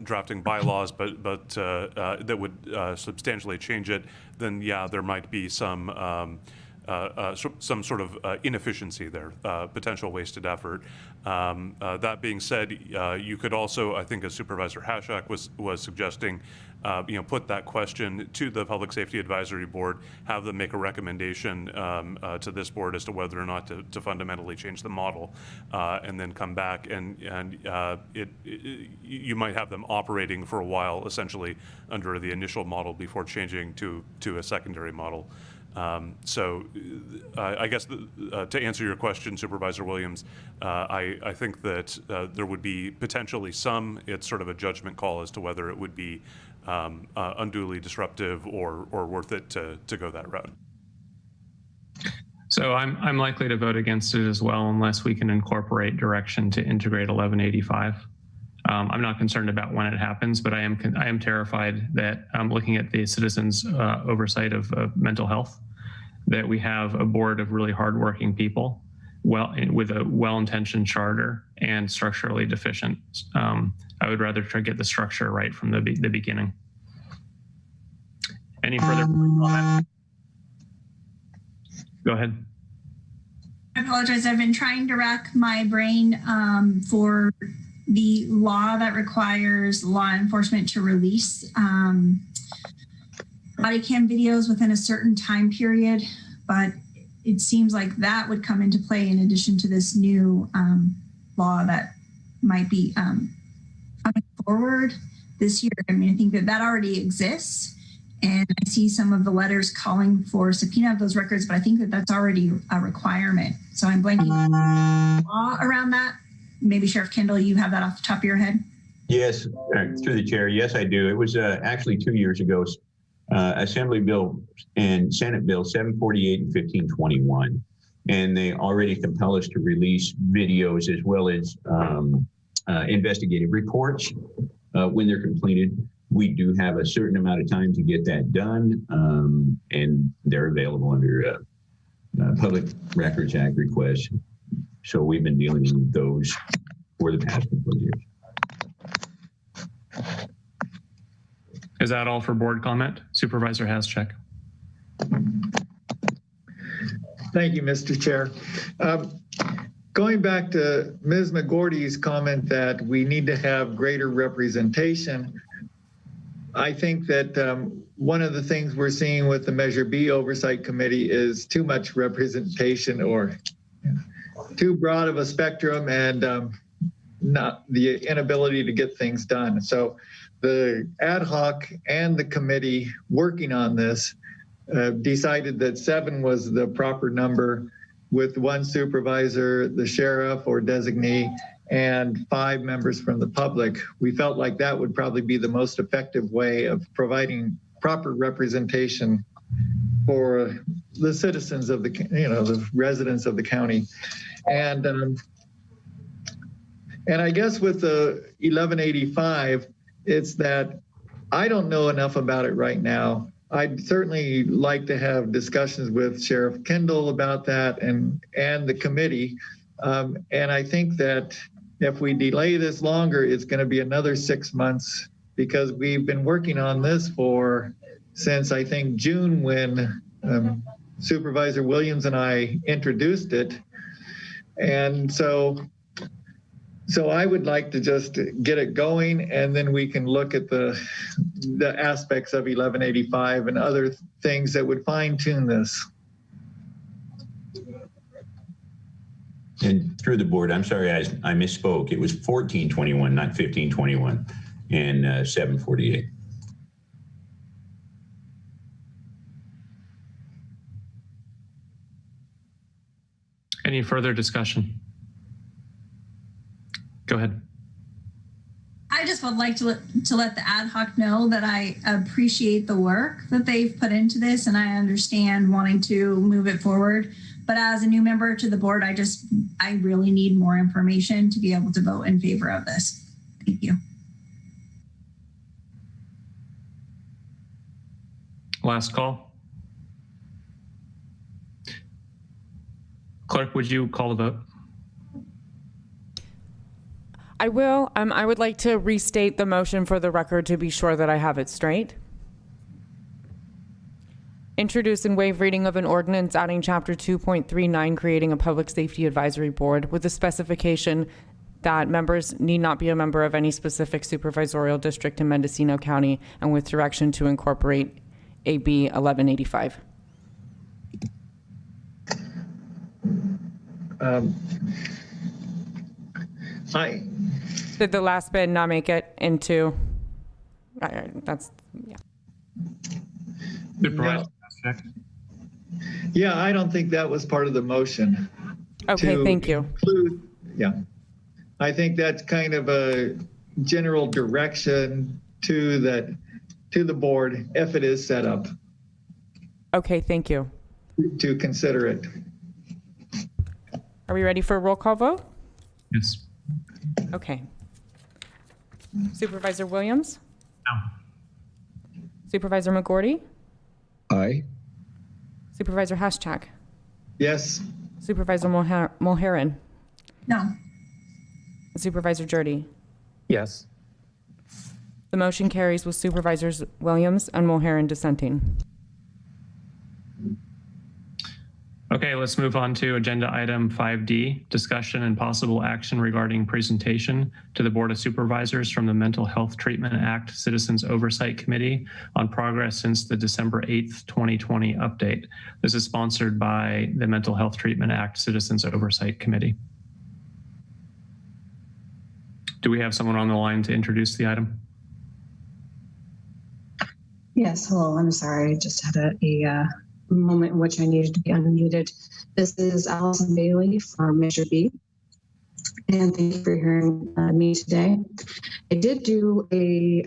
drafting bylaws, but that would substantially change it, then yeah, there might be some sort of inefficiency there, potential wasted effort. That being said, you could also, I think as Supervisor Hashak was suggesting, put that question to the Public Safety Advisory Board, have them make a recommendation to this board as to whether or not to fundamentally change the model, and then come back and you might have them operating for a while, essentially under the initial model before changing to a secondary model. So I guess to answer your question, Supervisor Williams, I think that there would be potentially it's sort of a judgment call as to whether it would be unduly disruptive or worth it to go that route. So I'm likely to vote against it as well unless we can incorporate direction to integrate 1185. I'm not concerned about when it happens, but I am terrified that looking at the citizens' oversight of mental health, that we have a board of really hardworking people, with a well-intentioned charter and structurally deficient. I would rather try to get the structure right from the beginning. Any further comment? Go ahead. I apologize. I've been trying to rack my brain for the law that requires law enforcement to release body cam videos within a certain time period, but it seems like that would come into play in addition to this new law that might be coming forward this year. I mean, I think that already exists, and I see some of the letters calling for subpoena of those records, but I think that that's already a requirement. So I'm blanking on the law around that. Maybe Sheriff Kendall, you have that off the top of your head? Yes, through the chair. Yes, I do. It was actually 2 years ago, Assembly Bill and Senate Bill 748 and 1521. And they already compel us to release videos as well as investigative reports when they're completed. We do have a certain amount of time to get that done, and they're available under Public Records Act requests. So we've been dealing with those for the past couple of years. Is that all for board comment? Supervisor Haschak. Thank you, Mr. Chair. Going back to Ms. McGordy's comment that we need to have greater representation, I think that one of the things we're seeing with the Measure B Oversight Committee is too much representation, or too broad of a spectrum, and not the inability to get things done. So the ad hoc and the committee working on this decided that 7 was the proper number, with 1 supervisor, the sheriff or designee, and 5 members from the public. We felt like that would probably be the most effective way of providing proper representation for the citizens of the, the residents of the county. And I guess with the 1185, it's that I don't know enough about it right now. I'd certainly like to have discussions with Sheriff Kendall about that and the committee. And I think that if we delay this longer, it's going to be another 6 months, because we've been working on this since I think June, when Supervisor Williams and I introduced it. And so I would like to just get it going, and then we can look at the aspects of 1185 and other things that would fine tune this. And through the board, I'm sorry, I misspoke. It was 1421, not 1521, and 748. Any further discussion? Go ahead. I just would like to let the ad hoc know that I appreciate the work that they've put into this, and I understand wanting to move it forward. But as a new member to the board, I really need more information to be able to vote in favor of this. Thank you. Last call. Clerk, would you call the vote? I will. I would like to restate the motion for the record to be sure that I have it straight. Introduce and waive reading of an ordinance adding Chapter 2.39, creating a Public Safety Advisory Board, with the specification that members need not be a member of any specific supervisorial district in Mendocino County, and with direction to incorporate AB 1185. Did the last bid not make it into? That's, yeah. No. Yeah, I don't think that was part of the motion. Okay, thank you. Yeah, I think that's kind of a general direction to the board, if it is set up. Okay, thank you. To consider it. Are we ready for a roll call vote? Yes. Okay. Supervisor Williams? No. Supervisor McGordy? Aye. Supervisor Haschak? Yes. Supervisor Mulherin? No. Supervisor Jurdy? Yes. The motion carries with Supervisors Williams and Mulherin dissenting. Okay, let's move on to agenda item 5D, discussion and possible action regarding presentation to the Board of Supervisors from the Mental Health Treatment Act Citizens Oversight Committee on progress since the December 8th, 2020 update. This is sponsored by the Mental Health Treatment Act Citizens Oversight Committee. Do we have someone on the line to introduce the item? Yes, hello, I'm sorry, I just had a moment in which I needed to be unmuted. This is Allison Bailey from Measure B, and thank you for hearing me today. I did do a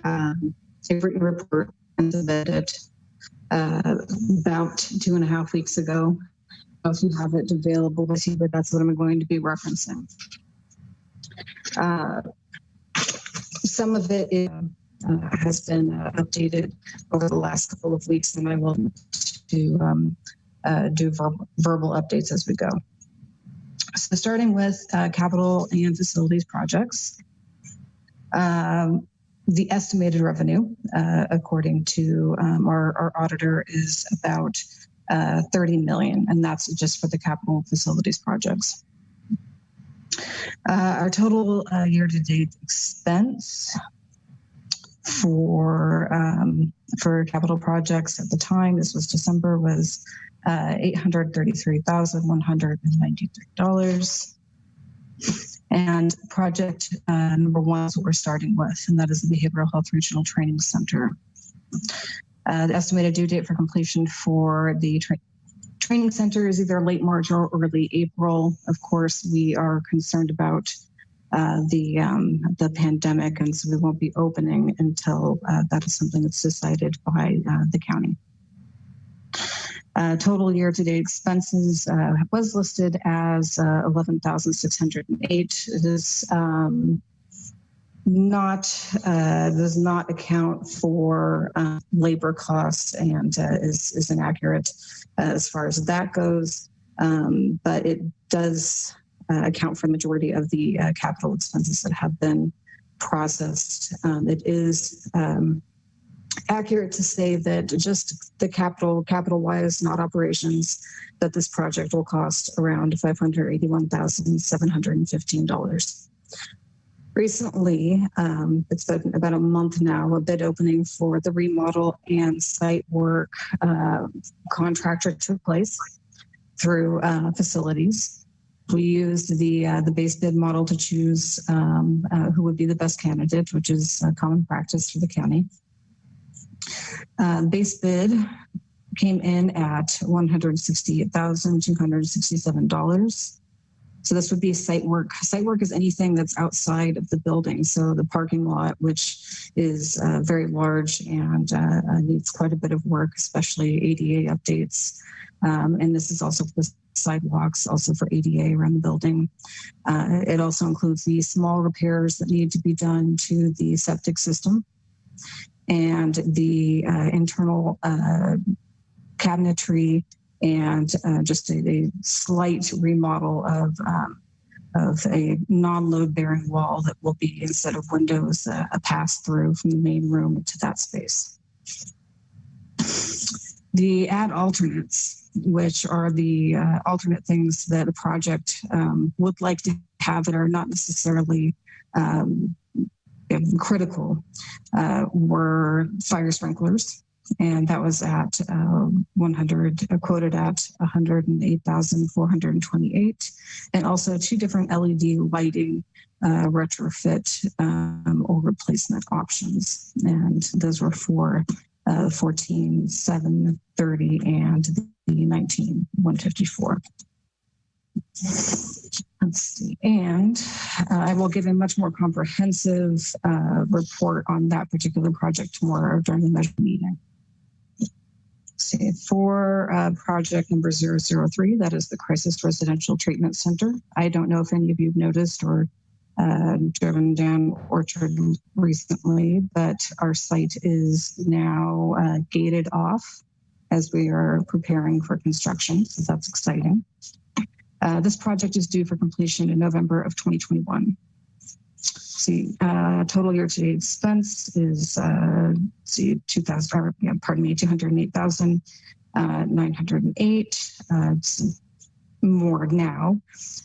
written report and submitted about 2.5 weeks ago. I also have it available with you, but that's what I'm going to be referencing. Some of it has been updated over the last couple of weeks, and I will do verbal updates as we go. So starting with capital and facilities projects, the estimated revenue, according to our auditor, is about 30 million, and that's just for the capital facilities projects. Our total year-to-date expense for capital projects at the time, this was December, was $833,193. And project number one is what we're starting with, and that is the Behavioral Health Regional Training Center. The estimated due date for completion for the training center is either late March or early April. Of course, we are concerned about the pandemic, and so we won't be opening until that is something that's decided by the county. Total year-to-date expenses was listed as 11,608. It is does not account for labor costs and is inaccurate as far as that goes, but it does account for the majority of the capital expenses that have been processed. It is accurate to say that just the capital-wise, not operations, that this project will cost around $581,715. Recently, it's been about a month now, a bid opening for the remodel and site work contractor took place through facilities. We used the base bid model to choose who would be the best candidate, which is common practice for the county. Base bid came in at $168,267. So this would be site work. Site work is anything that's outside of the building. So the parking lot, which is very large and needs quite a bit of work, especially ADA updates. And this is also for sidewalks, also for ADA around the building. It also includes the small repairs that need to be done to the septic system and the internal cabinetry, and just a slight remodel of a non-load bearing wall that will be, instead of windows, a pass through from the main room to that space. The add alternates, which are the alternate things that a project would like to have that are not necessarily critical, were fire sprinklers. And that was at quoted at $108,428, and also 2 different LED lighting retrofit or replacement options. And those were for 14,730 and the 19,154. Let's see, and I will give a much more comprehensive report on that particular project tomorrow during the measure meeting. See, for project number 003, that is the Crisis Residential Treatment Center. I don't know if any of you have noticed or driven down Orchard recently, but our site is now gated off as we are preparing for construction, so that's exciting. This project is due for completion in November of 2021. See, total year-to-date expense is $208,908. more now,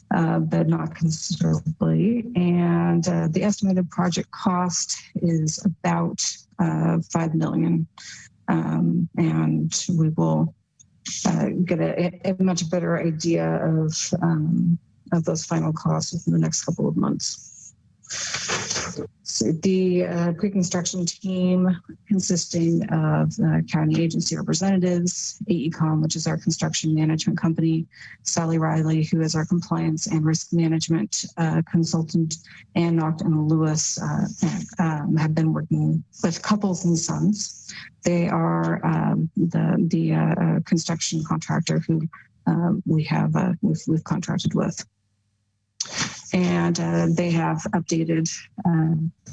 but not considerably. And the estimated project cost is about $5 million. And we will get a much better idea of those final costs within the next couple of months. So the pre-construction team consisting of county agency representatives, AECOM, which is our construction management company, Sally Riley, who is our compliance and risk management consultant, and Nocton Lewis have been working with Couples and Sons. They are the construction contractor who we've contracted with. And they have updated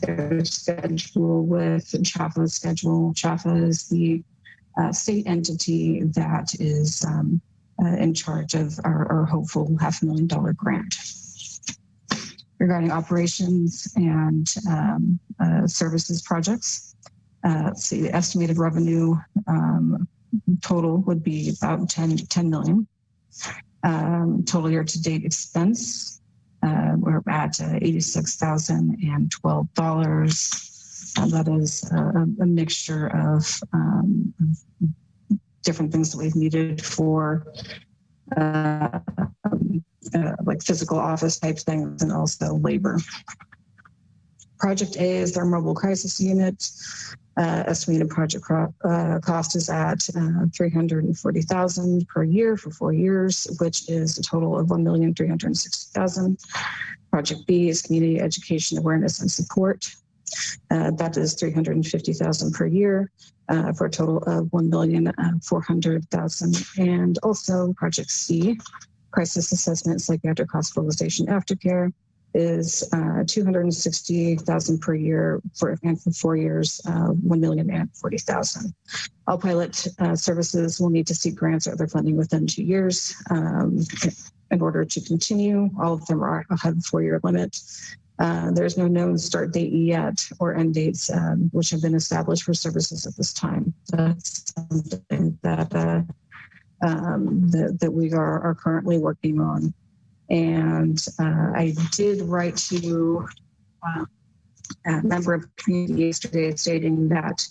their schedule with CHAFA's schedule. CHAFA is the state entity that is in charge of our hopeful $500,000 grant. Regarding operations and services projects, let's see, the estimated revenue total would be about 10 million. Total year-to-date expense, we're at $86,012. That is a mixture of different things that we've needed for like physical office type things and also labor. Project A is our mobile crisis unit. Estimated project cost is at $340,000 per year for 4 years, which is a total of $1,360,000. Project B is community education, awareness, and support. That is $350,000 per year for a total of $1,400,000. And also Project C, crisis assessment, psychiatric hospitalization, aftercare, is $260,000 per year for 4 years, $1,040,000. All pilot services will need to seek grants or other funding within 2 years in order to continue. All of them have a 4-year limit. There's no known start date yet or end dates which have been established for services at this time. That's something that that we are currently working on. And I did write to a member of the community yesterday stating that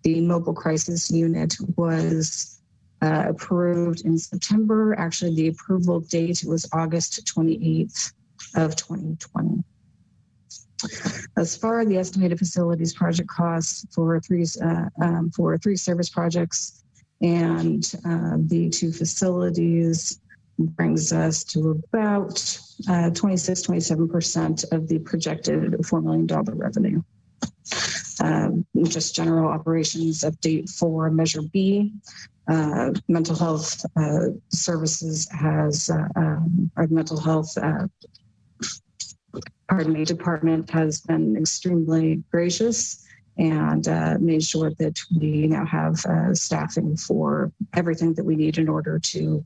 the mobile crisis unit was approved in September. Actually, the approval date was August 28th of 2020. As far as the estimated facilities project costs for three service projects and the 2 facilities, brings us to about 26-27% of the projected $4 million revenue. Just general operations update for Measure B. Mental health services has, our mental health department has been extremely gracious and made sure that we now have staffing for everything that we need in order to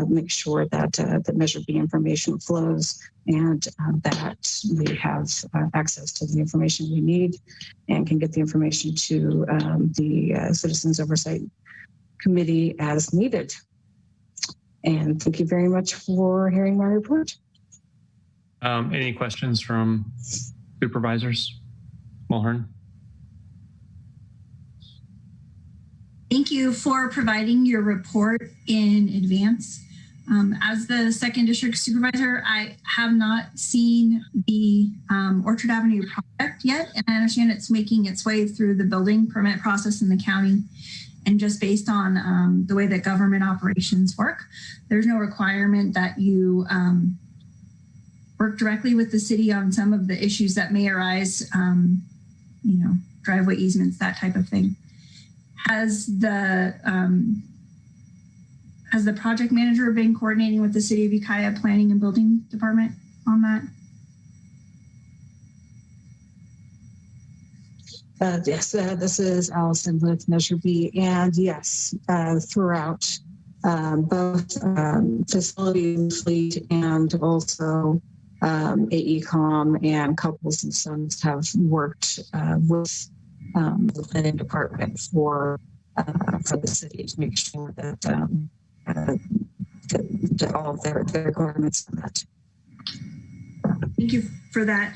make sure that the Measure B information flows and that we have access to the information we need and can get the information to the Citizens Oversight Committee as needed. And thank you very much for hearing my report. Any questions from supervisors? Mulhern? Thank you for providing your report in advance. As the 2nd District Supervisor, I have not seen the Orchard Avenue project yet, and I understand it's making its way through the building permit process in the county. And just based on the way that government operations work, there's no requirement that you work directly with the city on some of the issues that may arise, you know, driveway easements, that type of thing. Has the project manager been coordinating with the City of Ukiah Planning and Building Department on that? Yes, this is Allison with Measure B, and yes, throughout both facility and fleet and also AECOM and Couples and Sons have worked with the planning department for the city to make sure that all of their requirements are met. Thank you for that.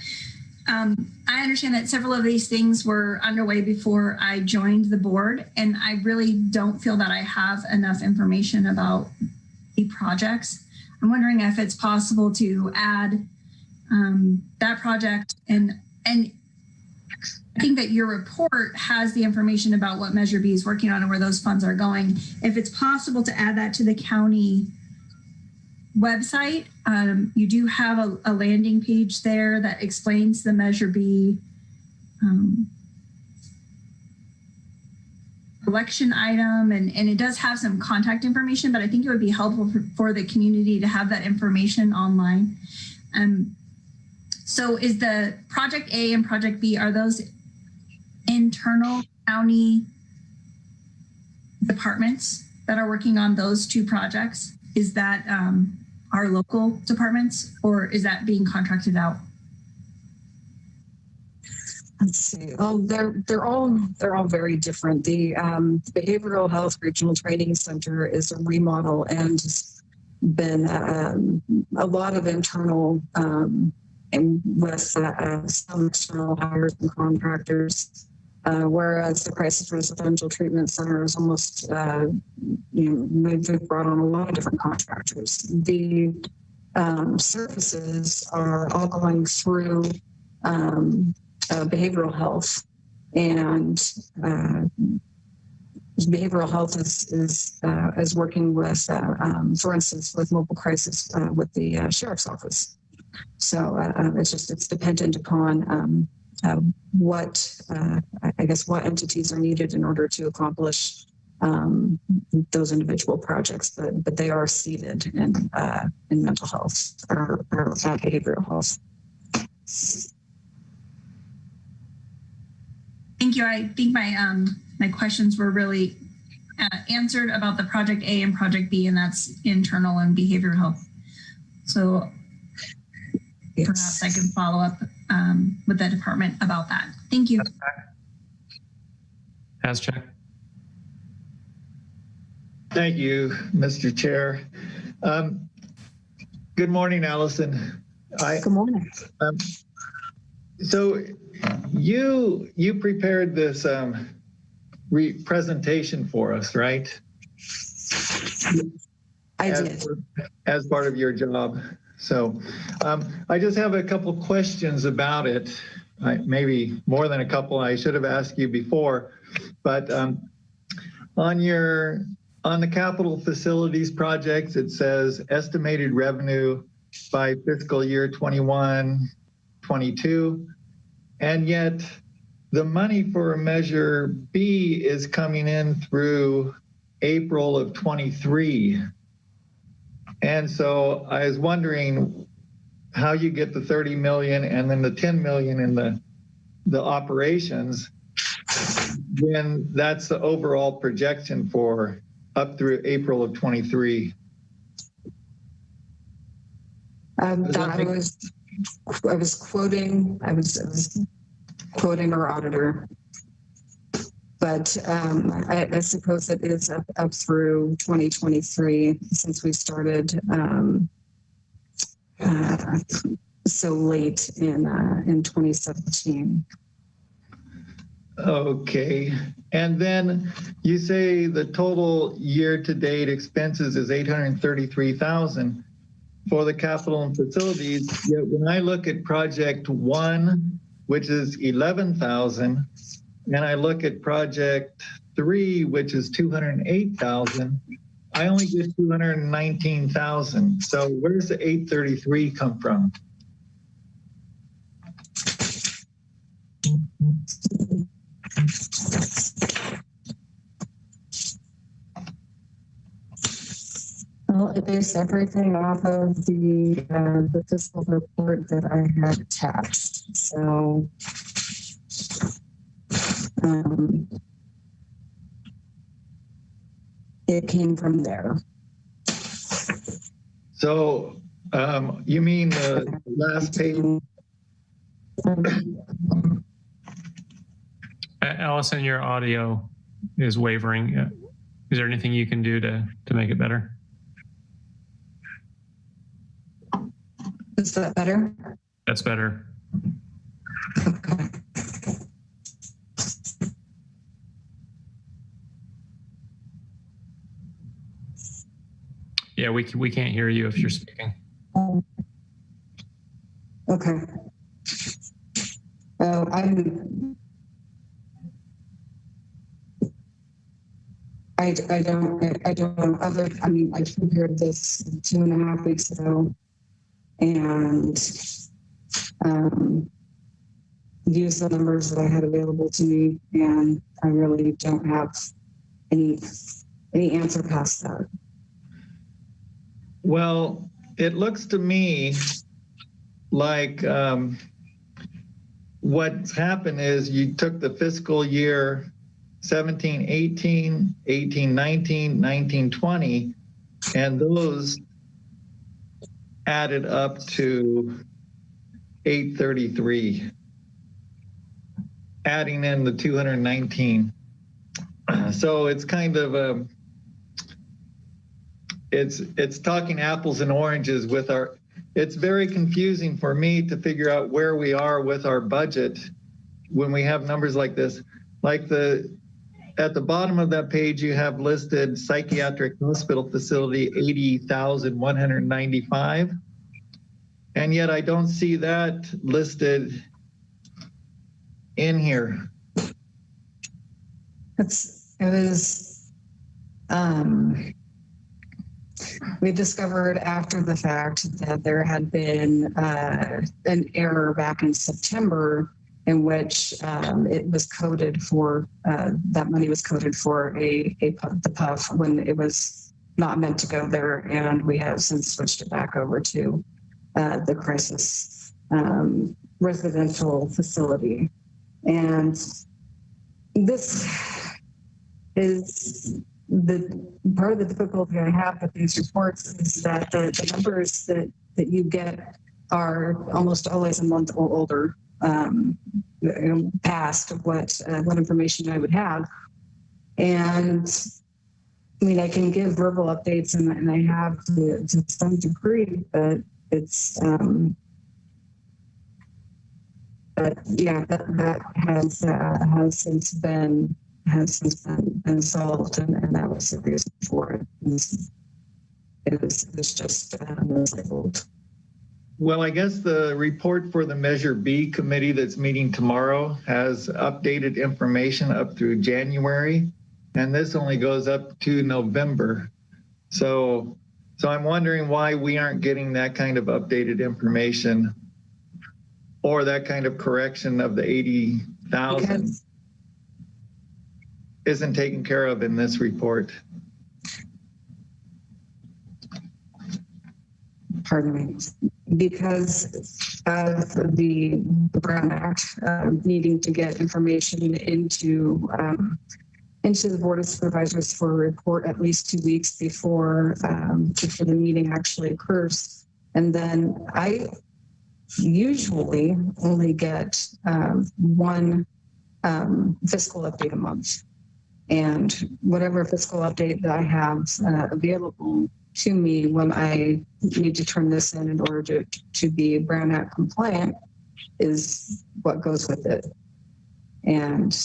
I understand that several of these things were underway before I joined the board, and I really don't feel that I have enough information about the projects. I'm wondering if it's possible to add that project, and I think that your report has the information about what Measure B is working on and where those funds are going. If it's possible to add that to the county website, you do have a landing page there that explains the Measure B election item, and it does have some contact information, but I think it would be helpful for the community to have that information online. So is the Project A and Project B, are those internal county departments that are working on those two projects? Is that our local departments, or is that being contracted out? Let's see. Oh, they're all very different. The Behavioral Health Regional Training Center is a remodel, and been a lot of internal and with some external hires and contractors. Whereas the Crisis Residential Treatment Center is almost, they've brought on a lot of different contractors. The services are all going through behavioral health, and behavioral health is working with, for instance, with mobile crisis with the sheriff's office. So it's dependent upon what entities are needed in order to accomplish those individual projects, but they are seated in mental health or behavioral health. Thank you. I think my questions were really answered about the Project A and Project B, and that's internal and behavioral health. So perhaps I can follow up with the department about that. Thank you. Azchak. Thank you, Mr. Chair. Good morning, Allison. Good morning. So you prepared this presentation for us, right? I did. As part of your job. So I just have a couple questions about it. Maybe more than a couple. I should have asked you before, but on the capital facilities projects, it says estimated revenue by fiscal year 21, 22, and yet the money for Measure B is coming in through April of 23. And so I was wondering how you get the 30 million and then the 10 million in the operations when that's the overall projection for up through April of 23. I was quoting our auditor, but I suppose it is up through 2023 since we started so late in 2017. Okay, and then you say the total year-to-date expenses is 833,000 for the capital and facilities. Yet when I look at project 1, which is 11,000, and I look at project 3, which is 208,000, I only get 219,000. So where's the 833 come from? Well, it based everything off of the fiscal report that I had attached. So it came from there. So you mean the last page? Allison, your audio is wavering. Is there anything you can do to make it better? Is that better? That's better. Okay. Yeah, we can't hear you if you're speaking. Okay. I don't know other, I mean, I compared this 2.5 weeks ago and used the numbers that I had available to me, and I really don't have any answer past that. Well, it looks to me like what's happened is you took the fiscal year 17, 18, 18, 19, 19, 20, and those added up to 833, adding in the 219. So it's kind of it's talking apples and oranges with our. It's very confusing for me to figure out where we are with our budget when we have numbers like this. Like at the bottom of that page, you have listed psychiatric hospital facility 80,195, and yet I don't see that listed in here. We discovered after the fact that there had been an error back in September in which it was coded for, that money was coded for the PUF when it was not meant to go there. And we have since switched it back over to the crisis residential facility. And this is the part of the difficulty I have with these reports is that the numbers that you get are almost always a month or older, past what information I would have. And I mean, I can give verbal updates and I have to some degree, but it's, but yeah, that has since been solved, and that was the reason for it. It was just mislabeled. Well, I guess the report for the Measure B committee that's meeting tomorrow has updated information up through January, and this only goes up to November. So I'm wondering why we aren't getting that kind of updated information or that kind of correction of the 80,000 isn't taken care of in this report. Pardon me. Because of the Brown Act needing to get information into the Board of Supervisors for a report at least 2 weeks before the meeting actually occurs. And then I usually only get one fiscal update a month. And whatever fiscal update that I have available to me when I need to turn this in order to be Brown Act compliant is what goes with it. And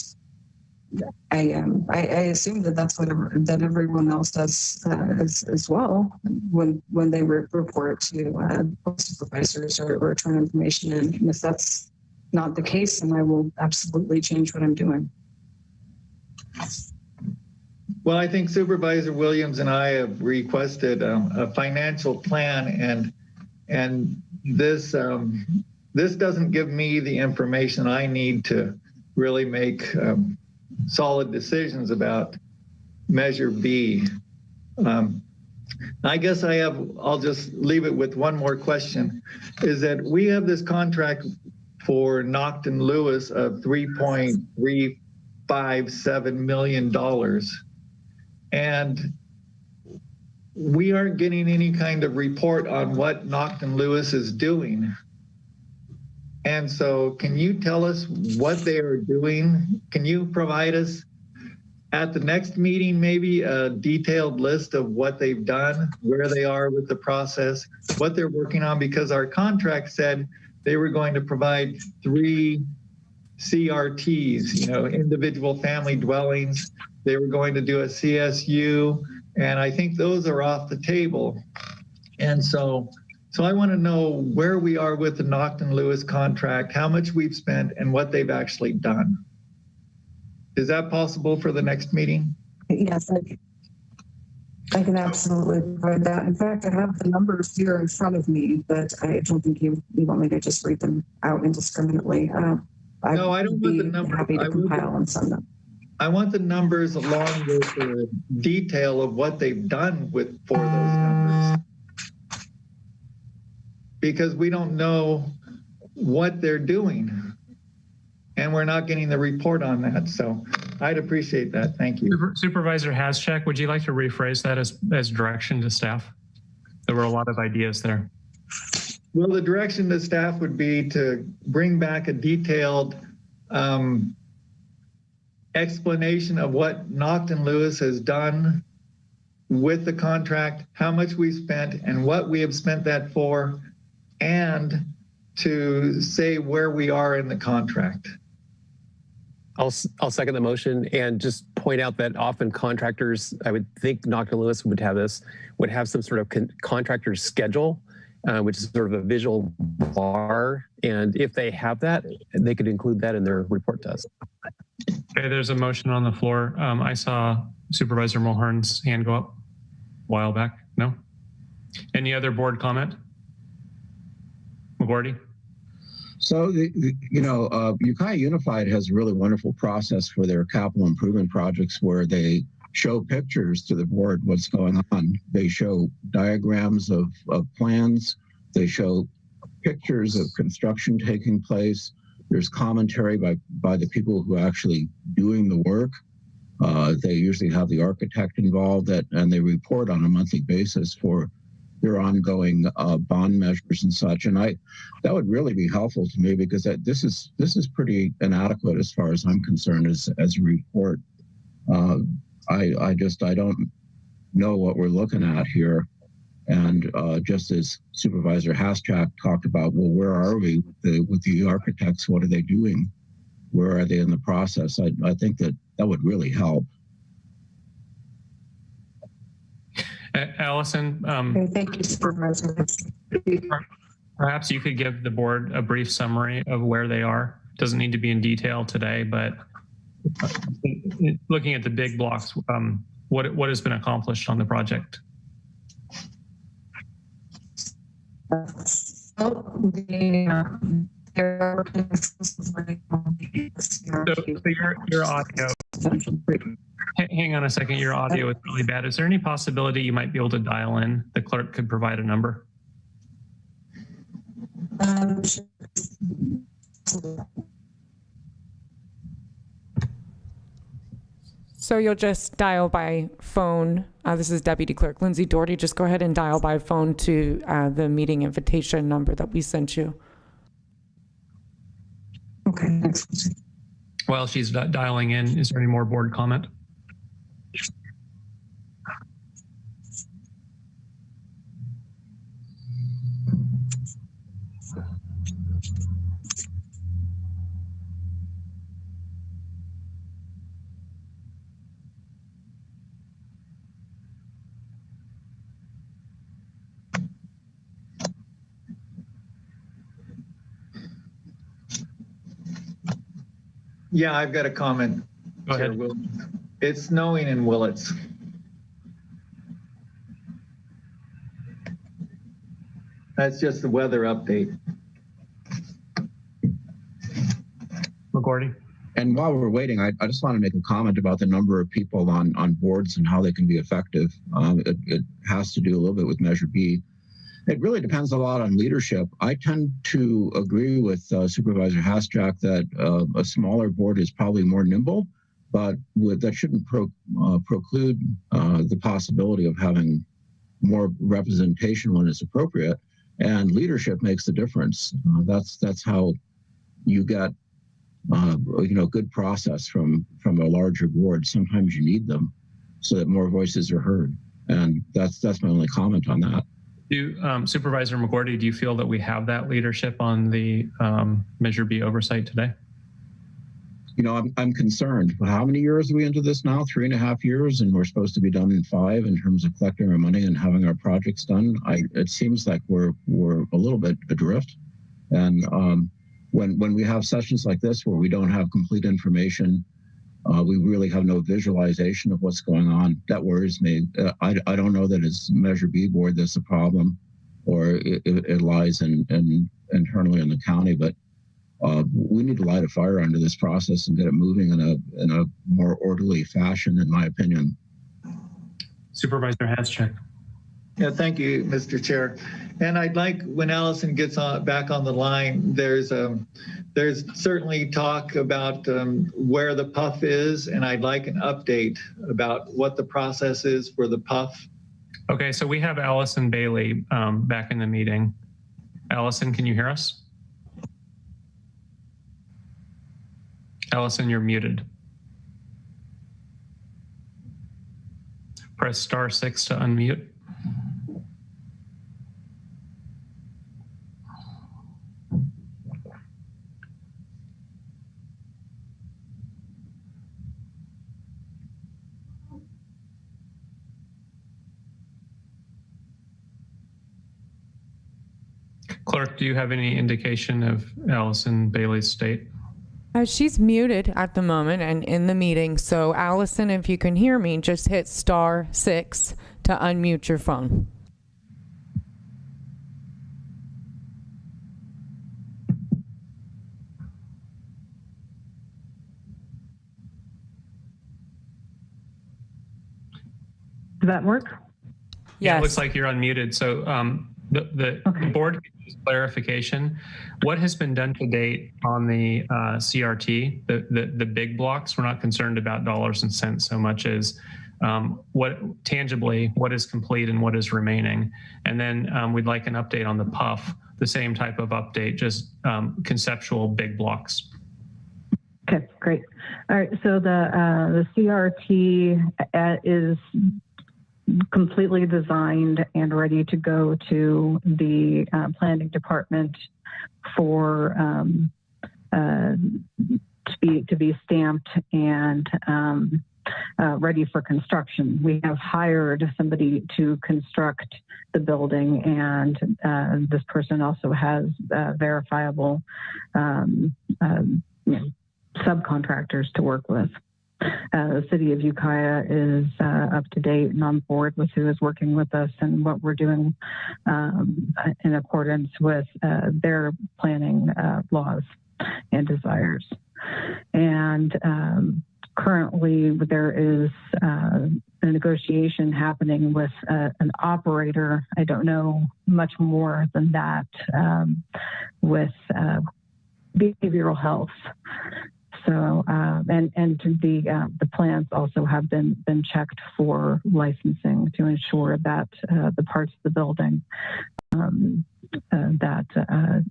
I assume that that's what everyone else does as well when they report to supervisors or turn information in. And if that's not the case, then I will absolutely change what I'm doing. Well, I think Supervisor Williams and I have requested a financial plan, and this doesn't give me the information I need to really make solid decisions about Measure B. I guess I'll just leave it with one more question, is that we have this contract for Nocton Lewis of $3.357 million. And we aren't getting any kind of report on what Nocton Lewis is doing. And so can you tell us what they are doing? Can you provide us at the next meeting, maybe a detailed list of what they've done, where they are with the process, what they're working on, because our contract said they were going to provide 3 CRTs, you know, individual family dwellings. They were going to do a CSU, and I think those are off the table. And so I want to know where we are with the Naughton Lewis contract, how much we've spent, and what they've actually done. Is that possible for the next meeting? Yes, I can absolutely provide that. In fact, I have the numbers here in front of me, but I don't think you want me to just read them out indiscriminately. No, I don't want the numbers. Happy to compile and send them. I want the numbers along with the detail of what they've done for those numbers. Because we don't know what they're doing. And we're not getting the report on that. So I'd appreciate that. Thank you. Supervisor Haschak, would you like to rephrase that as direction to staff? There were a lot of ideas there. Well, the direction to staff would be to bring back a detailed explanation of what Naughton Lewis has done with the contract, how much we spent and what we have spent that for, and to say where we are in the contract. I'll second the motion and just point out that often contractors, I would think Naughton Lewis would have some sort of contractor schedule, which is sort of a visual bar. And if they have that, they could include that in their report to us. Okay, there's a motion on the floor. I saw Supervisor Mulhern's hand go up a while back. No? Any other board comment? McGordy? So, Ukiah Unified has a really wonderful process for their capital improvement projects where they show pictures to the board what's going on. They show diagrams of plans. They show pictures of construction taking place. There's commentary by the people who are actually doing the work. They usually have the architect involved, and they report on a monthly basis for their ongoing bond measures and such. And that would really be helpful to me, because this is pretty inadequate as far as I'm concerned as a report. I don't know what we're looking at here. And just as Supervisor Haschak talked about, well, where are we with the architects? What are they doing? Where are they in the process? I think that would really help. Allison, thank you, Supervisor. Perhaps you could give the board a brief summary of where they are. Doesn't need to be in detail today, but looking at the big blocks, what has been accomplished on the project? So your audio. Hang on a second, your audio is really bad. Is there any possibility you might be able to dial in? The clerk could provide a number. So you'll just dial by phone. This is Deputy Clerk Lindsay Doherty. Just go ahead and dial by phone to the meeting invitation number that we sent you. Okay, next. While she's dialing in, is there any more board comment? Yeah, I've got a comment. Go ahead. It's snowing in Willits. That's just the weather update. McGordy. And while we're waiting, I just want to make a comment about the number of people on boards and how they can be effective. It has to do a little bit with Measure B. It really depends a lot on leadership. I tend to agree with Supervisor Haschak that a smaller board is probably more nimble, but that shouldn't preclude the possibility of having more representation when it's appropriate. And leadership makes the difference. That's how you get good process from a larger board. Sometimes you need them so that more voices are heard. And that's my only comment on that. Supervisor McGordy, do you feel that we have that leadership on the Measure B oversight today? I'm concerned. How many years are we into this now? 3.5 years, and we're supposed to be done in 5 in terms of collecting our money and having our projects done. It seems like we're a little bit adrift. And when we have sessions like this where we don't have complete information, we really have no visualization of what's going on. That worries me. I don't know that it's Measure B board that's the problem, or it lies internally in the county, but we need to light a fire under this process and get it moving in a more orderly fashion, in my opinion. Supervisor Haschek. Yeah, thank you, Mr. Chair. And I'd like, when Allison gets back on the line, there's certainly talk about where the PUF is, and I'd like an update about what the process is for the PUF. Okay, so we have Allison Bailey back in the meeting. Allison, can you hear us? Allison, you're muted. Press *6 to unmute. Clerk, do you have any indication of Allison Bailey's state? She's muted at the moment and in the meeting. So Allison, if you can hear me, just hit *6 to unmute your phone. Does that work? Yeah, Yes. it looks like you're unmuted. So the board gives clarification. What has been done to date on the CRT, the big blocks? We're not concerned about dollars and cents so much as what is complete and what is remaining. And then we'd like an update on the PUF, the same type of update, just conceptual big blocks. Okay, great. All right, so the CRT is completely designed and ready to go to the planning department for to be stamped and ready for construction. We have hired somebody to construct the building, and this person also has verifiable subcontractors to work with. The city of Ukiah is up to date and on board with who is working with us and what we're doing in accordance with their planning laws and desires. And currently there is a negotiation happening with an operator. I don't know much more than that with behavioral health. So, and the plans also have been checked for licensing to ensure that the parts of the building that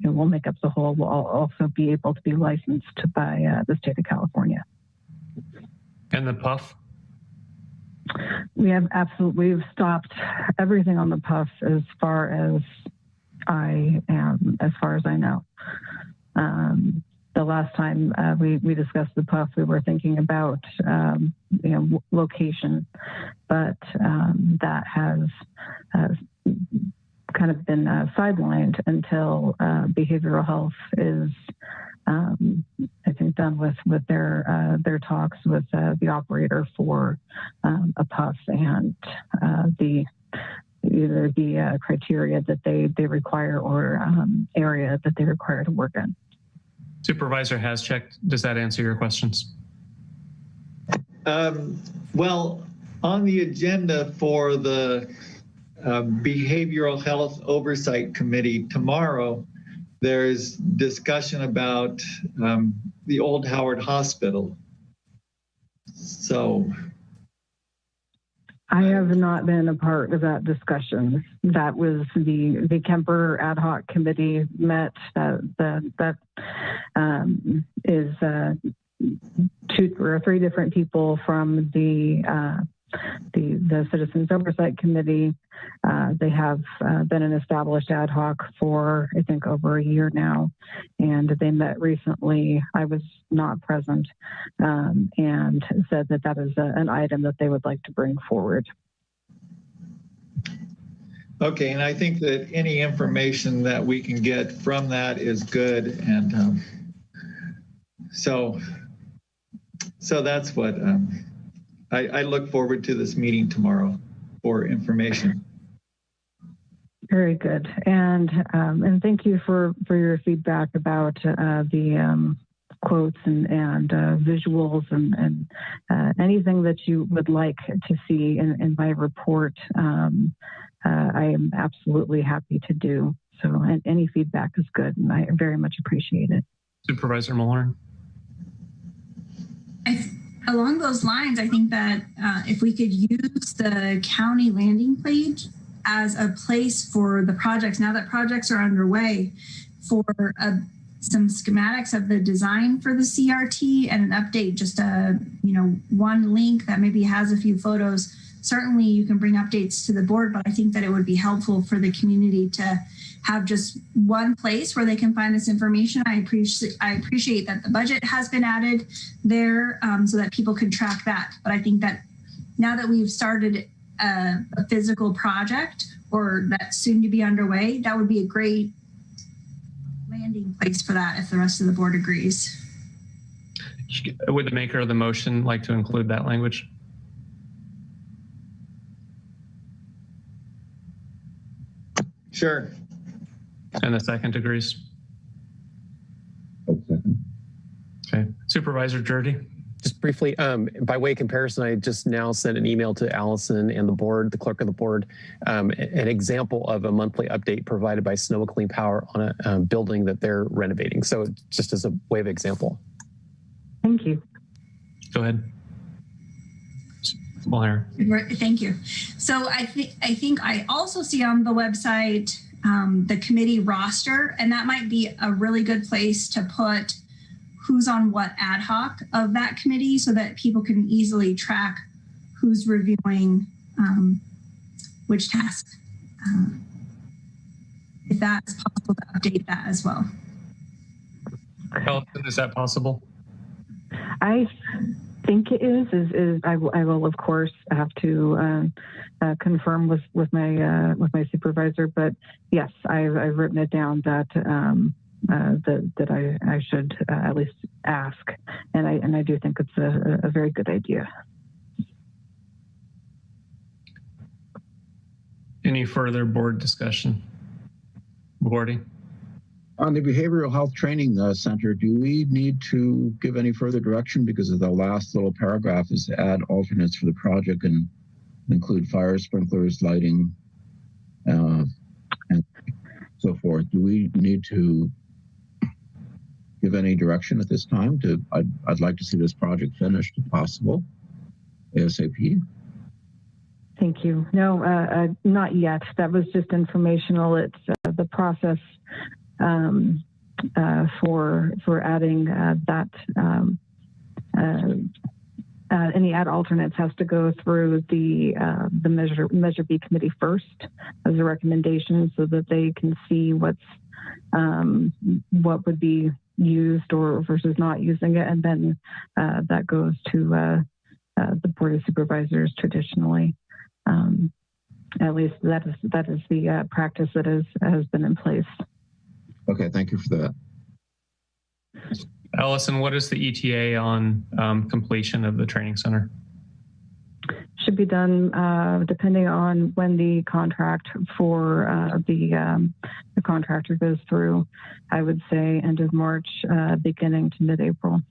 will make up the whole will also be able to be licensed by the state of California. And the PUF? We've stopped everything on the PUF as far as I know. The last time we discussed the PUF, we were thinking about location, but that has kind of been sidelined until behavioral health is, I think, done with their talks with the operator for a PUF and either the criteria that they require or area that they require to work in. Supervisor Haschek, does that answer your questions? Well, on the agenda for the Behavioral Health Oversight Committee tomorrow, there's discussion about the old Howard Hospital. So. I have not been a part of that discussion. That was the Kemper ad hoc committee met. That is 2 or 3 different people from the Citizens Oversight Committee. They have been an established ad hoc for, I think, over a year now, and they met recently. I was not present, and said that is an item that they would like to bring forward. Okay, and I think that any information that we can get from that is good, and so that's what I look forward to this meeting tomorrow for information. Very good, and thank you for your feedback about the quotes and visuals and anything that you would like to see in my report. I am absolutely happy to do so, and any feedback is good, and I very much appreciate it. Supervisor Mulhern. Along those lines, I think that if we could use the county landing page as a place for the projects, now that projects are underway, for some schematics of the design for the CRT and an update, just one link that maybe has a few photos. Certainly you can bring updates to the board, but I think that it would be helpful for the community to have just one place where they can find this information. I appreciate that the budget has been added there so that people can track that. But I think that now that we've started a physical project, or that's soon to be underway, that would be a great landing place for that if the rest of the board agrees. Would the maker of the motion like to include that language? Sure. And the second agrees? Okay. Supervisor Jordy. Just briefly, by way of comparison, I just now sent an email to Allison and the board, the clerk of the board, an example of a monthly update provided by Sonoma Clean Power on a building that they're renovating. So just as a way of example. Thank you. Go ahead. Thank you. So I think I also see on the website the committee roster, and that might be a really good place to put who's on what ad hoc of that committee so that people can easily track who's reviewing which task. If that's possible to update that as well. Allison, is that possible? I think it is I will of course have to confirm with my supervisor, but yes, I've written it down that that I should at least ask, and I do think it's a very good idea. Any further board discussion? Gordy? On the Behavioral Health Training Center, do we need to give any further direction? Because of the last little paragraph is to add alternates for the project and include fire sprinklers, lighting, and so forth. Do we need to give any direction at this time? I'd like to see this project finished if possible, ASAP. Thank you. No, not yet. That was just informational. It's the process for adding that any add alternates has to go through the Measure B committee first as a recommendation, so that they can see what would be used or versus not using it, and then that goes to the Board of Supervisors traditionally. At least that is the practice that has been in place. Okay, thank you for that. Allison, what is the ETA on completion of the training center? Should be done depending on when the contract for the contractor goes through. I would say end of March, beginning to mid-April.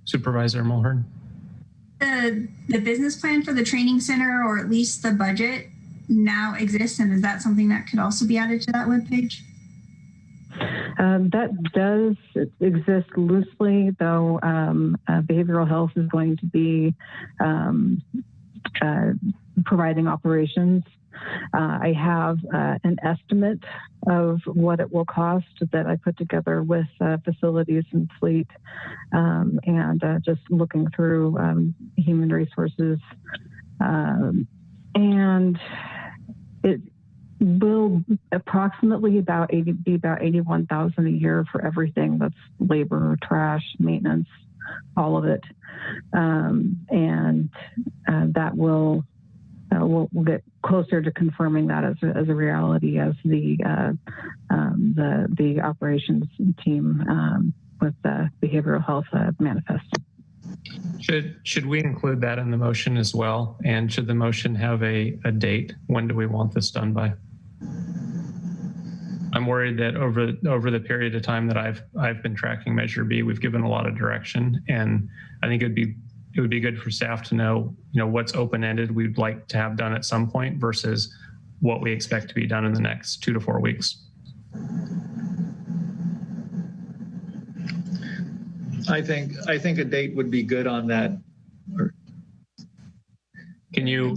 Supervisor Mulhern. The business plan for the training center, or at least the budget, now exists, and is that something that could also be added to that webpage? That does exist loosely, though behavioral health is going to be providing operations. I have an estimate of what it will cost that I put together with facilities and fleet, and just looking through human resources. And it will approximately be about 81,000 a year for everything that's labor, trash, maintenance, all of it, and that will we'll get closer to confirming that as a reality as the operations team with the behavioral health manifest. Should we include that in the motion as well? And should the motion have a date? When do we want this done by? I'm worried that over the period of time that I've been tracking Measure B, we've given a lot of direction, and I think it would be good for staff to know, what's open-ended we'd like to have done at some point versus what we expect to be done in the next 2 to 4 weeks. I think a date would be good on that. Can you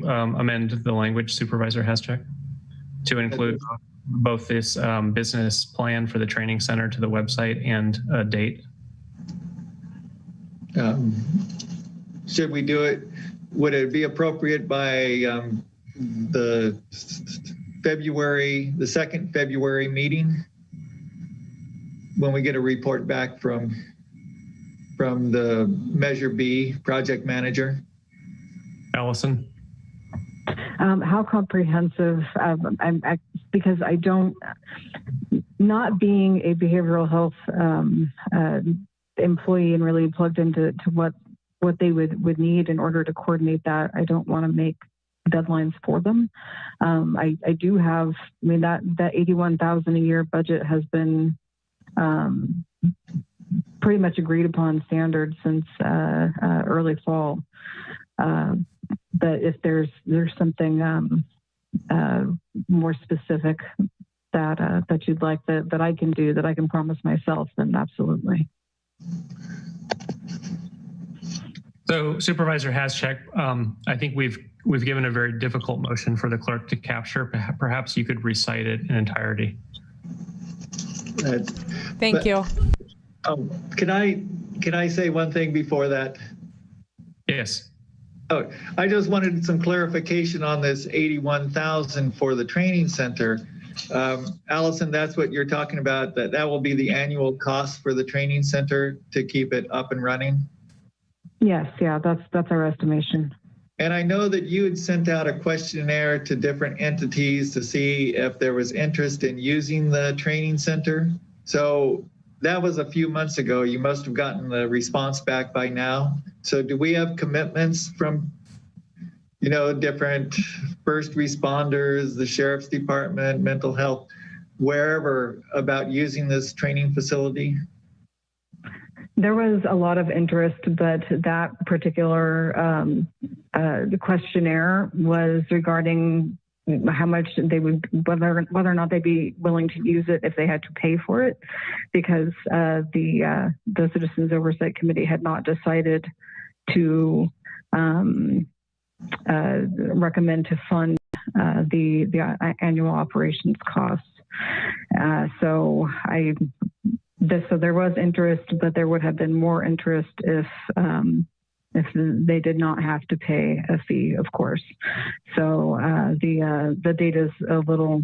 amend the language, Supervisor Haschek, to include both this business plan for the training center to the website and a date? Should we do it? Would it be appropriate by the second February meeting, when we get a report back from the Measure B project manager? Allison? How comprehensive? Because I don't, not being a behavioral health employee and really plugged into what they would need in order to coordinate that, I don't want to make deadlines for them. I do have, that 81,000 a year budget has been pretty much agreed upon standard since early fall. But if there's something more specific that you'd like that I can do, that I can promise myself, then absolutely. So Supervisor Haschek, I think we've given a very difficult motion for the clerk to capture. Perhaps you could recite it in entirety. Thank you. Can I say one thing before that? Yes. Oh, I just wanted some clarification on this 81,000 for the training center. Allison, that's what you're talking about, that will be the annual cost for the training center to keep it up and running? Yes, yeah, that's our estimation. And I know that you had sent out a questionnaire to different entities to see if there was interest in using the training center. So that was a few months ago. You must have gotten the response back by now. So do we have commitments from, different first responders, the sheriff's department, mental health, wherever, about using this training facility? There was a lot of interest, but that particular the questionnaire was regarding how much they would, whether or not they'd be willing to use it if they had to pay for it, because the Citizens Oversight Committee had not decided to recommend to fund the annual operations costs. So there was interest, but there would have been more interest if they did not have to pay a fee, of course. So the data is a little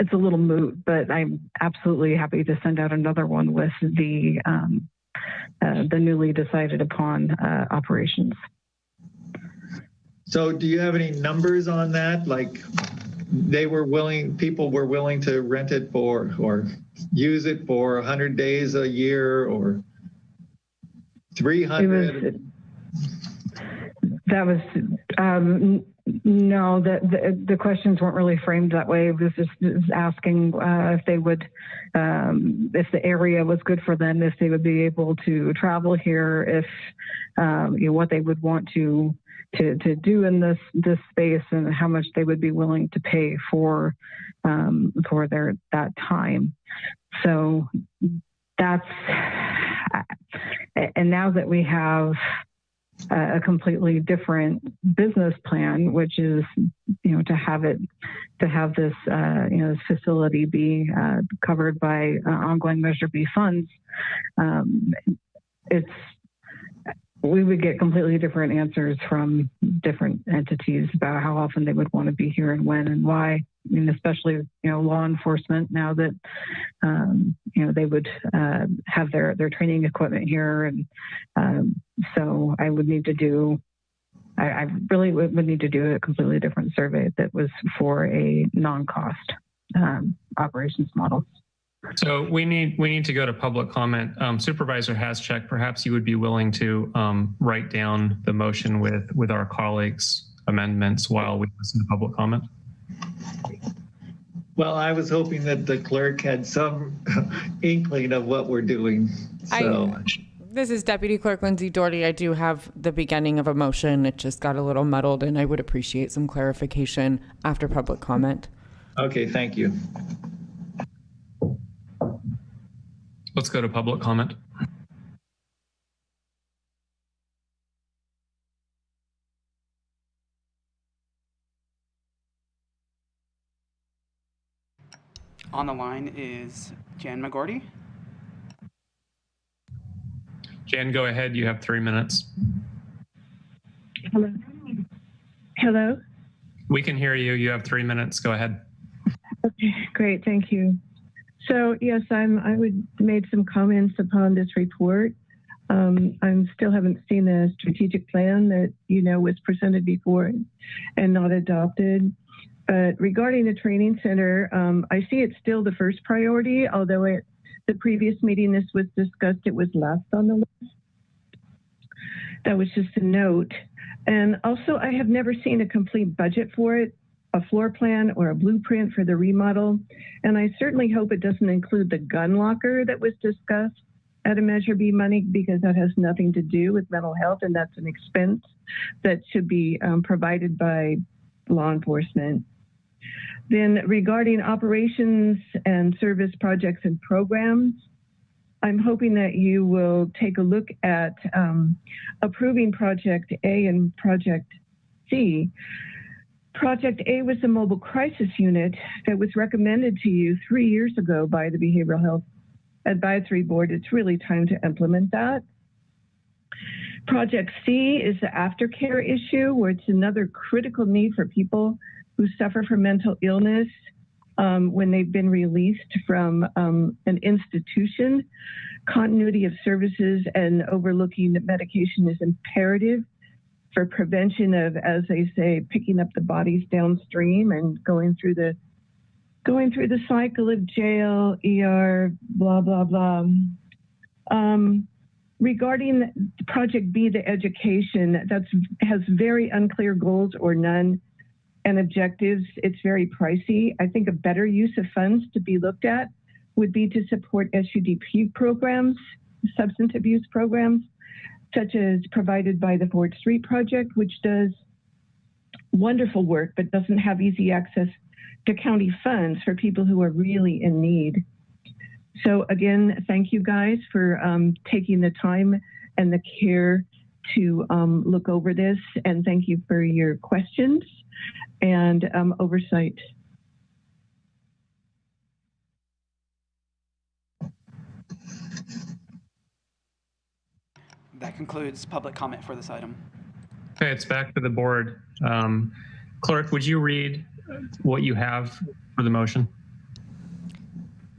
it's a little moot, but I'm absolutely happy to send out another one with the newly decided upon operations. So do you have any numbers on that? Like people were willing to rent it for or use it for 100 days a year or 300? That was no, the questions weren't really framed that way. It was just asking if they would, if the area was good for them, if they would be able to travel here, if what they would want to to do in this space, and how much they would be willing to pay for that time. So that's, and now that we have a completely different business plan, which is, to have this, this facility be covered by ongoing Measure B funds, we would get completely different answers from different entities about how often they would want to be here and when and why. I mean, especially, law enforcement, now that, they would have their training equipment here. And so I would need to do, I really would need to do a completely different survey that was for a non-cost operations model. So we need to go to public comment. Supervisor Haschek, perhaps you would be willing to write down the motion with our colleagues' amendments while we listen to public comment. Well, I was hoping that the clerk had some inkling of what we're doing. So. This is Deputy Clerk Lindsay Doherty. I do have the beginning of a motion. It just got a little muddled, and I would appreciate some clarification after public comment. Okay, thank you. Let's go to public comment. On the line is Jan McGorty. Jan, go ahead. You have 3 minutes. Hello. Hello. We can hear you. You have 3 minutes. Go ahead. Okay, great. Thank you. So yes, I made some comments upon this report. I still haven't seen the strategic plan that was presented before and not adopted. But regarding the training center, I see it's still the first priority, although at the previous meeting this was discussed, it was last on the list. That was just a note. And also, I have never seen a complete budget for it, a floor plan or a blueprint for the remodel. And I certainly hope it doesn't include the gun locker that was discussed at a Measure B money, because that has nothing to do with mental health, and that's an expense that should be provided by law enforcement. Then regarding operations and service projects and programs, I'm hoping that you will take a look at approving Project A and Project C. Project A was the mobile crisis unit that was recommended to you 3 years ago by the Behavioral Health Advisory Board. It's really time to implement that. Project C is the aftercare issue, where it's another critical need for people who suffer from mental illness when they've been released from an institution. Continuity of services and overlooking medication is imperative for prevention of, as they say, picking up the bodies downstream and going through the cycle of jail, ER, blah, blah, blah. Regarding Project B, the education, has very unclear goals or none, and objectives. It's very pricey. I think a better use of funds to be looked at would be to support SUDP programs, substance abuse programs, such as provided by the Ford Street Project, which does wonderful work, but doesn't have easy access to county funds for people who are really in need. So again, thank you guys for taking the time and the care to look over this, and thank you for your questions and oversight. That concludes public comment for this item. Okay, it's back to the board. Clerk, would you read what you have for the motion?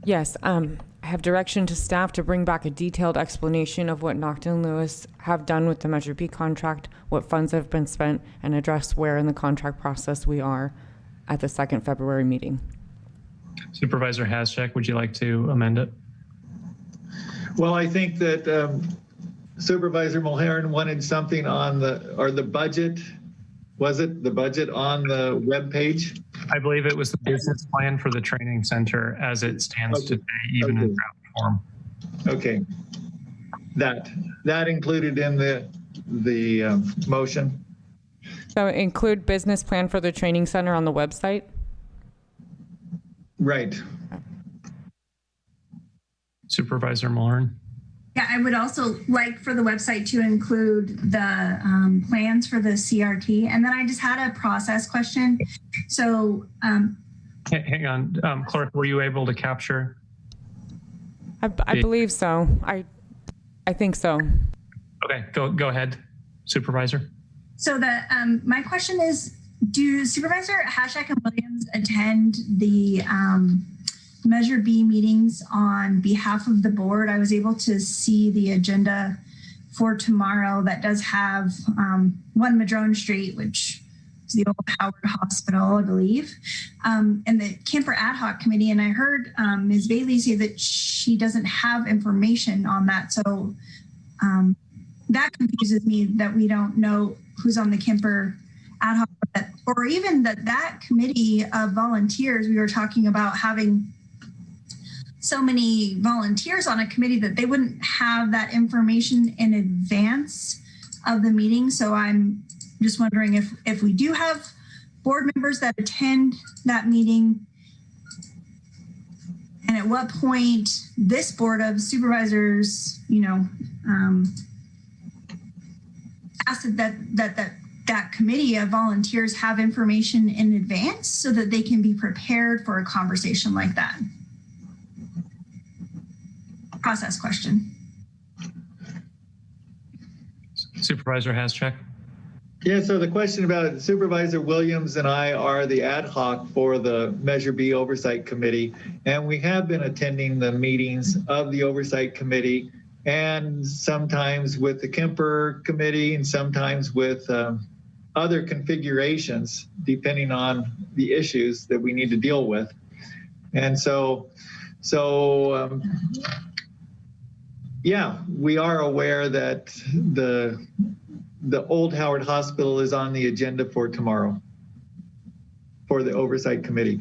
Yes, I have direction to staff to bring back a detailed explanation of what Nocton and Lewis have done with the Measure B contract, what funds have been spent, and address where in the contract process we are at the 2nd February meeting. Supervisor Haschek, would you like to amend it? Well, I think that Supervisor Mulhern wanted something on the budget. Was it the budget on the web page? I believe it was the business plan for the training center as it stands today, even in draft form. Okay, that included in the motion. So include business plan for the training center on the website? Right. Supervisor Mulhern? Yeah, I would also like for the website to include the plans for the CRT. And then I just had a process question. So Hang on, Clerk, were you able to capture? I believe so. I think so. Okay, go ahead, Supervisor. So my question is, do Supervisor Hashak and Williams attend the Measure B meetings on behalf of the board? I was able to see the agenda for tomorrow that does have 1 Madrone Street, which is the old Howard Hospital, I believe, and the Camper Ad Hoc Committee. And I heard Ms. Bailey say that she doesn't have information on that. So that confuses me that we don't know who's on the Camper Ad Hoc, or even that committee of volunteers. We were talking about having so many volunteers on a committee that they wouldn't have that information in advance of the meeting. So I'm just wondering if we do have board members that attend that meeting, and at what point this board of supervisors, asked that committee of volunteers have information in advance so that they can be prepared for a conversation like that. Process question. Supervisor Haschak? Yeah, so the question about Supervisor Williams and I are the ad hoc for the Measure B Oversight Committee, and we have been attending the meetings of the Oversight Committee, and sometimes with the Kemper Committee and sometimes with other configurations, depending on the issues that we need to deal with. And yeah, we are aware that the old Howard Hospital is on the agenda for tomorrow for the Oversight Committee.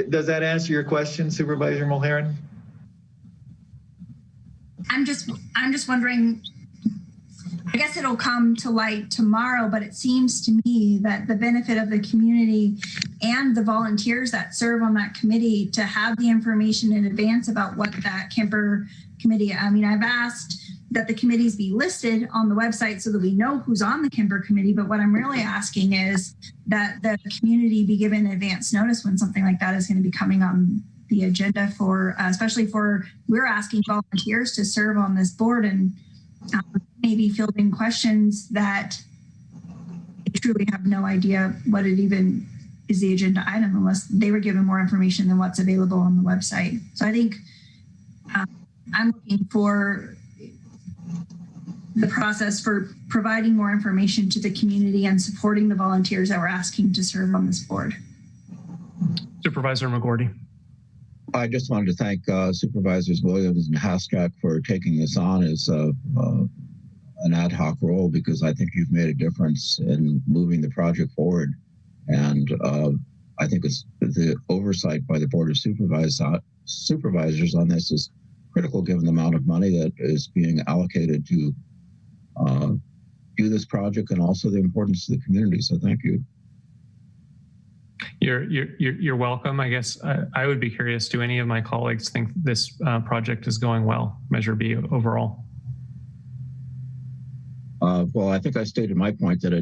Does that answer your question, Supervisor Mulhern? I'm just wondering, I guess it'll come to light tomorrow, but it seems to me that the benefit of the community and the volunteers that serve on that committee to have the information in advance about what that Kemper committee, I mean, I've asked that the committees be listed on the website so that we know who's on the Kemper committee, but what I'm really asking is that the community be given advance notice when something like that is going to be coming on the agenda for, especially for, we're asking volunteers to serve on this board and maybe fielding questions that they truly have no idea what it even is the agenda item unless they were given more information than what's available on the website. So I think I'm looking for the process for providing more information to the community and supporting the volunteers that we're asking to serve on this board. Supervisor McGordy. I just wanted to thank Supervisors Williams and Haschak for taking this on as an ad hoc role, because I think you've made a difference in moving the project forward. And I think it's the oversight by the Board of Supervisors on this is critical given the amount of money that is being allocated to do this project and also the importance to the community. So thank you. You're welcome. I guess I would be curious, do any of my colleagues think this project is going well, Measure B overall? Well, I think I stated my point that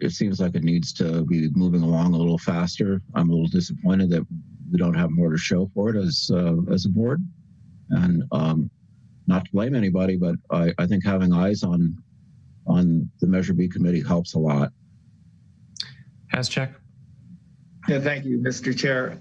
it seems like it needs to be moving along a little faster. I'm a little disappointed that we don't have more to show for it as a board. And not to blame anybody, but I think having eyes on the Measure B committee helps a lot. Haschak. Yeah, thank you, Mr. Chair.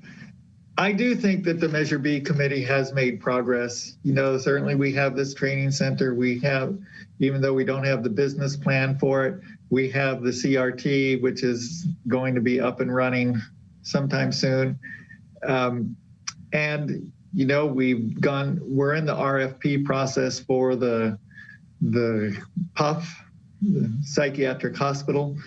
I do think that the Measure B committee has made progress. You know, certainly we have this training center. We have, even though we don't have the business plan for it, we have the CRT, which is going to be up and running sometime soon. And, you know, we're in the RFP process for the PUF, the psychiatric hospital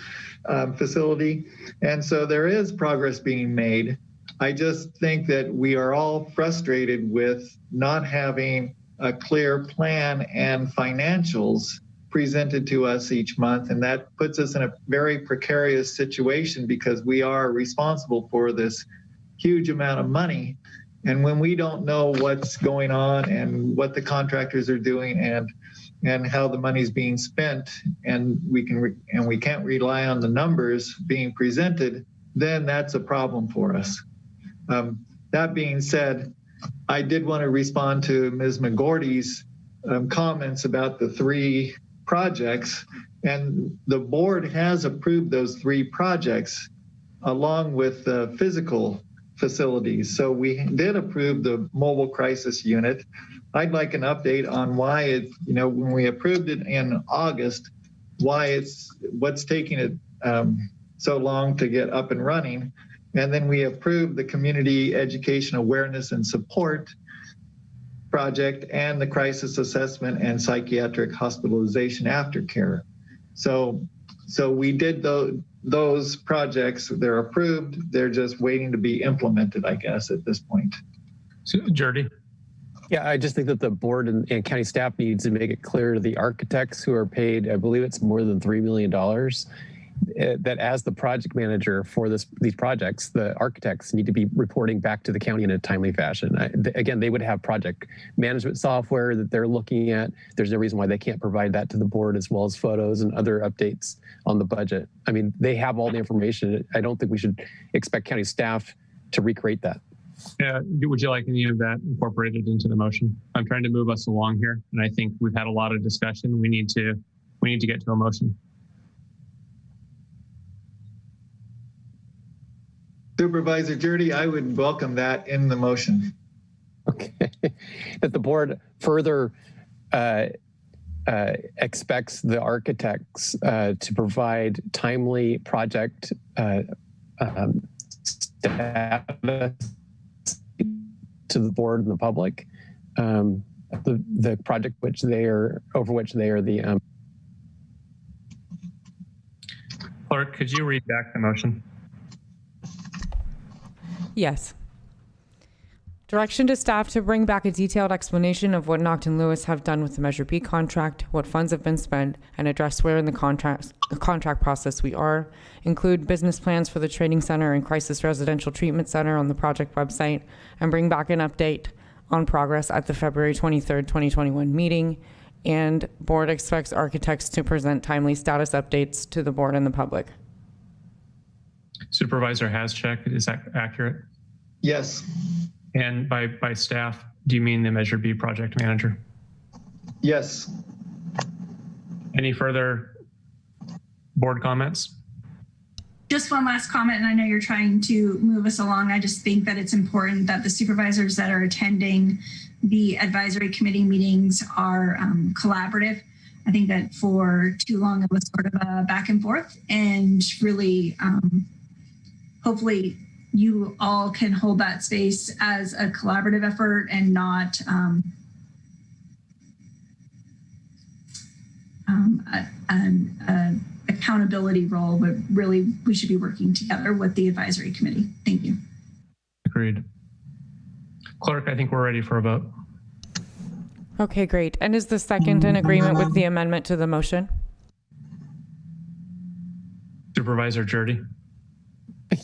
facility. And so there is progress being made. I just think that we are all frustrated with not having a clear plan and financials presented to us each month, and that puts us in a very precarious situation because we are responsible for this huge amount of money. And when we don't know what's going on and what the contractors are doing and how the money's being spent, and we can't rely on the numbers being presented, then that's a problem for us. That being said, I did want to respond to Ms. McGordy's comments about the 3 projects, and the board has approved those 3 projects along with the physical facilities. So we did approve the mobile crisis unit. I'd like an update on why it, when we approved it in August, what's taking it so long to get up and running. And then we approved the community education awareness and support project and the crisis assessment and psychiatric hospitalization aftercare. So we did those projects. They're approved. They're just waiting to be implemented, I guess, at this point. So, Jordy? Yeah, I just think that the board and county staff needs to make it clear to the architects who are paid, I believe it's more than $3 million, that as the project manager for these projects, the architects need to be reporting back to the county in a timely fashion. Again, they would have project management software that they're looking at. There's no reason why they can't provide that to the board, as well as photos and other updates on the budget. I mean, they have all the information. I don't think we should expect county staff to recreate that. Yeah, would you like any of that incorporated into the motion? I'm trying to move us along here, and I think we've had a lot of discussion. We need to get to a motion. Supervisor Jordy, I would welcome that in the motion. Okay, that the board further expects the architects to provide timely project status to the board and the public, the project over which they are the. Clerk, could you read back the motion? Yes. Direction to staff to bring back a detailed explanation of what Naughton and Lewis have done with the Measure B contract, what funds have been spent, and address where in the contract process we are. Include business plans for the training center and crisis residential treatment center on the project website, and bring back an update on progress at the February 23rd, 2021 meeting. And board expects architects to present timely status updates to the board and the public. Supervisor Haschek, is that accurate? Yes. And by staff, do you mean the Measure B project manager? Yes. Any further board comments? Just one last comment, and I know you're trying to move us along. I just think that it's important that the supervisors that are attending the advisory committee meetings are collaborative. I think that for too long it was sort of a back and forth, and really hopefully you all can hold that space as a collaborative effort and not an accountability role, but really we should be working together with the advisory committee. Thank you. Agreed. Clerk, I think we're ready for a vote. Okay, great. And is the second in agreement with the amendment to the motion? Supervisor Jordy?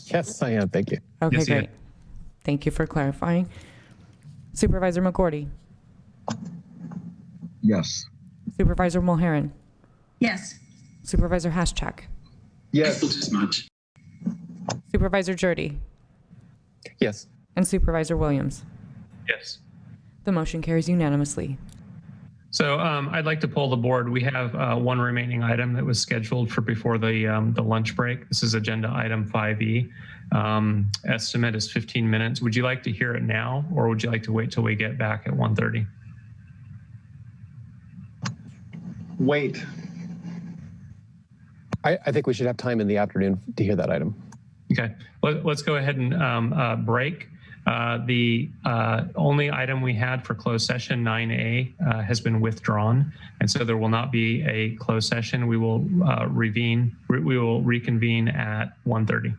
Yes, I am. Thank you. Okay, Yes, great. Thank you for clarifying. Supervisor McGordy? Yes. Supervisor Mulherin? Yes. Supervisor Haschak? Yes. Supervisor Jordy? Yes. And Supervisor Williams? Yes. The motion carries unanimously. So I'd like to pull the board. We have one remaining item that was scheduled for before the lunch break. This is agenda item 5E. Estimate is 15 minutes. Would you like to hear it now, or would you like to wait till we get back at 1:30? Wait. I think we should have time in the afternoon to hear that item. Okay, let's go ahead and break. The only item we had for closed session, 9A, has been withdrawn, and so there will not be a closed session. We will reconvene at 1:30.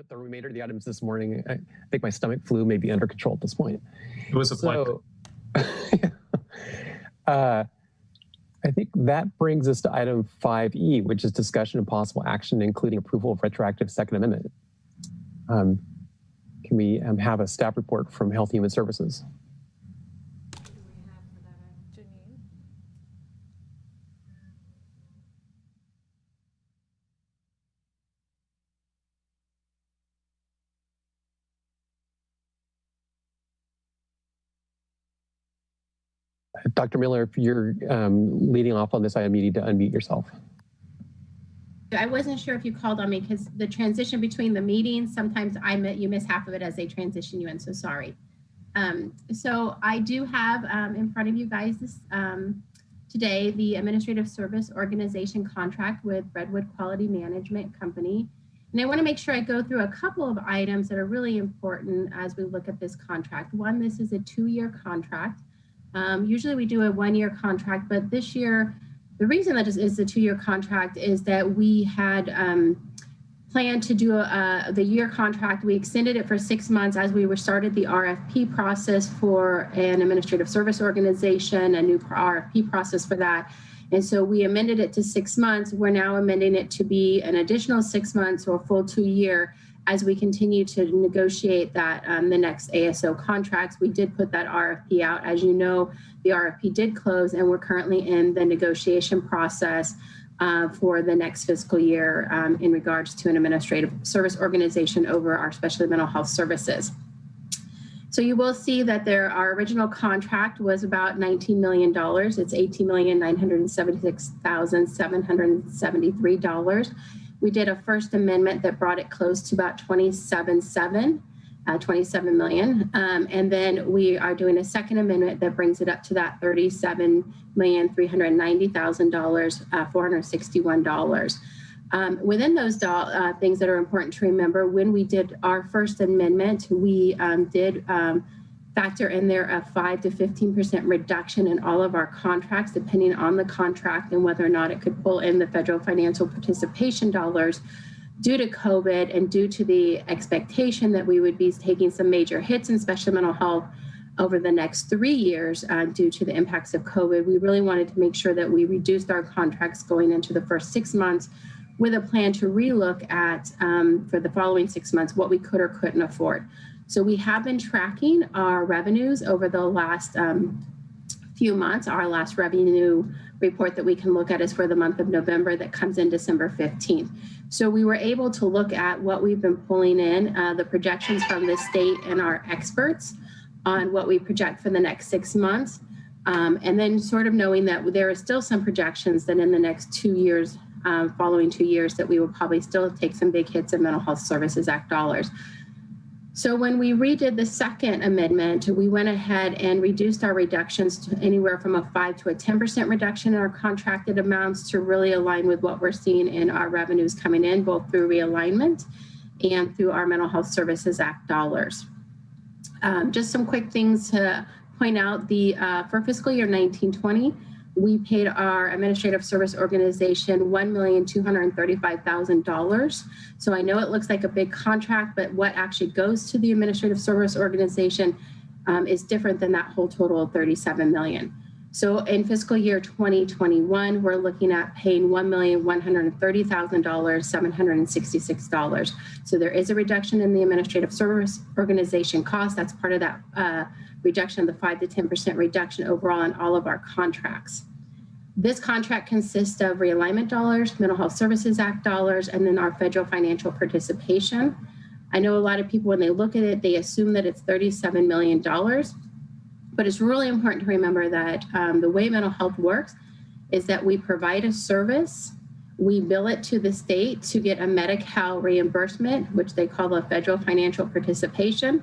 the remainder of the items this morning. I think my stomach flu may be under control at this point. It was a pleasure. I think that brings us to item 5E, which is discussion of possible action, including approval of retroactive Second Amendment. Can we have a staff report from Health and Human Services? Dr. Miller, if you're leading off on this item, you need to unmute yourself. I wasn't sure if you called on me because the transition between the meetings, sometimes you miss half of it as they transition you in, so sorry. So I do have in front of you guys this, today the Administrative Service Organization contract with Redwood Quality Management Company. And I want to make sure I go through a couple of items that are really important as we look at this contract. One, this is a 2-year contract. Usually we do a 1-year contract, but this year, the reason that is a 2-year contract is that we had planned to do the year contract. We extended it for 6 months as we started the RFP process for an administrative service organization, a new RFP process for that. And so we amended it to 6 months. We're now amending it to be an additional 6 months or a full 2-year as we continue to negotiate that the next ASO contracts. We did put that RFP out. As you know, the RFP did close and we're currently in the negotiation process for the next fiscal year in regards to an administrative service organization over our specialty mental health services. So you will see that our original contract was about $19 million. It's $18,976,773. We did a first amendment that brought it close to about 27 million. And then we are doing a second amendment that brings it up to that $37,390,000, $461. Within those things that are important to remember, when we did our first amendment, we did factor in there a 5 to 15% reduction in all of our contracts, depending on the contract and whether or not it could pull in the federal financial participation dollars due to COVID and due to the expectation that we would be taking some major hits in special mental health over the next 3 years due to the impacts of COVID. We really wanted to make sure that we reduced our contracts going into the first 6 months with a plan to relook at for the following 6 months what we could or couldn't afford. So we have been tracking our revenues over the last few months. Our last revenue report that we can look at is for the month of November that comes in December 15th. So we were able to look at what we've been pulling in, the projections from the state and our experts on what we project for the next 6 months. And then sort of knowing that there are still some projections that in the next 2 years, following 2 years, that we will probably still take some big hits in Mental Health Services Act dollars. So when we redid the second amendment, we went ahead and reduced our reductions to anywhere from a 5 to a 10% reduction in our contracted amounts to really align with what we're seeing in our revenues coming in, both through realignment and through our Mental Health Services Act dollars. Just some quick things to point out. For fiscal year 1920, we paid our administrative service organization $1,235,000. So I know it looks like a big contract, but what actually goes to the administrative service organization is different than that whole total of $37 million. So in fiscal year 2021, we're looking at paying $1,130,766. So there is a reduction in the administrative service organization cost. That's part of that reduction of the 5 to 10% reduction overall in all of our contracts. This contract consists of realignment dollars, Mental Health Services Act dollars, and then our federal financial participation. I know a lot of people, when they look at it, they assume that it's $37 million, but it's really important to remember that the way mental health works is that we provide a service, we bill it to the state to get a Medi-Cal reimbursement, which they call the federal financial participation.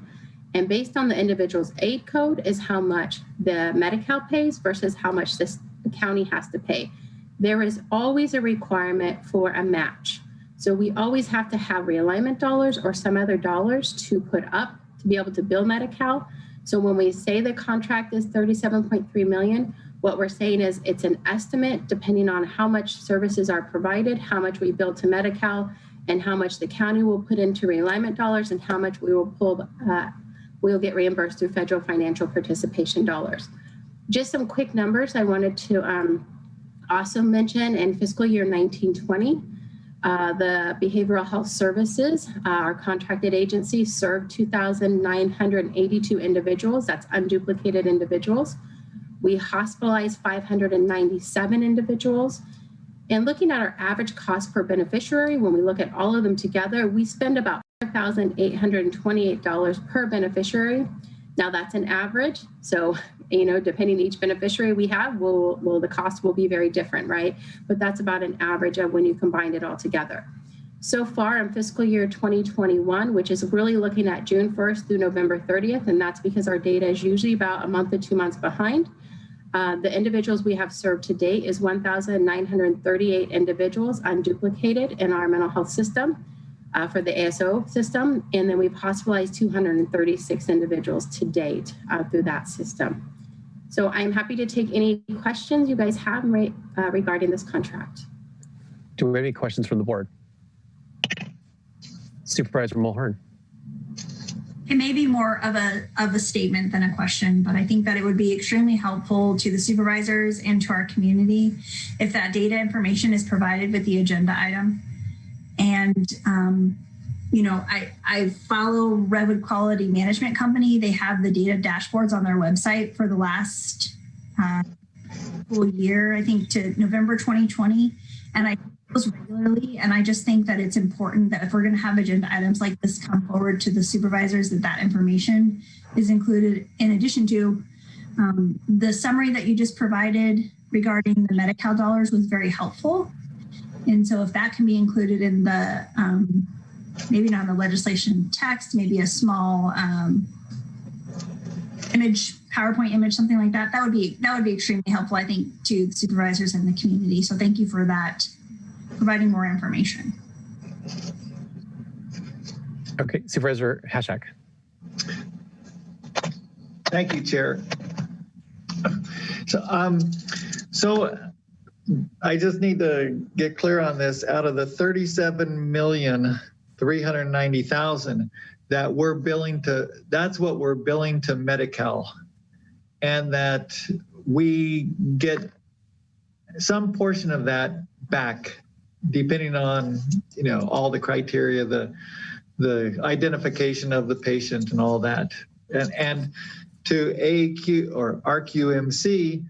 And based on the individual's aid code is how much the Medi-Cal pays versus how much the county has to pay. There is always a requirement for a match. So we always have to have realignment dollars or some other dollars to put up to be able to bill Medi-Cal. So when we say the contract is $37.3 million, what we're saying is it's an estimate depending on how much services are provided, how much we bill to Medi-Cal, and how much the county will put into realignment dollars and how much we will pull, we'll get reimbursed through federal financial participation dollars. Just some quick numbers I wanted to also mention. In fiscal year 1920, the Behavioral Health Services, our contracted agency, served 2,982 individuals. That's unduplicated individuals. We hospitalized 597 individuals. And looking at our average cost per beneficiary, when we look at all of them together, we spend about $4,828 per beneficiary. Now that's an average. So, depending each beneficiary we have, the cost will be very different, right? But that's about an average of when you combine it all together. So far in fiscal year 2021, which is really looking at June 1st through November 30th, and that's because our data is usually about a month to 2 months behind. The individuals we have served to date is 1,938 individuals unduplicated in our mental health system for the ASO system. And then we've hospitalized 236 individuals to date through that system. So I'm happy to take any questions you guys have regarding this contract. Do we have any questions from the board? Supervisor Mulhern. It may be more of a statement than a question, but I think that it would be extremely helpful to the supervisors and to our community if that data information is provided with the agenda item. And, I follow Redwood Quality Management Company. They have the data dashboards on their website for the last full year, I think to November 2020. And I those regularly. And I just think that it's important that if we're going to have agenda items like this come forward to the supervisors, that information is included in addition to the summary that you just provided regarding the Medi-Cal dollars was very helpful. And so if that can be included in the, maybe not the legislation text, maybe a small image, PowerPoint image, something like that, that would be extremely helpful, I think, to the supervisors and the community. So thank you for that, providing more information. Okay, Supervisor Hashak. Thank you, Chair. So I just need to get clear on this. Out of the 37,390,000 that we're billing to, that's what we're billing to Medi-Cal, and that we get some portion of that back, depending on all the criteria, the identification of the patient and all that, and to AQ or RQMC.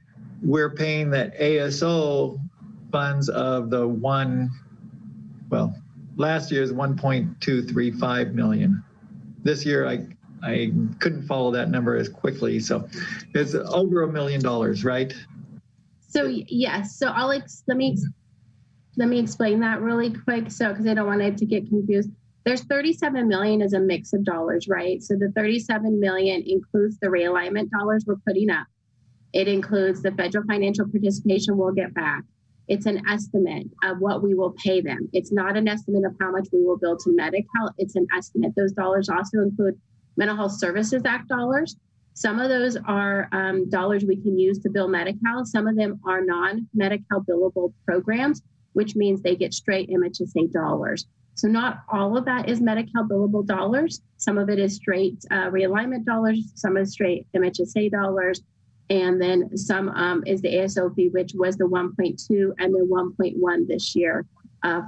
We're paying that ASO funds of the last year's 1.235 million. This year, I couldn't follow that number as quickly. So it's over $1 million, right? So yes, so let me explain that really quick. So, because I don't want it to get confused. There's 37 million as a mix of dollars, right? So the 37 million includes the realignment dollars we're putting up. It includes the federal financial participation we'll get back. It's an estimate of what we will pay them. It's not an estimate of how much we will bill to Medi-Cal. It's an estimate. Those dollars also include Mental Health Services Act dollars. Some of those are dollars we can use to bill Medi-Cal. Some of them are non-Medi-Cal billable programs, which means they get straight MHSA dollars. So not all of that is Medi-Cal billable dollars. Some of it is straight realignment dollars. Some is straight MHSA dollars. And then some is the ASO fee, which was the 1.2 and then 1.1 this year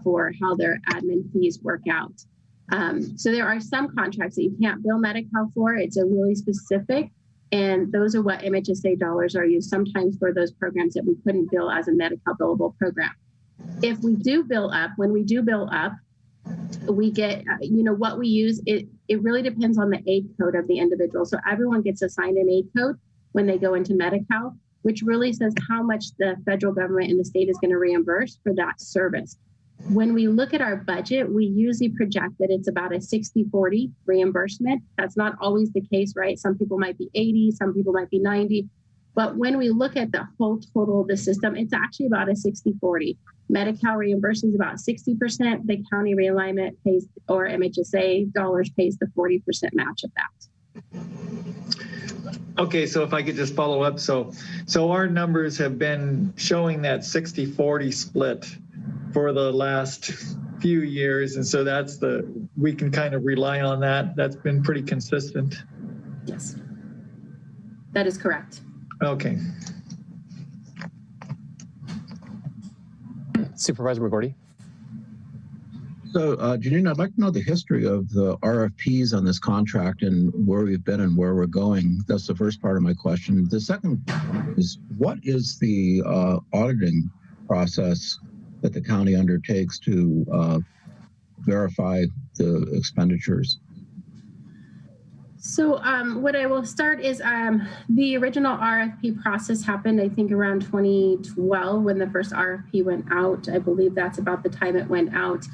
for how their admin fees work out. So there are some contracts that you can't bill Medi-Cal for. It's a really specific, and those are what MHSA dollars are used sometimes for those programs that we couldn't bill as a Medi-Cal billable program. If we do bill up, when we do bill up, we get, what we use, it really depends on the aid code of the individual. So everyone gets assigned an aid code when they go into Medi-Cal, which really says how much the federal government and the state is going to reimburse for that service. When we look at our budget, we usually project that it's about a 60-40 reimbursement. That's not always the case, right? Some people might be 80, some people might be 90. But when we look at the whole total of the system, it's actually about a 60-40. Medi-Cal reimburses about 60%. The county realignment pays, or MHSA dollars pays the 40% match of that. Okay, so if I could just follow up. So our numbers have been showing that 60-40 split for the last few years. And so we can kind of rely on that. That's been pretty consistent. Yes, that is correct. Okay. Supervisor McGordy. So, Janine, I'd like to know the history of the RFPs on this contract and where we've been and where we're going. That's the first part of my question. The second is, what is the auditing process that the county undertakes to verify the expenditures? So what I will start is the original RFP process happened, I think, around 2012 when the first RFP went out. I believe that's about the time it went out.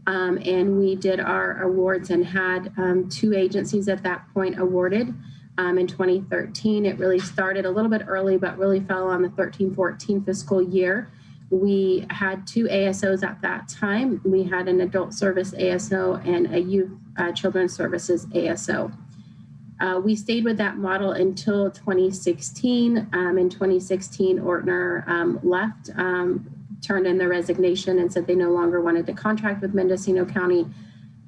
And we did our awards and had 2 agencies at that point awarded. In 2013, it really started a little bit early, but really fell on the 13-14 fiscal year. We had 2 ASOs at that time. We had an adult service ASO and a youth children's services ASO. We stayed with that model until 2016. In 2016, Ortner left, turned in their resignation and said they no longer wanted to contract with Mendocino County.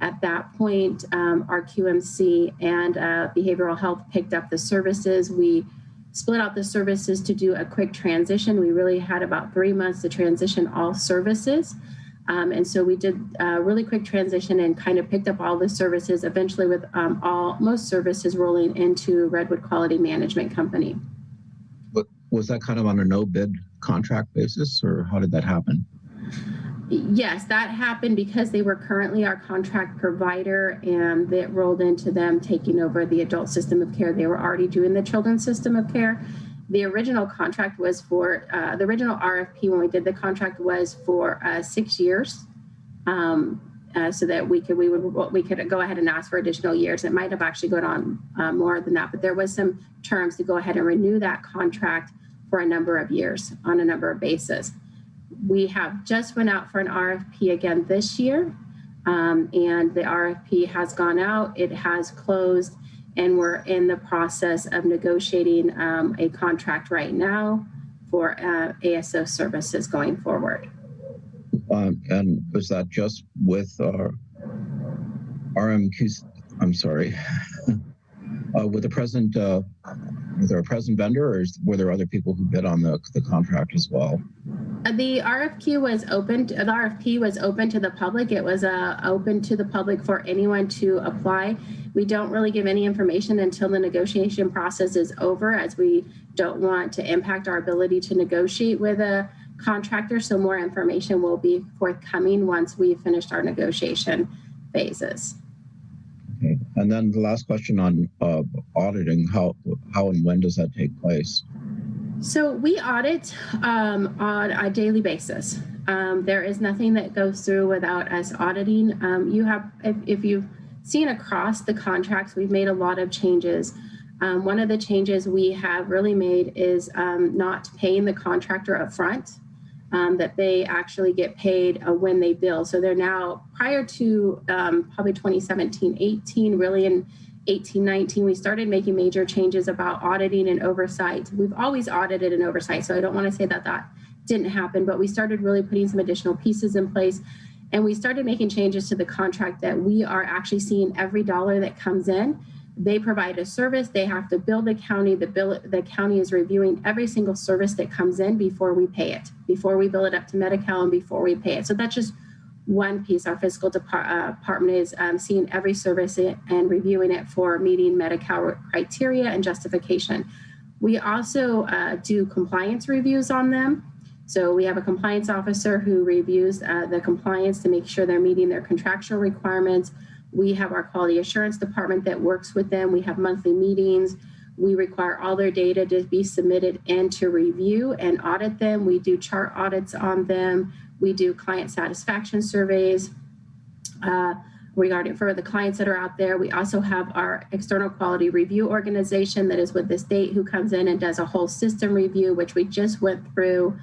At that point, our QMC and behavioral health picked up the services. We split out the services to do a quick transition. We really had about 3 months to transition all services. And so we did a really quick transition and kind of picked up all the services, eventually with most services rolling into Redwood Quality Management Company. But was that kind of on a no bid contract basis, or how did that happen? Yes, that happened because they were currently our contract provider, and it rolled into them taking over the adult system of care. They were already doing the children's system of care. The original contract was for, the original RFP when we did the contract was for 6 years, so that we could go ahead and ask for additional years. It might have actually gone on more than that, but there was some terms to go ahead and renew that contract for a number of years on a number of bases. We have just went out for an RFP again this year, and the RFP has gone out, it has closed, and we're in the process of negotiating a contract right now for ASO services going forward. And was that just with our RMQ? I'm sorry, with the present with our present vendor, or were there other people who bid on the contract as well? The RFP was open. The RFP was open to the public. It was open to the public for anyone to apply. We don't really give any information until the negotiation process is over, as we don't want to impact our ability to negotiate with a contractor. So more information will be forthcoming once we've finished our negotiation phases. Okay. And then the last question on auditing, how and when does that take place? So we audit on a daily basis. There is nothing that goes through without us auditing. If you've seen across the contracts, we've made a lot of changes. One of the changes we have really made is not paying the contractor up front, that they actually get paid when they bill. So they're now, prior to probably 2017-18, really in 18-19, we started making major changes about auditing and oversight. We've always audited and oversight, so I don't want to say that that didn't happen, but we started really putting some additional pieces in place, and we started making changes to the contract that we are actually seeing every dollar that comes in. They provide a service, they have to bill the county, the county is reviewing every single service that comes in before we pay it, before we bill it up to Medi-Cal and before we pay it. So that's just one piece. Our fiscal department is seeing every service and reviewing it for meeting Medi-Cal criteria and justification. We also do compliance reviews on them. So we have a compliance officer who reviews the compliance to make sure they're meeting their contractual requirements. We have our quality assurance department that works with them. We have monthly meetings. We require all their data to be submitted and to review and audit them. We do chart audits on them. We do client satisfaction surveys regarding for the clients that are out there. We also have our external quality review organization that is with the state, who comes in and does a whole system review, which we just went through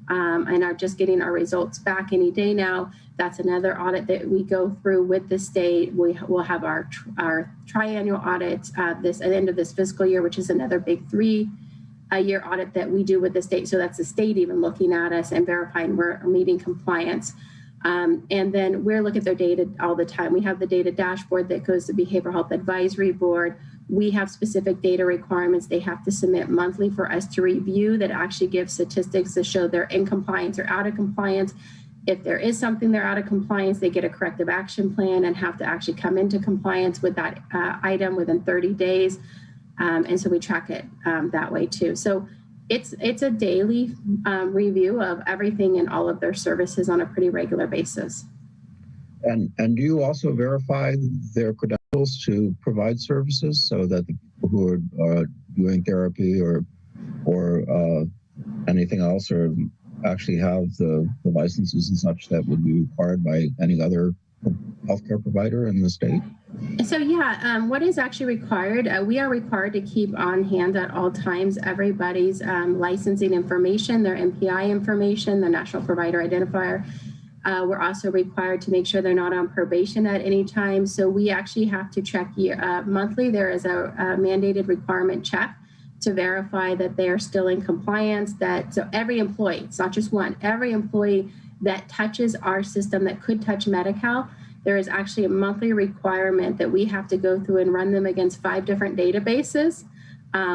and are just getting our results back any day now. That's another audit that we go through with the state. We will have our triannual audit at the end of this fiscal year, which is another big 3-year audit that we do with the state. So that's the state even looking at us and verifying we're meeting compliance. And then we're looking at their data all the time. We have the data dashboard that goes to Behavioral Health Advisory Board. We have specific data requirements they have to submit monthly for us to review that actually give statistics to show they're in compliance or out of compliance. If there is something they're out of compliance, they get a corrective action plan and have to actually come into compliance with that item within 30 days. And so we track it that way too. So it's a daily review of everything and all of their services on a pretty regular basis. And do you also verify their credentials to provide services so that the people who are doing therapy or anything else or actually have the licenses and such that would be required by any other healthcare provider in the state? So yeah, what is actually required? We are required to keep on hand at all times everybody's licensing information, their MPI information, their National Provider Identifier. We're also required to make sure they're not on probation at any time. So we actually have to check monthly. There is a mandated requirement check to verify that they are still in compliance. So every employee, it's not just one, every employee that touches our system that could touch Medi-Cal, there is actually a monthly requirement that we have to go through and run them against 5 different databases,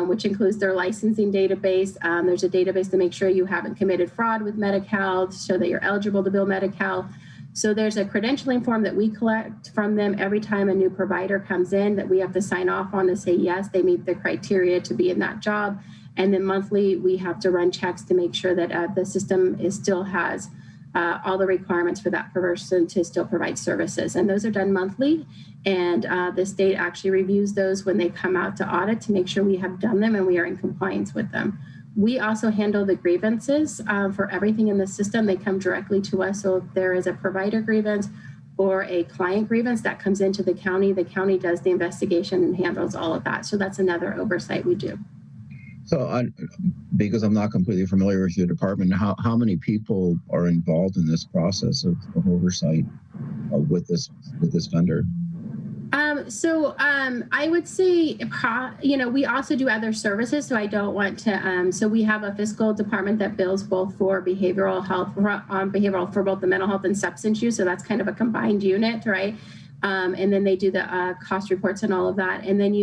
which includes their licensing database. There's a database to make sure you haven't committed fraud with Medi-Cal, to show that you're eligible to bill Medi-Cal. So there's a credentialing form that we collect from them every time a new provider comes in that we have to sign off on to say, yes, they meet the criteria to be in that job. And then monthly, we have to run checks to make sure that the system still has all the requirements for that person to still provide services. And those are done monthly. And the state actually reviews those when they come out to audit to make sure we have done them and we are in compliance with them. We also handle the grievances for everything in the system. They come directly to us. So if there is a provider grievance or a client grievance that comes into the county does the investigation and handles all of that. So that's another oversight we do. So because I'm not completely familiar with your department, how many people are involved in this process of oversight with this vendor? I would say, we also do other services. So I don't want to, so we have a fiscal department that bills both for behavioral health, for both the mental health and substance use. So that's kind of a combined unit, right? And then they do the cost reports and all of that. And then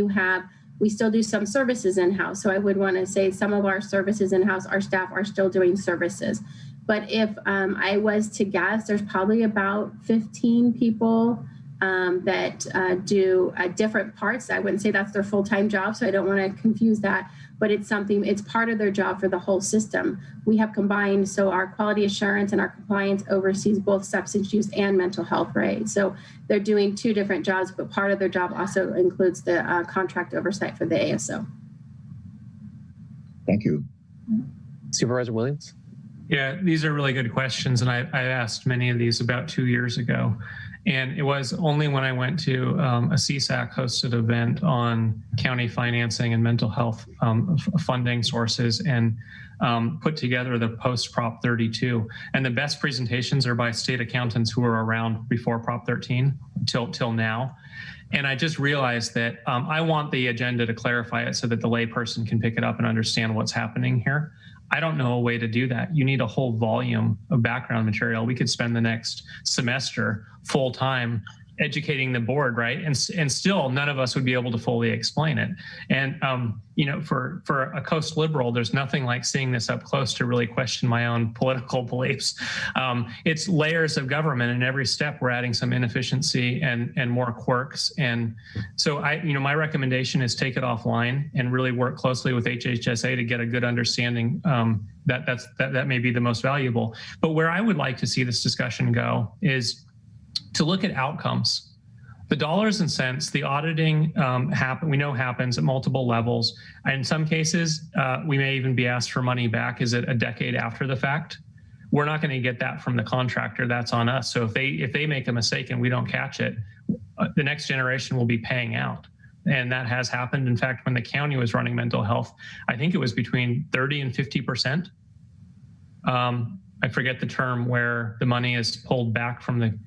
we still do some services in-house. So I would want to say some of our services in-house, our staff are still doing services. But if I was to guess, there's probably about 15 people that do different parts. I wouldn't say that's their full-time job, so I don't want to confuse that, but it's part of their job for the whole system. We have combined, so our quality assurance and our compliance oversees both substance use and mental health, right? So they're doing 2 different jobs, but part of their job also includes the contract oversight for the ASO. Thank you. Supervisor Williams? Yeah, these are really good questions, and I asked many of these about 2 years ago. And it was only when I went to a CSAC hosted event on county financing and mental health funding sources and put together the post Prop 32. And the best presentations are by state accountants who were around before Prop 13 till now. And I just realized that I want the agenda to clarify it so that the layperson can pick it up and understand what's happening here. I don't know a way to do that. You need a whole volume of background material. We could spend the next semester full time educating the board, right? And still none of us would be able to fully explain it. And, for a Coast liberal, there's nothing like seeing this up close to really question my own political beliefs. It's layers of government, and every step we're adding some inefficiency and more quirks. And so my recommendation is take it offline and really work closely with HHSA to get a good understanding. That may be the most valuable. But where I would like to see this discussion go is to look at outcomes. The dollars and cents, the auditing happens at multiple levels. In some cases, we may even be asked for money back. Is it a decade after the fact? We're not going to get that from the contractor. That's on us. So if they make a mistake and we don't catch it, the next generation will be paying out. And that has happened. In fact, when the county was running mental health, I think it was between 30 and 50%. I forget the term where the money is pulled back from the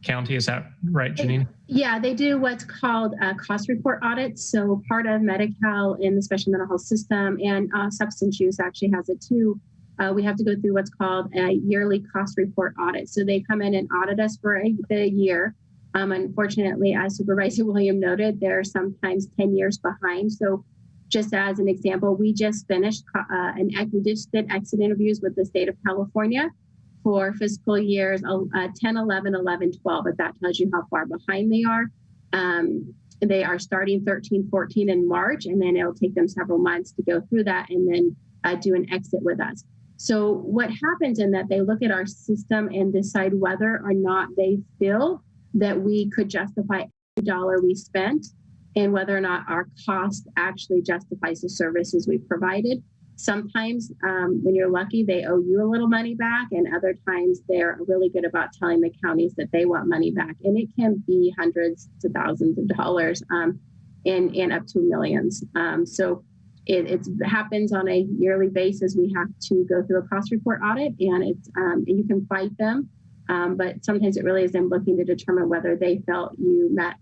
county. Is that right, Janine? Yeah, they do what's called cost report audits. So part of Medi-Cal in the special mental health system and substance use actually has it too. we have to go through what's called a yearly cost report audit. So they come in and audit us for the year. Unfortunately, as Supervisor William noted, they're sometimes 10 years behind. So just as an example, we just finished we just did exit interviews with the state of California for fiscal years 10, 11, 11, 12, but that tells you how far behind they are. They are starting 13, 14 in March, and then it'll take them several months to go through that and then do an exit with us. So what happens in that, they look at our system and decide whether or not they feel that we could justify every dollar we spent and whether or not our cost actually justifies the services we provided. Sometimes when you're lucky, they owe you a little money back, and other times they're really good about telling the counties that they want money back. And it can be hundreds to thousands of dollars and up to millions. So it happens on a yearly basis. We have to go through a cost report audit, and you can fight them, but sometimes it really is them looking to determine whether they felt you met,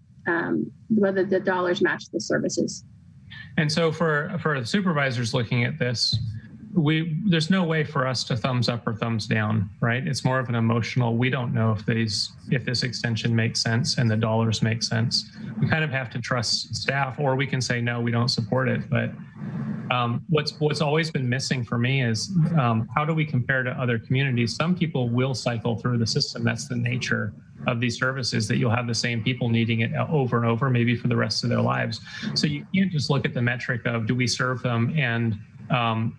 whether the dollars match the services. And so for the supervisors looking at this, there's no way for us to thumbs up or thumbs down, right? It's more of an emotional, we don't know if this extension makes sense and the dollars make sense. We kind of have to trust staff, or we can say, no, we don't support it. But what's always been missing for me is how do we compare to other communities? Some people will cycle through the system. That's the nature of these services, that you'll have the same people needing it over and over, maybe for the rest of their lives. So you can't just look at the metric of, do we serve them, and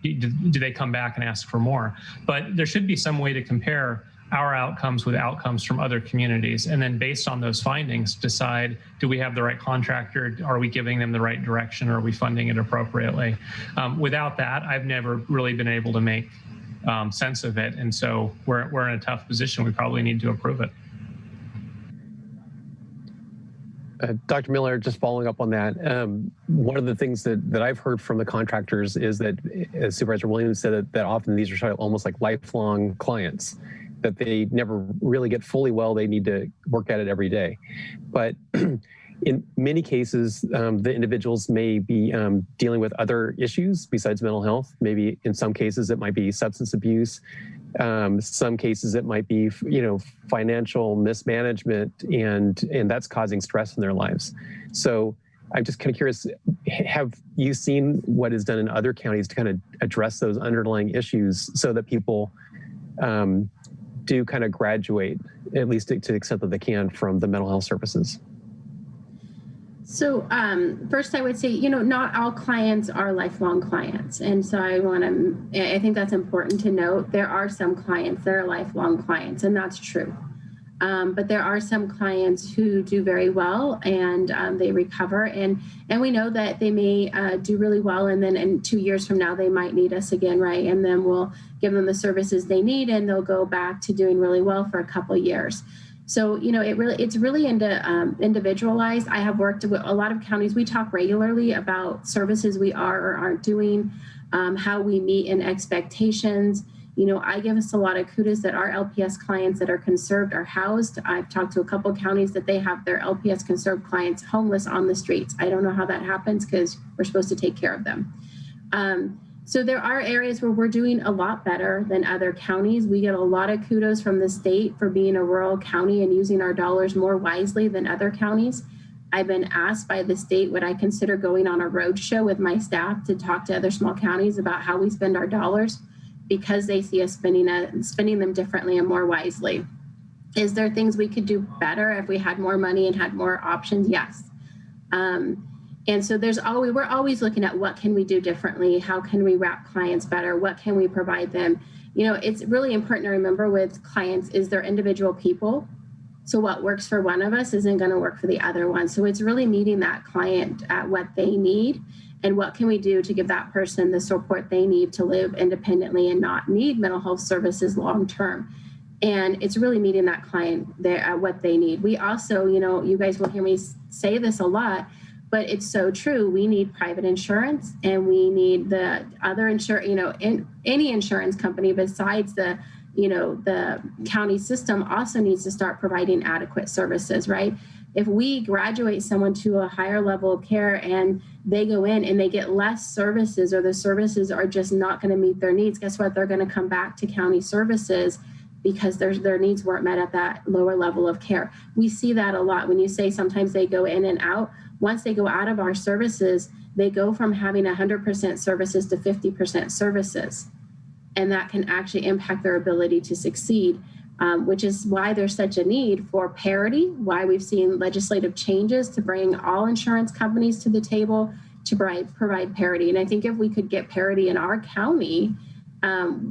do they come back and ask for more? But there should be some way to compare our outcomes with outcomes from other communities. And then based on those findings, decide, do we have the right contractor? Are we giving them the right direction? Or are we funding it appropriately? Without that, I've never really been able to make sense of it. And so we're in a tough position. We probably need to approve it. Dr. Miller, just following up on that, one of the things that I've heard from the contractors is that, as Supervisor Williams said, that often these are almost like lifelong clients, that they never really get fully well. They need to work at it every day. But in many cases, the individuals may be dealing with other issues besides mental health. Maybe in some cases, it might be substance abuse. Some cases it might be, financial mismanagement, and that's causing stress in their lives. So I'm just kind of curious, have you seen what is done in other counties to kind of address those underlying issues so that people do kind of graduate, at least to the extent that they can, from the mental health services? So first I would say, not all clients are lifelong clients. And so I think that's important to note. There are some clients that are lifelong clients, and that's true. But there are some clients who do very well, and they recover. And we know that they may do really well, and then in 2 years from now, they might need us again, right? And then we'll give them the services they need, and they'll go back to doing really well for a couple of years. So, it's really individualized. I have worked with a lot of counties. We talk regularly about services we are or aren't doing, how we meet in expectations. I give us a lot of kudos that our LPS clients that are conserved are housed. I've talked to a couple of counties that they have their LPS conserved clients homeless on the streets. I don't know how that happens because we're supposed to take care of them. So there are areas where we're doing a lot better than other counties. We get a lot of kudos from the state for being a rural county and using our dollars more wisely than other counties. I've been asked by the state, would I consider going on a road show with my staff to talk to other small counties about how we spend our dollars, because they see us spending them differently and more wisely. Is there things we could do better if we had more money and had more options? Yes. And so we're always looking at what can we do differently? How can we wrap clients better? What can we provide them? It's really important to remember with clients is they're individual people. So what works for one of us isn't going to work for the other one. So it's really meeting that client at what they need, and what can we do to give that person the support they need to live independently and not need mental health services long term. And it's really meeting that client there at what they need. We also, you guys will hear me say this a lot, but it's so true. We need private insurance, and we need the other any insurance company besides the county system also needs to start providing adequate services, right? If we graduate someone to a higher level of care and they go in and they get less services, or the services are just not going to meet their needs, guess what? They're going to come back to county services because their needs weren't met at that lower level of care. We see that a lot. When you say sometimes they go in and out, once they go out of our services, they go from having 100% services to 50% services. And that can actually impact their ability to succeed, which is why there's such a need for parity, why we've seen legislative changes to bring all insurance companies to the table to provide parity. And I think if we could get parity in our county,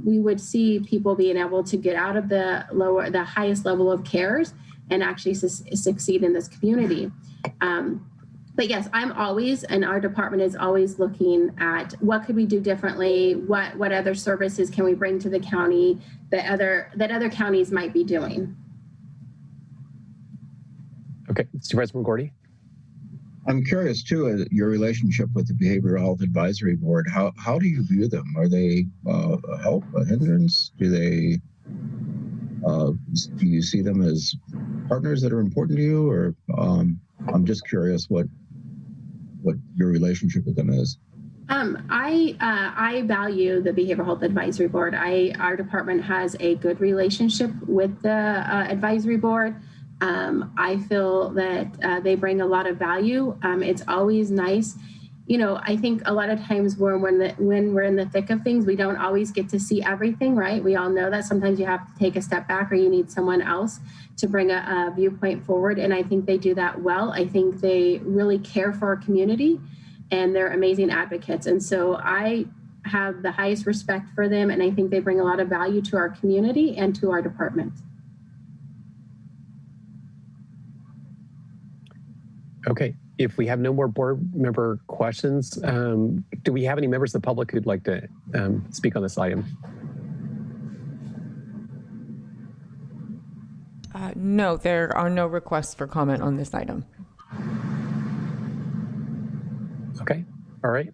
we would see people being able to get out of the highest level of cares and actually succeed in this community. But yes, I'm always, and our department is always looking at what could we do differently, what other services can we bring to the county that other counties might be doing. Okay, Supervisor McGordy. I'm curious too, your relationship with the Behavioral Health Advisory Board. How do you view them? Are they a help, a hindrance? Do you see them as partners that are important to you, or I'm just curious what your relationship with them is. I value the Behavioral Health Advisory Board. Our department has a good relationship with the advisory board. I feel that they bring a lot of value. It's always nice. You know, I think a lot of times when we're in the thick of things, we don't always get to see everything, right? We all know that sometimes you have to take a step back, or you need someone else to bring a viewpoint forward. And I think they do that well. I think they really care for our community, and they're amazing advocates. And so I have the highest respect for them, and I think they bring a lot of value to our community and to our department. Okay, if we have no more board member questions, do we have any members of the public who'd like to speak on this item? No, there are no requests for comment on this item. Okay, all right.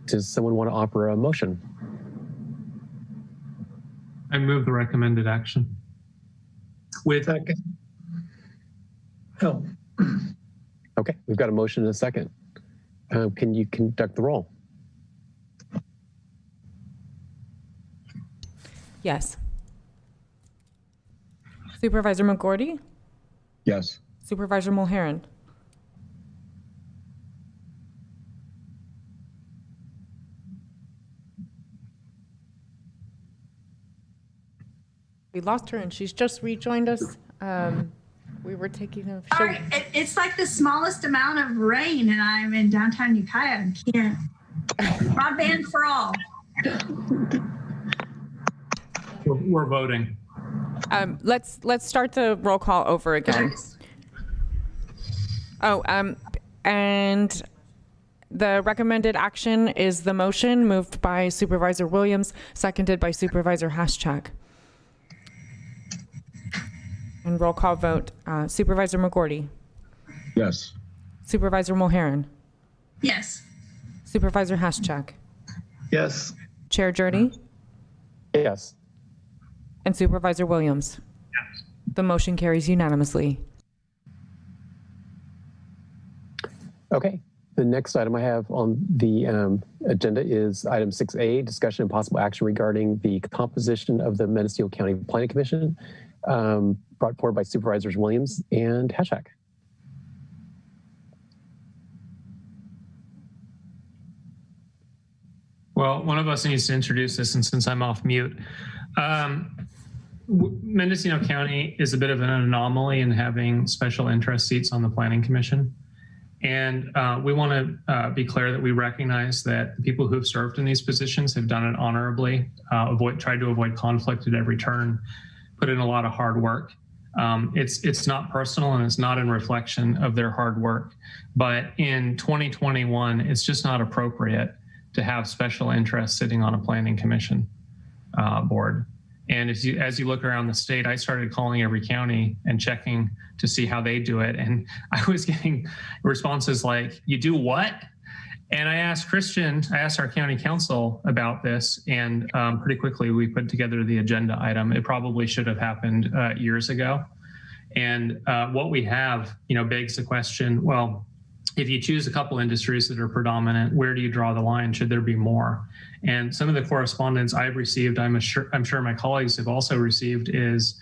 Does someone want to offer a motion? I move the recommended action. With second. Oh. Okay, we've got a motion and a second. Can you conduct the roll? Yes. Supervisor McGordy? Yes. Supervisor Mulherin? We lost her and she's just rejoined us. We were taking a show. Sorry, it's like the smallest amount of rain, and I'm in downtown Ukiah. I can't. Broadband for all. We're voting. Let's start the roll call over again. And the recommended action is the motion moved by Supervisor Williams, seconded by Supervisor Haschak. And roll call vote, Supervisor McGordy. Yes. Supervisor Mulherin. Yes. Supervisor Haschak. Yes. Chair Jurdy. Yes. And Supervisor Williams. Yes. The motion carries unanimously. Okay, the next item I have on the agenda is item 6A, discussion and possible action regarding the composition of the Mendocino County Planning Commission, brought forward by Supervisors Williams and Haschak. Well, one of us needs to introduce this, and since I'm off mute, Mendocino County is a bit of an anomaly in having special interest seats on the Planning Commission. And we want to be clear that we recognize that the people who've served in these positions have done it honorably, tried to avoid conflict at every turn, put in a lot of hard work. It's not personal, and it's not in reflection of their hard work. But in 2021, it's just not appropriate to have special interests sitting on a planning commission board. And as you look around the state, I started calling every county and checking to see how they do it. And I was getting responses like, "You do what?" And I asked our county council about this, and pretty quickly we put together the agenda item. It probably should have happened years ago. And what we have, begs the question, well, if you choose a couple industries that are predominant, where do you draw the line? Should there be more? And some of the correspondence I've received, I'm sure my colleagues have also received, is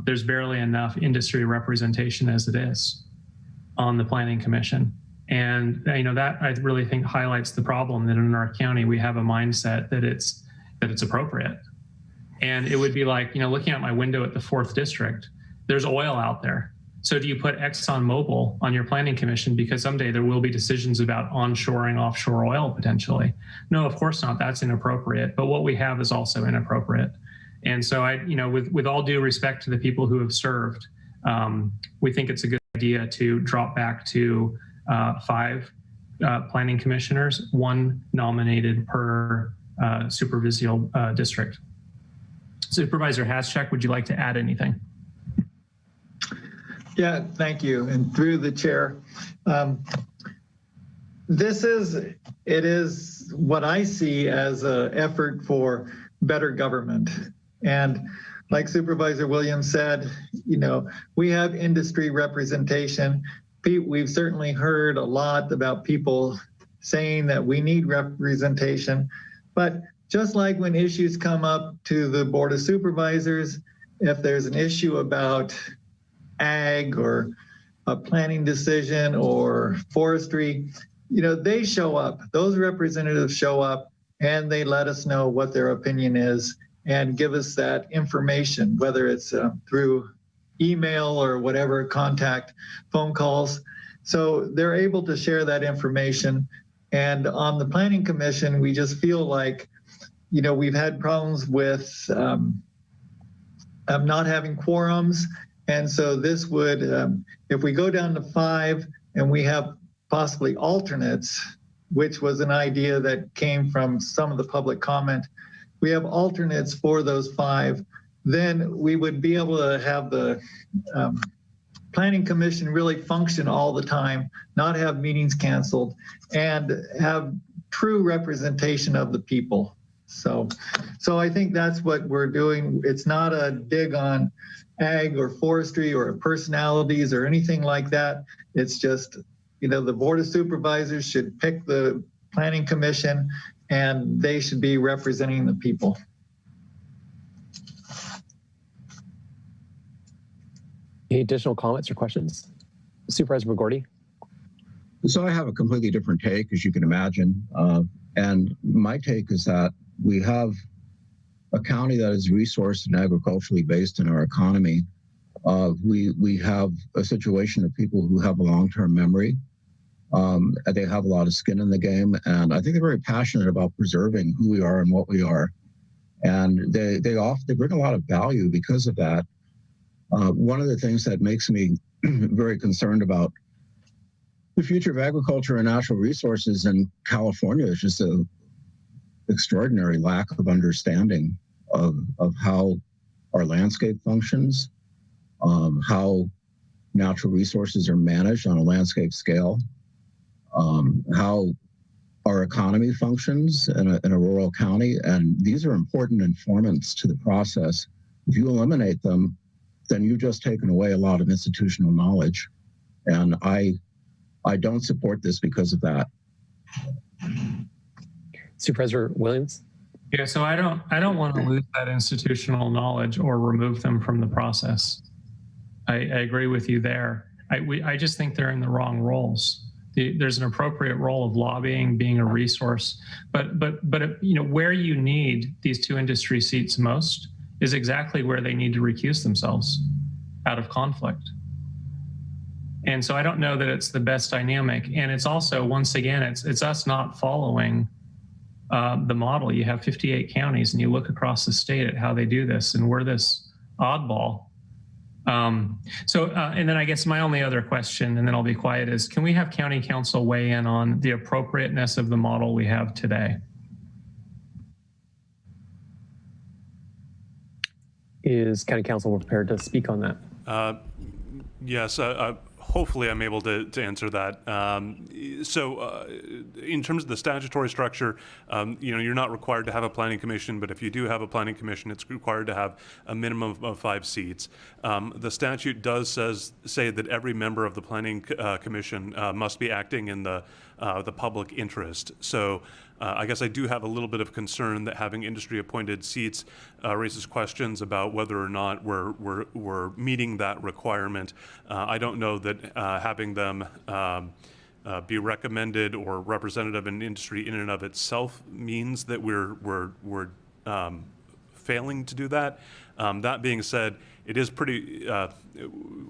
there's barely enough industry representation as it is on the Planning Commission. And that I really think highlights the problem that in our county we have a mindset that it's appropriate. And it would be like, looking out my window at the 4th District, there's oil out there. So do you put ExxonMobil on your Planning Commission because someday there will be decisions about onshoring offshore oil potentially? No, of course not. That's inappropriate. But what we have is also inappropriate. And so with all due respect to the people who have served, we think it's a good idea to drop back to 5 planning commissioners, 1 nominated per supervisory district. Supervisor Haschak, would you like to add anything? Yeah, thank you. And through the chair, it is what I see as an effort for better government. And like Supervisor Williams said, we have industry representation. We've certainly heard a lot about people saying that we need representation, but just like when issues come up to the Board of Supervisors, if there's an issue about ag or a planning decision or forestry, they show up. Those representatives show up and they let us know what their opinion is and give us that information, whether it's through email or whatever, contact, phone calls. So they're able to share that information. And on the Planning Commission, we just feel like, we've had problems with not having quorums. And so this would, if we go down to 5 and we have possibly alternates, which was an idea that came from some of the public comment, we have alternates for those 5, then we would be able to have the Planning Commission really function all the time, not have meetings canceled, and have true representation of the people. So I think that's what we're doing. It's not a dig on ag or forestry or personalities or anything like that. It's just, the Board of Supervisors should pick the Planning Commission and they should be representing the people. Any additional comments or questions? Supervisor McGordy? So I have a completely different take, as you can imagine. And my take is that we have a county that is resourced and agriculturally based in our economy. We have a situation of people who have a long-term memory. They have a lot of skin in the game, and I think they're very passionate about preserving who we are and what we are. And they bring a lot of value because of that. One of the things that makes me very concerned about the future of agriculture and natural resources in California is just an extraordinary lack of understanding of how our landscape functions, how natural resources are managed on a landscape scale, how our economy functions in a rural county. And these are important informants to the process. If you eliminate them, then you've just taken away a lot of institutional knowledge. And I don't support this because of that. Supervisor Williams? Yeah, so I don't want to lose that institutional knowledge or remove them from the process. I agree with you there. I just think they're in the wrong roles. There's an appropriate role of lobbying, being a resource, but where you need these 2 industry seats most is exactly where they need to recuse themselves out of conflict. And so I don't know that it's the best dynamic. And it's also, once again, it's us not following the model. You have 58 counties and you look across the state at how they do this, and we're this oddball. And then I guess my only other question, and then I'll be quiet, is can we have county council weigh in on the appropriateness of the model we have today? Is county council prepared to speak on that? Yes, hopefully I'm able to answer that. In terms of the statutory structure, you're not required to have a planning commission, but if you do have a planning commission, it's required to have a minimum of 5 seats. The statute does say that every member of the planning commission must be acting in the public interest. So I guess I do have a little bit of concern that having industry-appointed seats raises questions about whether or not we're meeting that requirement. I don't know that having them be recommended or representative in industry in and of itself means that we're failing to do that. That being said, it is pretty.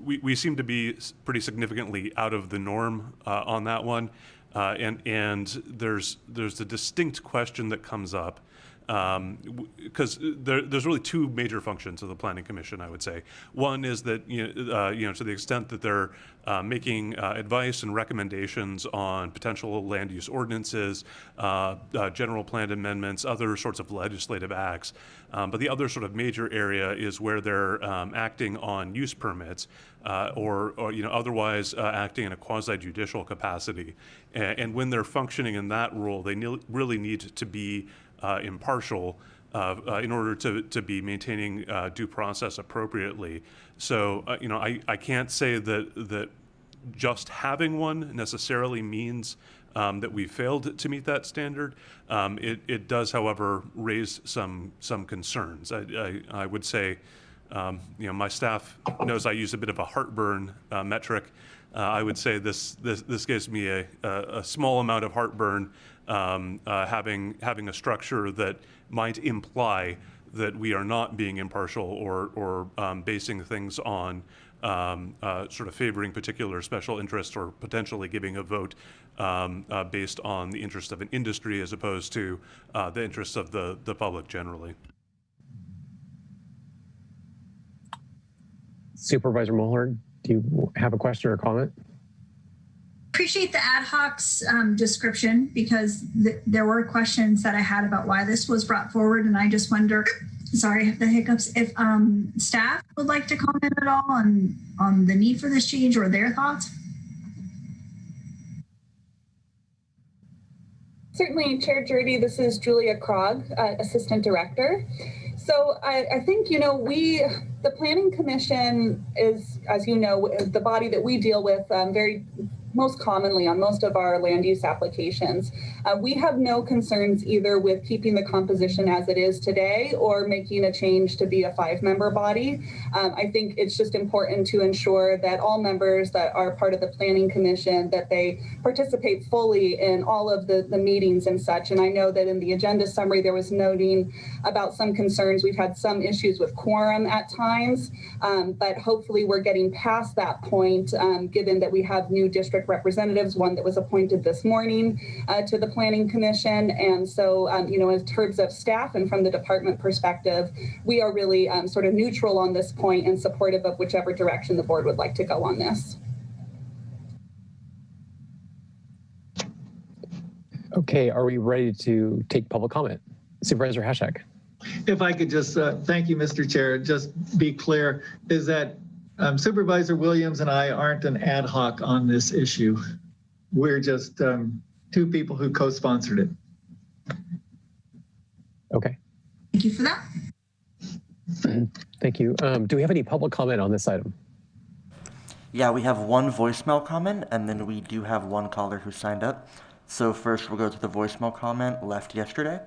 We seem to be pretty significantly out of the norm on that one. And there's a distinct question that comes up because there's really 2 major functions of the Planning Commission, I would say. One is that to the extent that they're making advice and recommendations on potential land use ordinances, general plan amendments, other sorts of legislative acts. But the other sort of major area is where they're acting on use permits or otherwise acting in a quasi-judicial capacity. And when they're functioning in that role, they really need to be impartial in order to be maintaining due process appropriately. So, I can't say that just having one necessarily means that we failed to meet that standard. It does, however, raise some concerns. I would say, my staff knows I use a bit of a heartburn metric. I would say this gives me a small amount of heartburn having a structure that might imply that we are not being impartial or basing things on sort of favoring particular special interests or potentially giving a vote based on the interest of an industry as opposed to the interests of the public generally. Supervisor Muller, do you have a question or comment? Appreciate the ad hoc's description because there were questions that I had about why this was brought forward, and I just wonder, sorry, the hiccups, if staff would like to comment at all on the need for this change or their thoughts. Certainly, Chair Jurdy, this is Julia Krog, Assistant Director. So I think, the Planning Commission is, as you know, the body that we deal with most commonly on most of our land use applications. We have no concerns either with keeping the composition as it is today or making a change to be a 5-member body. I think it's just important to ensure that all members that are part of the Planning Commission, that they participate fully in all of the meetings and such. And I know that in the agenda summary, there was noting about some concerns. We've had some issues with quorum at times, but hopefully we're getting past that point, given that we have new district representatives, one that was appointed this morning to the Planning Commission. And so, in terms of staff and from the department perspective, we are really sort of neutral on this point and supportive of whichever direction the board would like to go on this. Okay, are we ready to take public comment? Supervisor Hashak. If I could just, thank you, Mr. Chair, just be clear, is that Supervisor Williams and I aren't an ad hoc on this issue. We're just 2 people who co-sponsored it. Okay. Thank you for that. Thank you. Do we have any public comment on this item? Yeah, we have 1 voicemail comment, and then we do have 1 caller who signed up. So first we'll go to the voicemail comment left yesterday.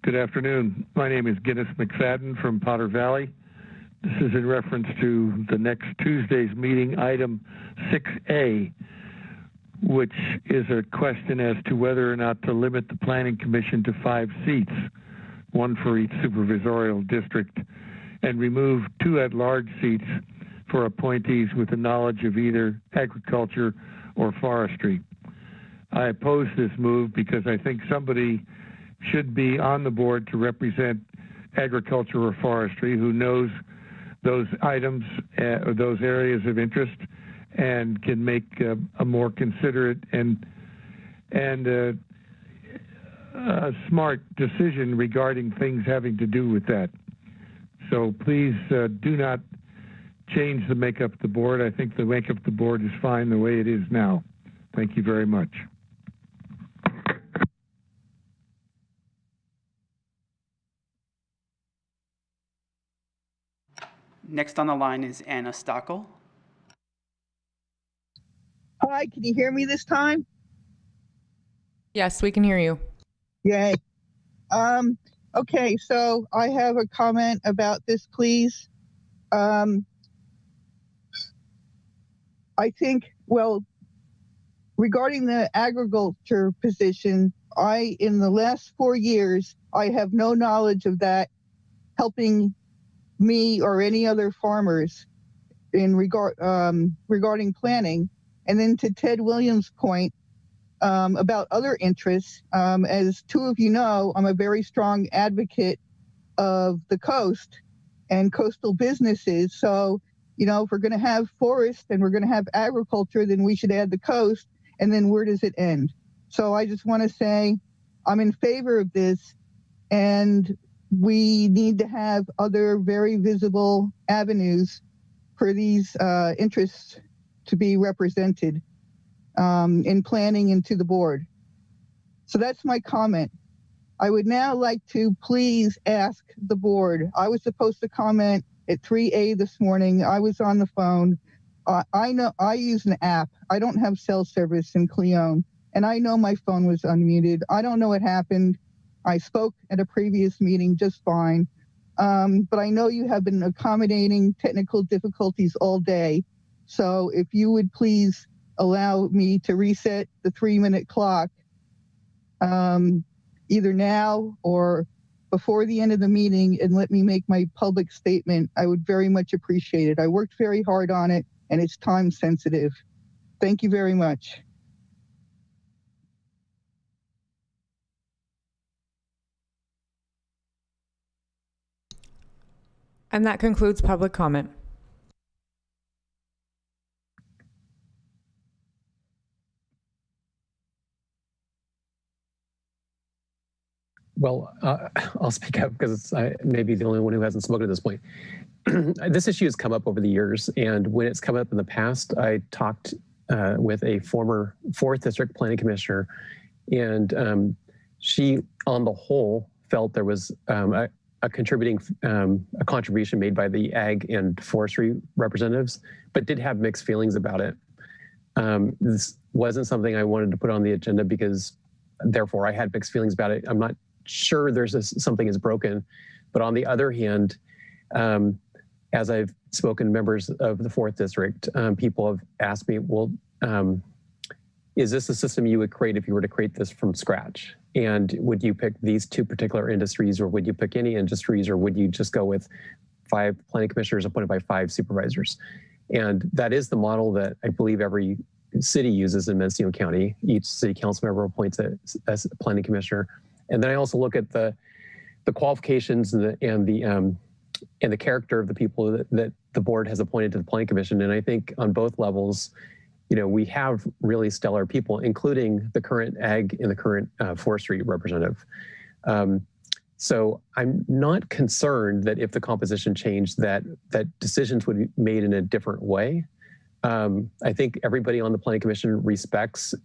Good afternoon. My name is Guinness McFadden from Potter Valley. This is in reference to the next Tuesday's meeting, item 6A, which is a question as to whether or not to limit the Planning Commission to 5 seats, 1 for each supervisorial district, and remove 2 at-large seats for appointees with a knowledge of either agriculture or forestry. I oppose this move because I think somebody should be on the board to represent agriculture or forestry who knows those items or those areas of interest and can make a more considerate and smart decision regarding things having to do with that. So please do not change the makeup of the board. I think the makeup of the board is fine the way it is now. Thank you very much. Next on the line is Anna Stockel. Hi, can you hear me this time? Yes, we can hear you. Yay. Okay, so I have a comment about this, please. I think, well, regarding the agriculture position, in the last 4 years, I have no knowledge of that helping me or any other farmers in regarding planning. And then to Ted Williams' point about other interests, as two of you know, I'm a very strong advocate of the coast and coastal businesses. So, you know, if we're going to have forest and we're going to have agriculture, then we should add the coast. And then where does it end? So I just want to say I'm in favor of this, and we need to have other very visible avenues for these interests to be represented in planning and to the board. So that's my comment. I would now like to please ask the board. I was supposed to comment at 3A this morning. I was on the phone. I know I use an app. I don't have cell service in Cleon, and I know my phone was unmuted. I don't know what happened. I spoke at a previous meeting just fine. But I know you have been accommodating technical difficulties all day. So if you would please allow me to reset the 3-minute clock, either now or before the end of the meeting, and let me make my public statement, I would very much appreciate it. I worked very hard on it, and it's time sensitive. Thank you very much. And that concludes public comment. Well, I'll speak up because I may be the only one who hasn't spoken at this point. This issue has come up over the years, and when it's come up in the past, I talked with a former 4th District Planning Commissioner, and she, on the whole, felt there was a contribution made by the ag and forestry representatives, but did have mixed feelings about it. This wasn't something I wanted to put on the agenda because, therefore, I had mixed feelings about it. I'm not sure something is broken, but on the other hand, as I've spoken to members of the 4th District, people have asked me, well, is this a system you would create if you were to create this from scratch? And would you pick these 2 particular industries, or would you pick any industries, or would you just go with 5 planning commissioners appointed by 5 supervisors? And that is the model that I believe every city uses in Mendocino County. Each city council member appoints a planning commissioner. And then I also look at the qualifications and the character of the people that the board has appointed to the planning commission. And I think on both levels, you know, we have really stellar people, including the current ag and the current forestry representative. So I'm not concerned that if the composition changed, that decisions would be made in a different way. I think everybody on the planning commission respects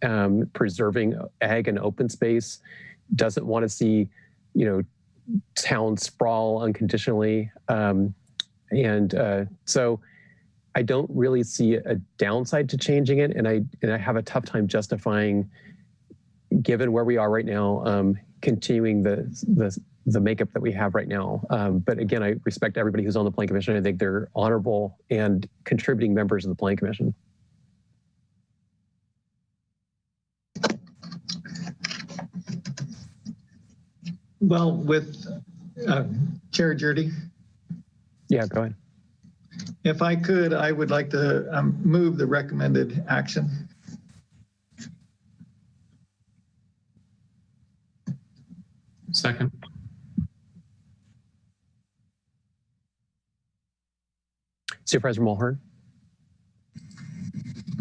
preserving ag and open space, doesn't want to see, you know, towns sprawl unconditionally. So I don't really see a downside to changing it, and I have a tough time justifying, given where we are right now, continuing the makeup that we have right now. But again, I respect everybody who's on the planning commission. I think they're honorable and contributing members of the planning commission. Well, with Chair Jurdy. Yeah, go ahead. If I could, I would like to move the recommended action. Second. Supervisor Mulhern.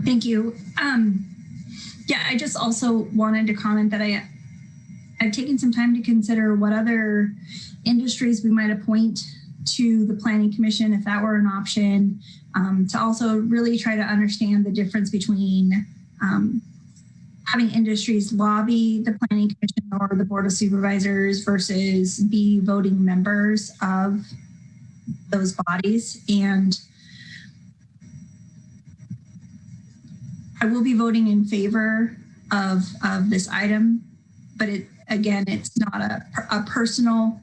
Thank you. Yeah, I just also wanted to comment that I've taken some time to consider what other industries we might appoint to the Planning Commission if that were an option, to also really try to understand the difference between having industries lobby the Planning Commission or the Board of Supervisors versus be voting members of those bodies. And I will be voting in favor of this item, but it's not a personal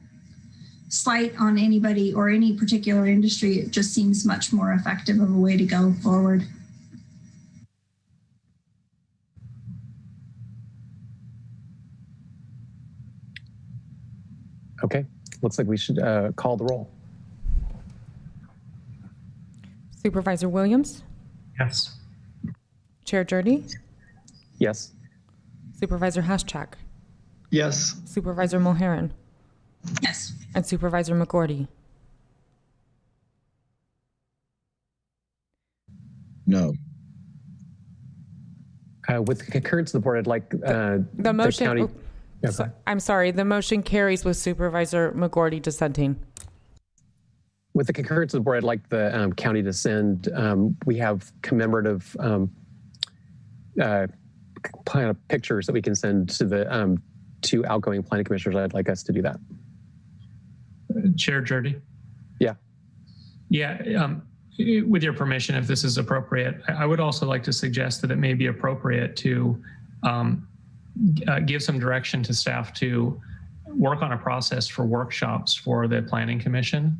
slight on anybody or any particular industry. It just seems much more effective of a way to go forward. Okay, looks like we should call the roll. Supervisor Williams? Yes. Chair Jurdy? Yes. Supervisor Haschak? Yes. Supervisor Mulherin? Yes. And Supervisor McGordy? No. With the concurrence of the board, I'd like The motion. county. I'm sorry. The motion carries with Supervisor McGordy dissenting. With the concurrence of the board, I'd like the county to send. We have commemorative pictures that we can send to the two outgoing planning commissioners. I'd like us to do that. Chair Jurdy? Yeah. Yeah. With your permission, if this is appropriate, I would also like to suggest that it may be appropriate to give some direction to staff to work on a process for workshops for the Planning Commission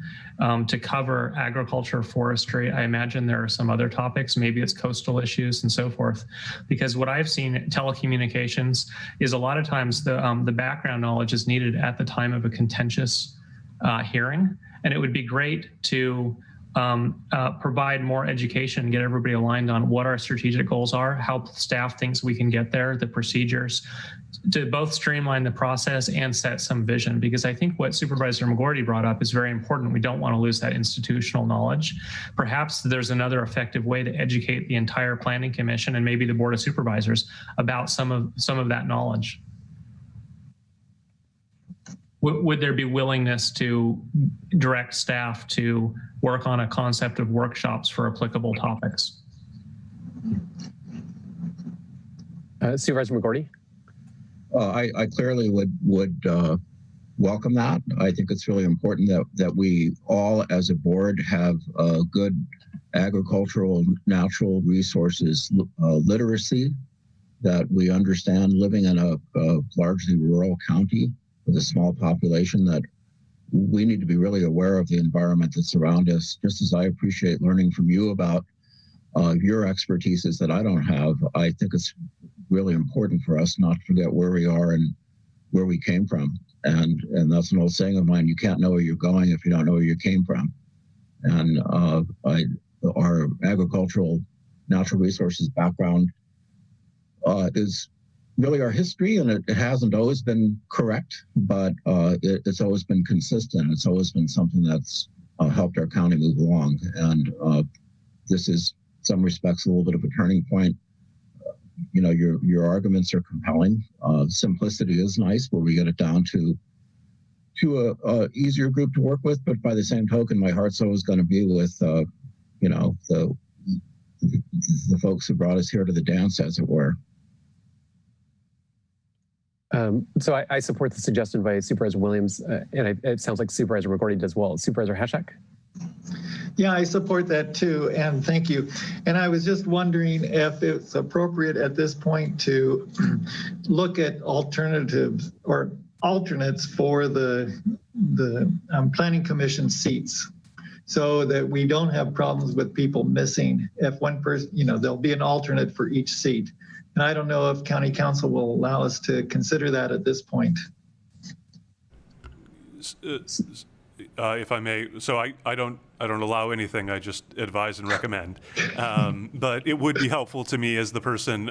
to cover agriculture, forestry. I imagine there are some other topics, maybe it's coastal issues and so forth. Because what I've seen in telecommunications is a lot of times the background knowledge is needed at the time of a contentious hearing. And it would be great to provide more education, get everybody aligned on what our strategic goals are, how staff thinks we can get there, the procedures, to both streamline the process and set some vision. Because I think what Supervisor McGordy brought up is very important. We don't want to lose that institutional knowledge. Perhaps there's another effective way to educate the entire Planning Commission and maybe the Board of Supervisors about some of that knowledge. Would there be willingness to direct staff to work on a concept of workshops for applicable topics? Supervisor McGordy? I clearly would welcome that. I think it's really important that we all as a board have good agricultural natural resources literacy, that we understand living in a largely rural county with a small population, that we need to be really aware of the environment that's around us. Just as I appreciate learning from you about your expertises that I don't have, I think it's really important for us not to forget where we are and where we came from. And that's an old saying of mine, you can't know where you're going if you don't know where you came from. And our agricultural natural resources background is really our history, and it hasn't always been correct, but it's always been consistent. It's always been something that's helped our county move along. And this is, in some respects, a little bit of a turning point. You know, your arguments are compelling. Simplicity is nice, where we get it down to a easier group to work with. But by the same token, my heart's always going to be with, you know, the folks who brought us here to the dance, as it were. So I support the suggestion by Supervisor Williams, and it sounds like Supervisor McGordy does well. Supervisor Haschak? Yeah, I support that too, and thank you. And I was just wondering if it's appropriate at this point to look at alternatives or alternates for the Planning Commission seats, so that we don't have problems with people missing. If one person, you know, there'll be an alternate for each seat. And I don't know if County Council will allow us to consider that at this point. If I may, so I don't allow anything. I just advise and recommend. But it would be helpful to me as the person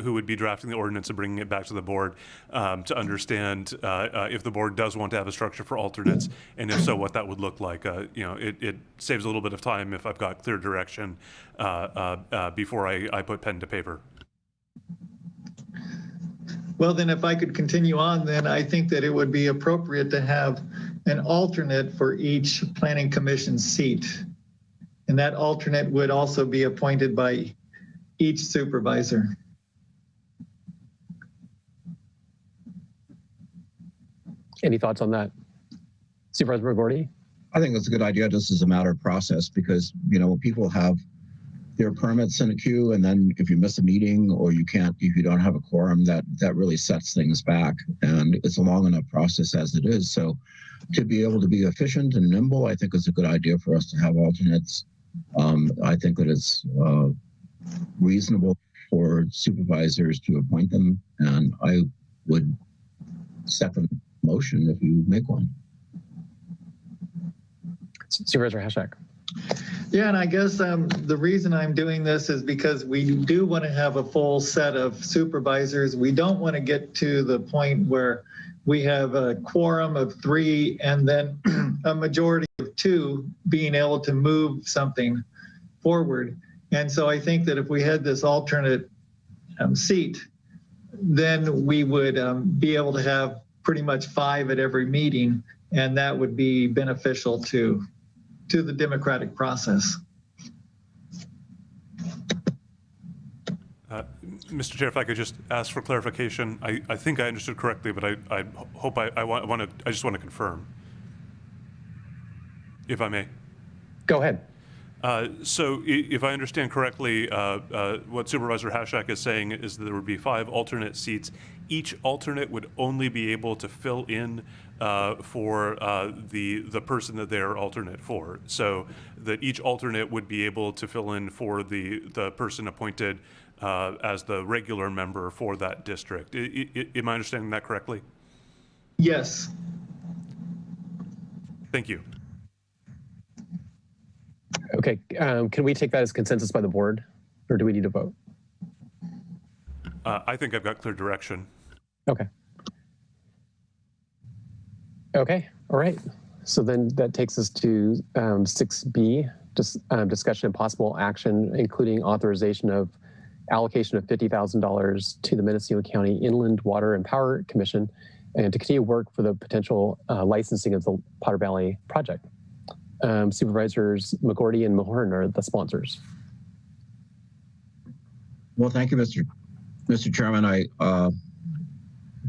who would be drafting the ordinance and bringing it back to the board to understand if the board does want to have a structure for alternates, and if so, what that would look like. You know, it saves a little bit of time if I've got clear direction before I put pen to paper. Well, then if I could continue on, then I think that it would be appropriate to have an alternate for each planning commission seat. And that alternate would also be appointed by each supervisor. Any thoughts on that? Supervisor McGordy? I think that's a good idea just as a matter of process because, you know, people have their permits in a queue, and then if you miss a meeting or you can't, if you don't have a quorum, that really sets things back. And it's a long enough process as it is. So to be able to be efficient and nimble, I think it's a good idea for us to have alternates. I think that it's reasonable for supervisors to appoint them, and I would second the motion if you make one. Supervisor Hashak. Yeah, and I guess the reason I'm doing this is because we do want to have a full set of supervisors. We don't want to get to the point where we have a quorum of 3 and then a majority of 2 being able to move something forward. And so I think that if we had this alternate seat, then we would be able to have pretty much 5 at every meeting, and that would be beneficial to the democratic process. Mr. Chair, if I could just ask for clarification, I think I understood correctly, but I hope I just want to confirm, if I may. Go ahead. So if I understand correctly, what Supervisor Hashak is saying is that there would be 5 alternate seats. Each alternate would only be able to fill in for the person that they're alternate for. So that each alternate would be able to fill in for the person appointed as the regular member for that district. Am I understanding that correctly? Yes. Thank you. Okay, can we take that as consensus by the board, or do we need to vote? I think I've got clear direction. Okay. Okay, all right. So then that takes us to 6B, just discussion and possible action, including authorization of allocation of $50,000 to the Mendocino County Inland Water and Power Commission, and to continue work for the potential licensing of the Potter Valley project. Supervisors McGordy and Mahorn are the sponsors. Well, thank you, Mr. Chairman.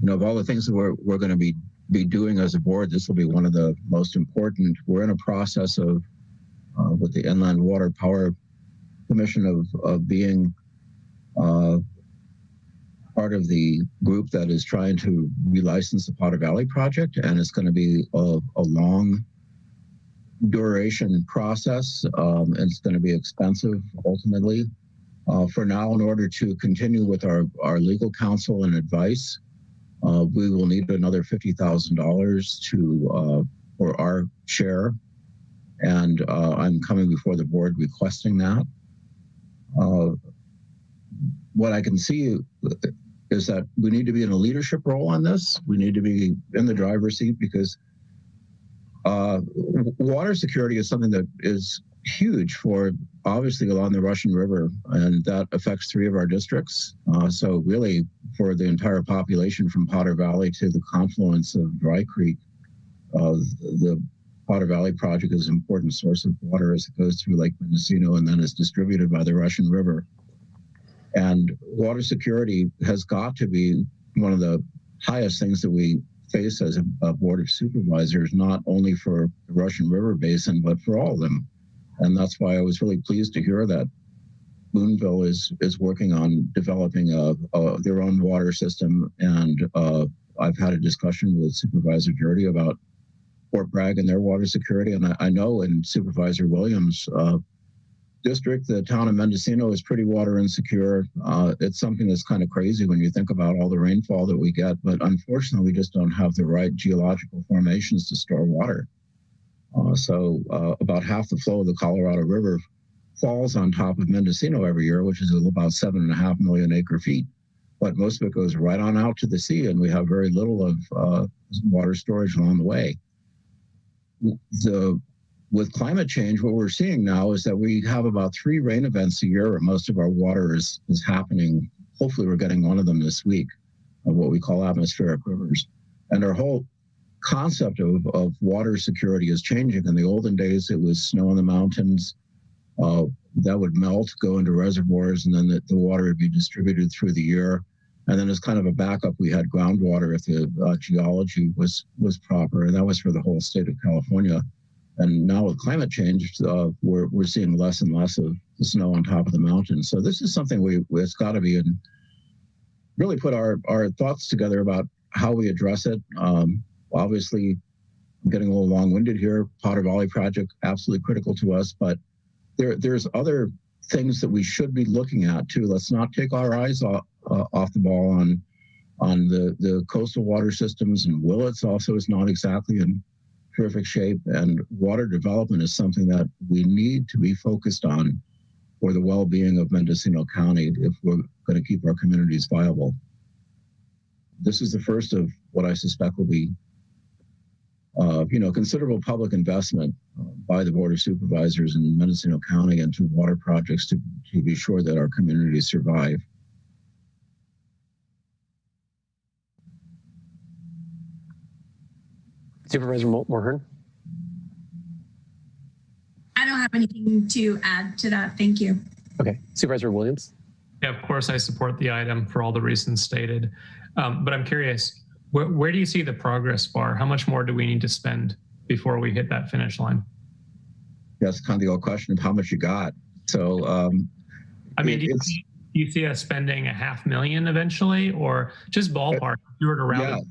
Of all the things that we're going to be doing as a board, this will be one of the most important. We're in a process of with the Inland Water Power Commission of being part of the group that is trying to relicense the Potter Valley project, and it's going to be a long duration process, and it's going to be expensive ultimately. For now, in order to continue with our legal counsel and advice, we will need another $50,000 for our share, and I'm coming before the board requesting that. What I can see is that we need to be in a leadership role on this. We need to be in the driver's seat because water security is something that is huge for obviously along the Russian River, and that affects 3 of our districts. So really for the entire population from Potter Valley to the confluence of Dry Creek, the Potter Valley project is an important source of water as it goes through Lake Mendocino and then is distributed by the Russian River. And water security has got to be one of the highest things that we face as a board of supervisors, not only for the Russian River Basin, but for all of them. And that's why I was really pleased to hear that Boonville is working on developing their own water system. And I've had a discussion with Supervisor Jurdy about Fort Bragg and their water security. And I know in Supervisor Williams' district, the town of Mendocino is pretty water insecure. It's something that's kind of crazy when you think about all the rainfall that we get, but unfortunately, we just don't have the right geological formations to store water. So about half the flow of the Colorado River falls on top of Mendocino every year, which is about 7.5 million acre feet. But most of it goes right on out to the sea, and we have very little of water storage along the way. With climate change, what we're seeing now is that we have about 3 rain events a year, and most of our water is happening. Hopefully we're getting one of them this week. of what we call atmospheric rivers. And our whole concept of water security is changing. In the olden days, it was snow in the mountains that would melt, go into reservoirs, and then the water would be distributed through the year. And then as kind of a backup, we had groundwater if the geology was proper, and that was for the whole state of California. And now with climate change, we're seeing less and less of the snow on top of the mountain. So this is something it's got to be in, really put our thoughts together about how we address it. Obviously, I'm getting a little long-winded here. Potter Valley project, absolutely critical to us, but there's other things that we should be looking at too. Let's not take our eyes off the ball on the coastal water systems, and Willits also is not exactly in terrific shape, and water development is something that we need to be focused on for the well-being of Mendocino County if we're going to keep our communities viable. This is the first of what I suspect will be considerable public investment by the Board of Supervisors in Mendocino County into water projects to be sure that our communities survive. Supervisor Mulhern? I don't have anything to add to that. Thank you. Okay. Supervisor Williams? Yeah, of course, I support the item for all the reasons stated. But I'm curious, where do you see the progress bar? How much more do we need to spend before we hit that finish line? That's kind of the old question of how much you got. So, I mean, do you see us spending $500,000 eventually, or just ballpark? If you were to round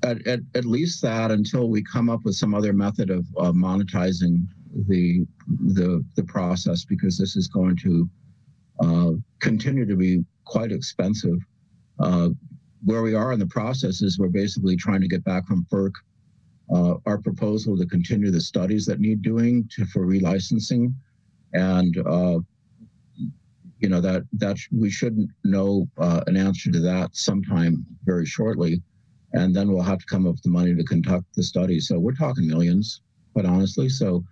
it. At least that, until we come up with some other method of monetizing the process, because this is going to continue to be quite expensive. Where we are in the process is we're basically trying to get back from FERC our proposal to continue the studies that need doing for relicensing, and that we should know an answer to that sometime very shortly, and then we'll have to come up with the money to conduct the study. So we're talking millions, quite honestly. So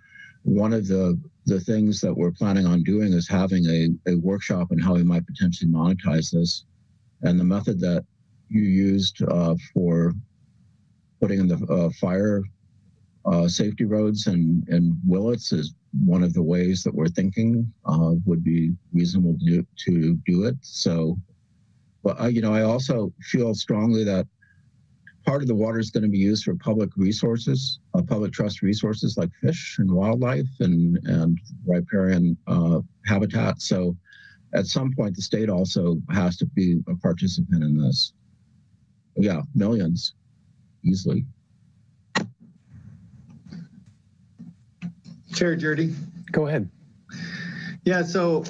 one of the things that we're planning on doing is having a workshop on how we might potentially monetize this, and the method that you used for putting in the fire safety roads and Willits is one of the ways that we're thinking would be reasonable to do it. So, but I also feel strongly that part of the water is going to be used for public resources, public trust resources like fish and wildlife and riparian habitat. So at some point, the state also has to be a participant in this. Yeah, millions, easily. Chair Jurdy. Go ahead. Yeah, so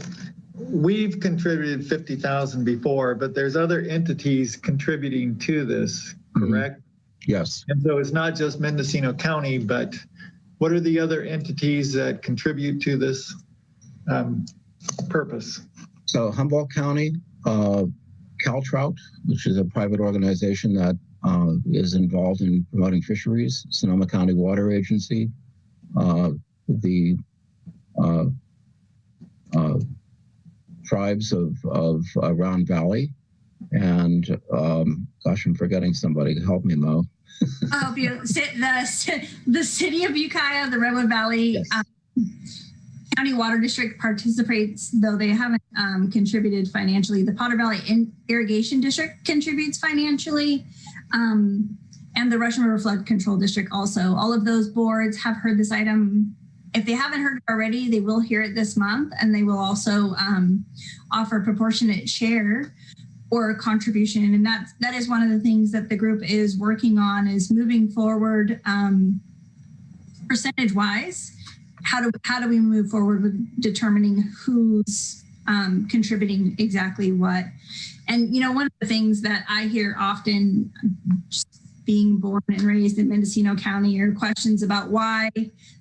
we've contributed 50,000 before, but there's other entities contributing to this, correct? Yes. And so it's not just Mendocino County, but what are the other entities that contribute to this purpose? So Humboldt County, CalTrout, which is a private organization that is involved in promoting fisheries, Sonoma County Water Agency, the tribes of Round Valley, and gosh, I'm forgetting somebody. Help me, Mo. The city of Ukiah, the Redwood Valley Yes. County Water District participates, though they haven't contributed financially. The Potter Valley Irrigation District contributes financially, and the Russian River Flood Control District also. All of those boards have heard this item. If they haven't heard it already, they will hear it this month, and they will also offer a proportionate share or a contribution. And that is one of the things that the group is working on, is moving forward percentage-wise. How do we move forward with determining who's contributing exactly what? And one of the things that I hear often, just being born and raised in Mendocino County, are questions about why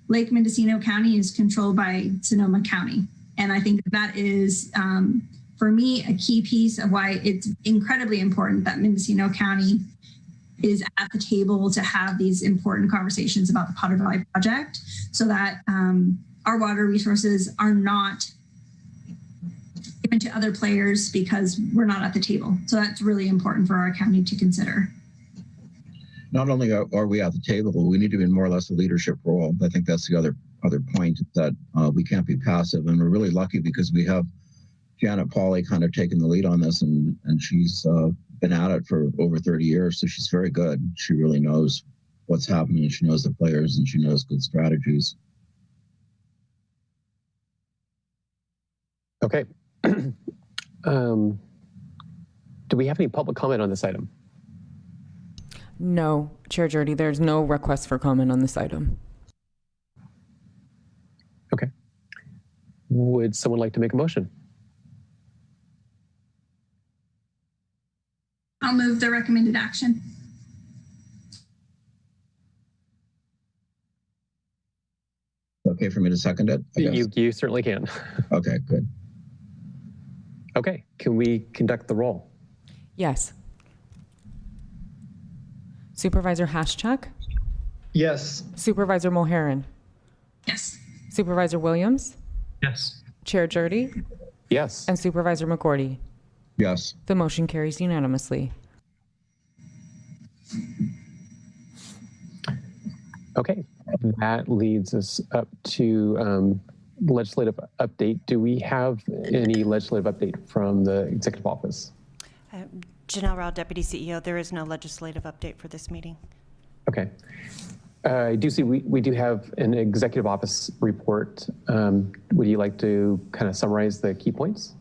Lake Mendocino County is controlled by Sonoma County. And I think that is, for me, a key piece of why it's incredibly important that Mendocino County is at the table to have these important conversations about the Potter Valley project, so that our water resources are not given and to other players because we're not at the table. So that's really important for our county to consider. Not only are we at the table, but we need to be in more or less a leadership role. I think that's the other point, that we can't be passive, and we're really lucky because we have Janet Pauley kind of taking the lead on this, and she's been at it for over 30 years, so she's very good. She really knows what's happening, and she knows the players, and she knows good strategies. Okay. Do we have any public comment on this item? No, Chair Jurdy, there's no request for comment on this item. Okay. Would someone like to make a motion? I'll move the recommended action. Okay for me to second it? You certainly can. Okay, good. Okay, can we conduct the roll? Yes. Supervisor Haschak? Yes. Supervisor Mulherin? Yes. Supervisor Williams? Yes. Chair Jurdy? Yes. And Supervisor McCourty? Yes. The motion carries unanimously. Okay, that leads us up to legislative update. Do we have any legislative update from the executive office? Janelle Rao, Deputy CEO. There is no legislative update for this meeting. Okay. I do see we do have an executive office report. Would you like to kind of summarize the key points?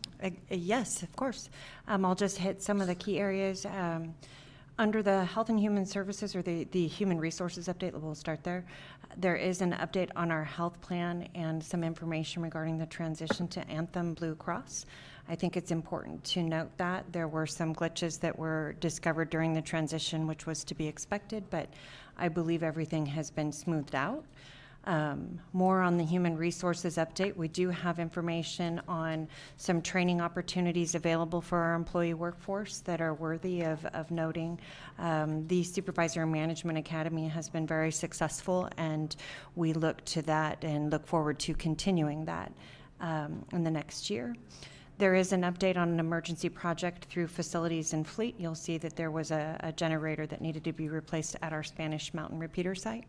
Yes, of course. I'll just hit some of the key areas. Under the Health and Human Services, or the Human Resources update, we'll start there. There is an update on our health plan and some information regarding the transition to Anthem Blue Cross. I think it's important to note that there were some glitches that were discovered during the transition, which was to be expected, but I believe everything has been smoothed out. More on the Human Resources update, we do have information on some training opportunities available for our employee workforce that are worthy of noting. The Supervisor Management Academy has been very successful, and we look to that and look forward to continuing that in the next year. There is an update on an emergency project through Facilities and Fleet. You'll see that there was a generator that needed to be replaced at our Spanish Mountain repeater site.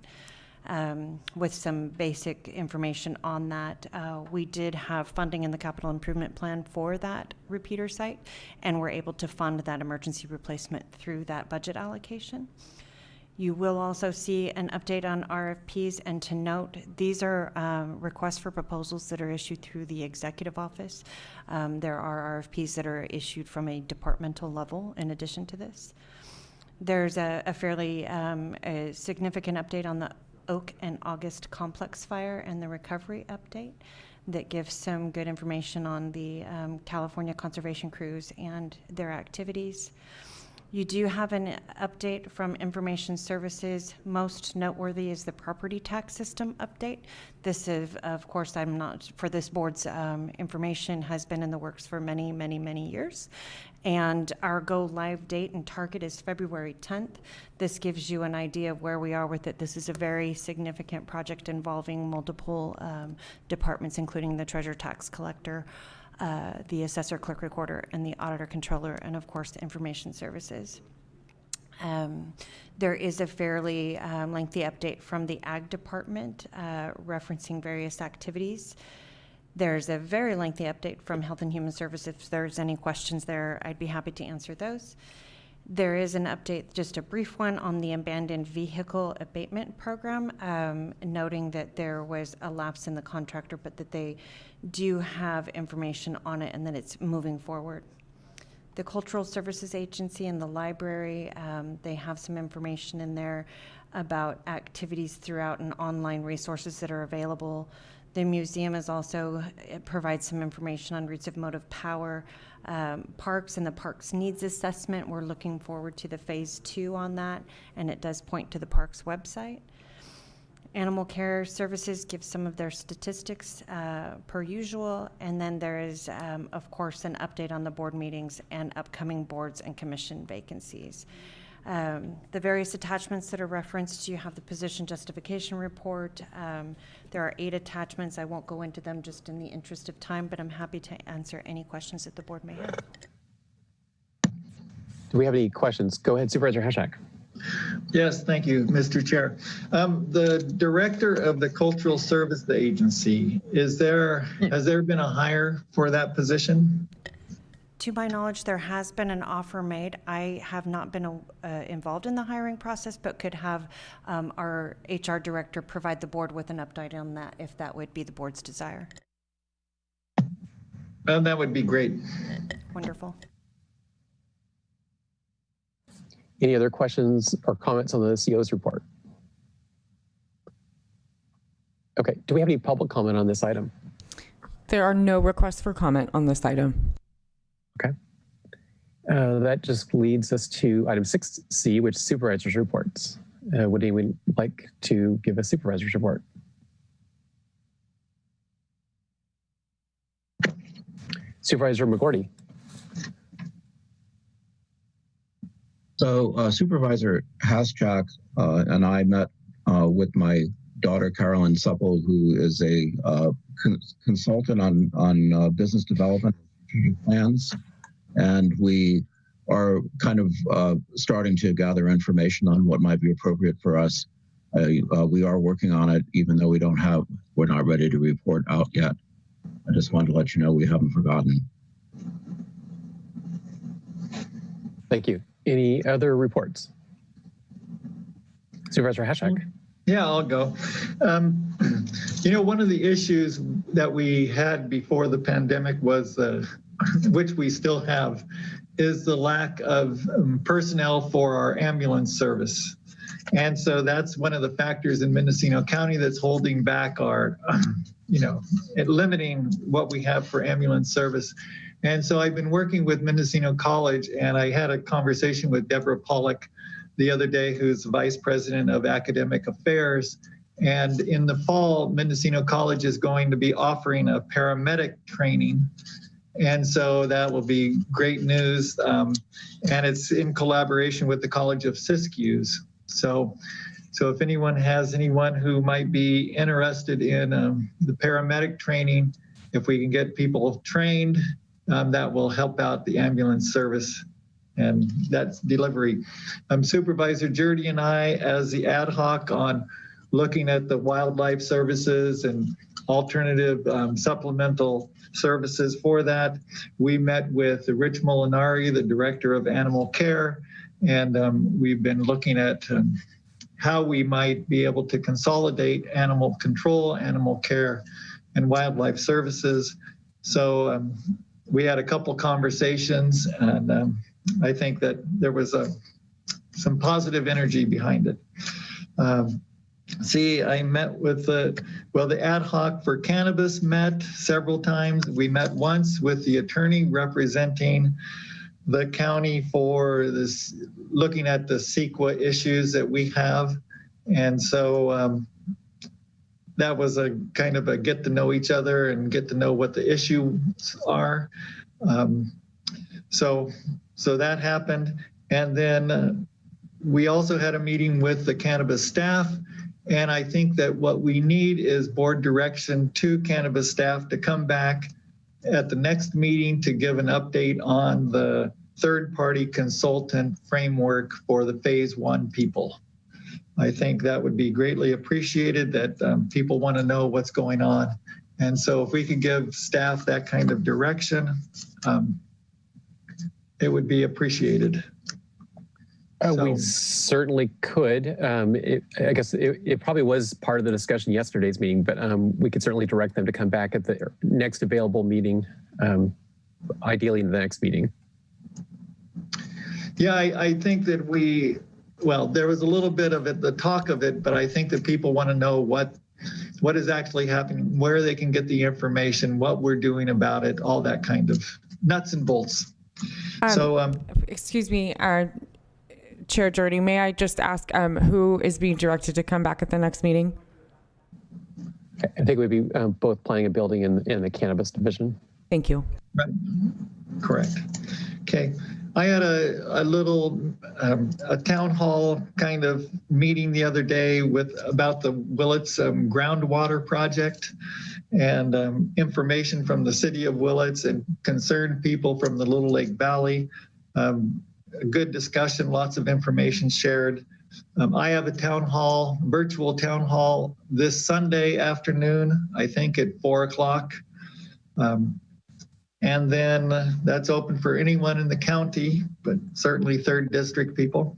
With some basic information on that. We did have funding in the capital improvement plan for that repeater site, and we're able to fund that emergency replacement through that budget allocation. You will also see an update on RFPs, and to note, these are requests for proposals that are issued through the executive office. There are RFPs that are issued from a departmental level in addition to this. There's a fairly a significant update on the Oak and August complex fire and the recovery update that gives some good information on the California conservation crews and their activities. You do have an update from Information Services. Most noteworthy is the property tax system update. This is, of course, I'm not, for this board's information has been in the works for many, many, many years. And our go live date and target is February 10th. This gives you an idea of where we are with it. This is a very significant project involving multiple departments, including the treasurer tax collector, the assessor clerk recorder, and the auditor controller, and of course the information services. There is a fairly lengthy update from the ag department referencing various activities. There's a very lengthy update from Health and Human Services. If there's any questions there, I'd be happy to answer those. There is an update, just a brief one, on the abandoned vehicle abatement program, noting that there was a lapse in the contractor, but that they do have information on it and that it's moving forward. The Cultural Services Agency and the library, they have some information in there about activities throughout and online resources that are available. The museum is also, it provides some information on routes of motive power, parks and the parks needs assessment. We're looking forward to the phase 2 on that, and it does point to the parks website. Animal Care Services gives some of their statistics per usual, and then there is, of course, an update on the board meetings and upcoming boards and commission vacancies. The various attachments that are referenced, you have the position justification report. There are 8 attachments. I won't go into them just in the interest of time, but I'm happy to answer any questions that the board may have. Do we have any questions? Go ahead, Supervisor Hashak. Yes, thank you, Mr. Chair. The director of the Cultural Service Agency, has there been a hire for that position? To my knowledge, there has been an offer made. I have not been involved in the hiring process, but could have our HR director provide the board with an update on that if that would be the board's desire. That would be great. Wonderful. Any other questions or comments on the CO's report? Okay, do we have any public comment on this item? There are no requests for comment on this item. Okay. That just leads us to item 6C, which is Supervisors Reports. Would anyone like to give a Supervisor's report? Supervisor McGordy. So Supervisor Haschak and I met with my daughter, Carolyn Supple, who is a consultant on business development plans. And we are kind of starting to gather information on what might be appropriate for us. We are working on it, even though we're not ready to report out yet. I just wanted to let you know we haven't forgotten. Thank you. Any other reports? Supervisor Hashak. Yeah, I'll go. One of the issues that we had before the pandemic was, which we still have, is the lack of personnel for our ambulance service. And so that's one of the factors in Mendocino County that's holding back our, limiting what we have for ambulance service. And so I've been working with Mendocino College, and I had a conversation with Deborah Pollock the other day, who's Vice President of Academic Affairs. And in the fall, Mendocino College is going to be offering a paramedic training. And so that will be great news. And it's in collaboration with the College of Siskiyous. So if anyone has anyone who might be interested in the paramedic training, if we can get people trained, that will help out the ambulance service, and that's delivery. Supervisor Jurdy and I, as the ad hoc on looking at the wildlife services and alternative supplemental services for that, we met with Rich Molinari, the Director of Animal Care, and we've been looking at how we might be able to consolidate animal control, animal care, and wildlife services. So we had a couple conversations, and I think that there was some positive energy behind it. I met with the ad hoc for cannabis met several times. We met once with the attorney representing the county for this, looking at the CEQA issues that we have. And so that was a kind of a get to know each other and get to know what the issues are. So that happened. And then we also had a meeting with the cannabis staff. And I think that what we need is board direction to cannabis staff to come back at the next meeting to give an update on the third-party consultant framework for the phase 1 people. I think that would be greatly appreciated, that people want to know what's going on. And so if we could give staff that kind of direction, it would be appreciated. We certainly could. I guess it probably was part of the discussion yesterday's meeting, but we could certainly direct them to come back at the next available meeting, ideally in the next meeting. Yeah, I think that there was a little bit of it, the talk of it, but I think that people want to know what is actually happening, where they can get the information, what we're doing about it, all that kind of nuts and bolts. Excuse me, Chair Jurdy, may I just ask who is being directed to come back at the next meeting? I think we'd be both planning a building in the cannabis division. Thank you. Right. Correct. Okay. I had a little a town hall kind of meeting the other day about the Willits groundwater project, and information from the city of Willits and concerned people from the Little Lake Valley. A good discussion, lots of information shared. I have a virtual town hall this Sunday afternoon, I think at 4 o'clock. And then that's open for anyone in the county, but certainly 3rd District people.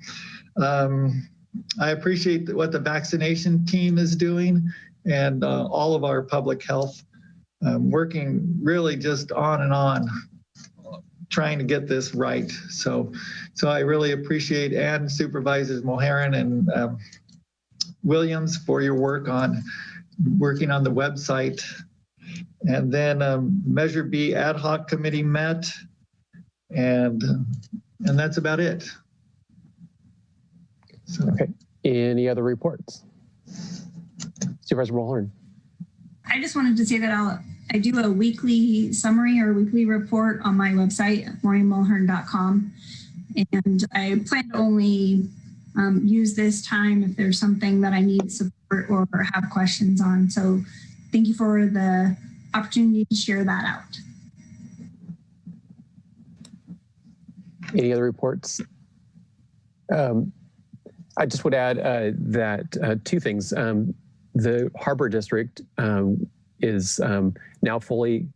I appreciate what the vaccination team is doing, and all of our public health working really just on and on, trying to get this right. So I really appreciate and Supervisors Mulherin and Williams for your working on the website. And then Measure B ad hoc committee met, and that's about it. So. Okay. Any other reports? Supervisor Mulherin. I just wanted to say that I do a weekly summary or weekly report on my website, maureenmulhern.com, and I plan to only use this time if there's something that I need support or have questions on. So thank you for the opportunity to share that out. Any other reports? I just would add that 2 things. The Harbor District is now fully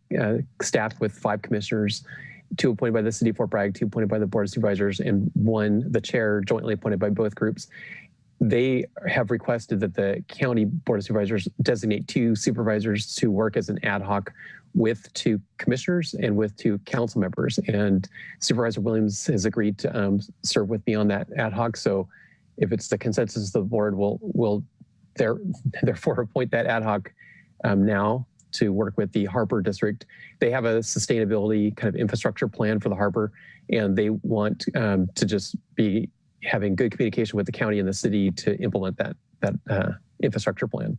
staffed with 5 commissioners, 2 appointed by the City of Fort Bragg, 2 appointed by the Board of Supervisors, and 1, the chair, jointly appointed by both groups. They have requested that the County Board of Supervisors designate 2 supervisors to work as an ad hoc with 2 commissioners and with 2 council members. And Supervisor Williams has agreed to serve with me on that ad hoc. So if it's the consensus of the board, we'll therefore appoint that ad hoc now to work with the Harbor District. They have a sustainability kind of infrastructure plan for the harbor, and they want to just be having good communication with the county and the city to implement that infrastructure plan.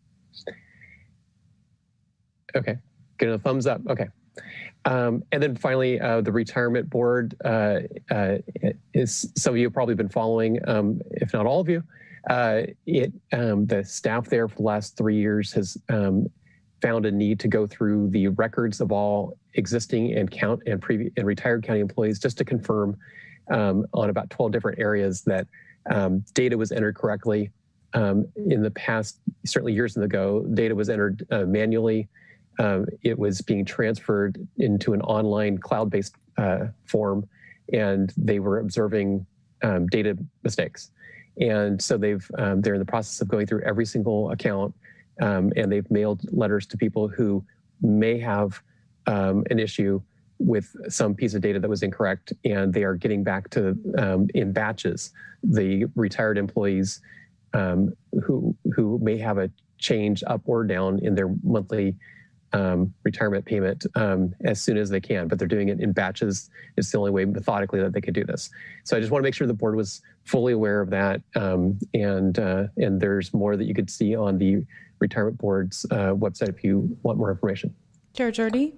Okay, getting a thumbs up. Okay. And then finally, the retirement board is, some of you have probably been following, if not all of you. The staff there for the last 3 years has found a need to go through the records of all existing and retired county employees just to confirm on about 12 different areas that data was entered correctly. In the past, certainly years ago, data was entered manually. It was being transferred into an online cloud-based form, and they were observing data mistakes. And so they're in the process of going through every single account, and they've mailed letters to people who may have an issue with some piece of data that was incorrect, and they are getting back to, in batches, the retired employees who may have a change up or down in their monthly retirement payment as soon as they can, but they're doing it in batches. It's the only way methodically that they could do this. So I just want to make sure the board was fully aware of that, and there's more that you could see on the retirement board's website if you want more information. Chair Jordy?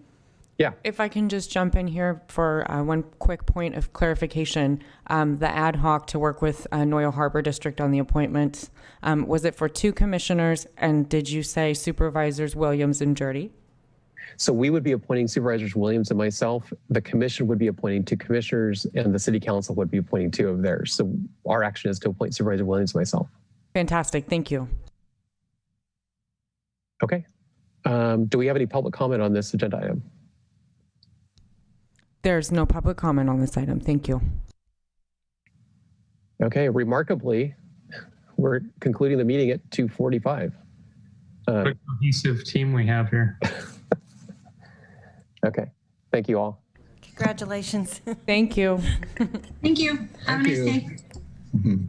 Yeah. If I can just jump in here for one quick point of clarification. The ad hoc to work with Noyo Harbor District on the appointments, was it for 2 commissioners, and did you say Supervisors Williams and Jordy? So we would be appointing Supervisors Williams and myself. The commission would be appointing 2 commissioners, and the city council would be appointing 2 of theirs. So our action is to appoint Supervisor Williams and myself. Fantastic. Thank you. Okay. Do we have any public comment on this agenda item? There's no public comment on this item. Thank you. Okay. Remarkably, we're concluding the meeting at 2:45. What a cohesive team we have here. Okay. Thank you all. Congratulations. Thank you. Thank you. Have a nice day. Mm-hmm.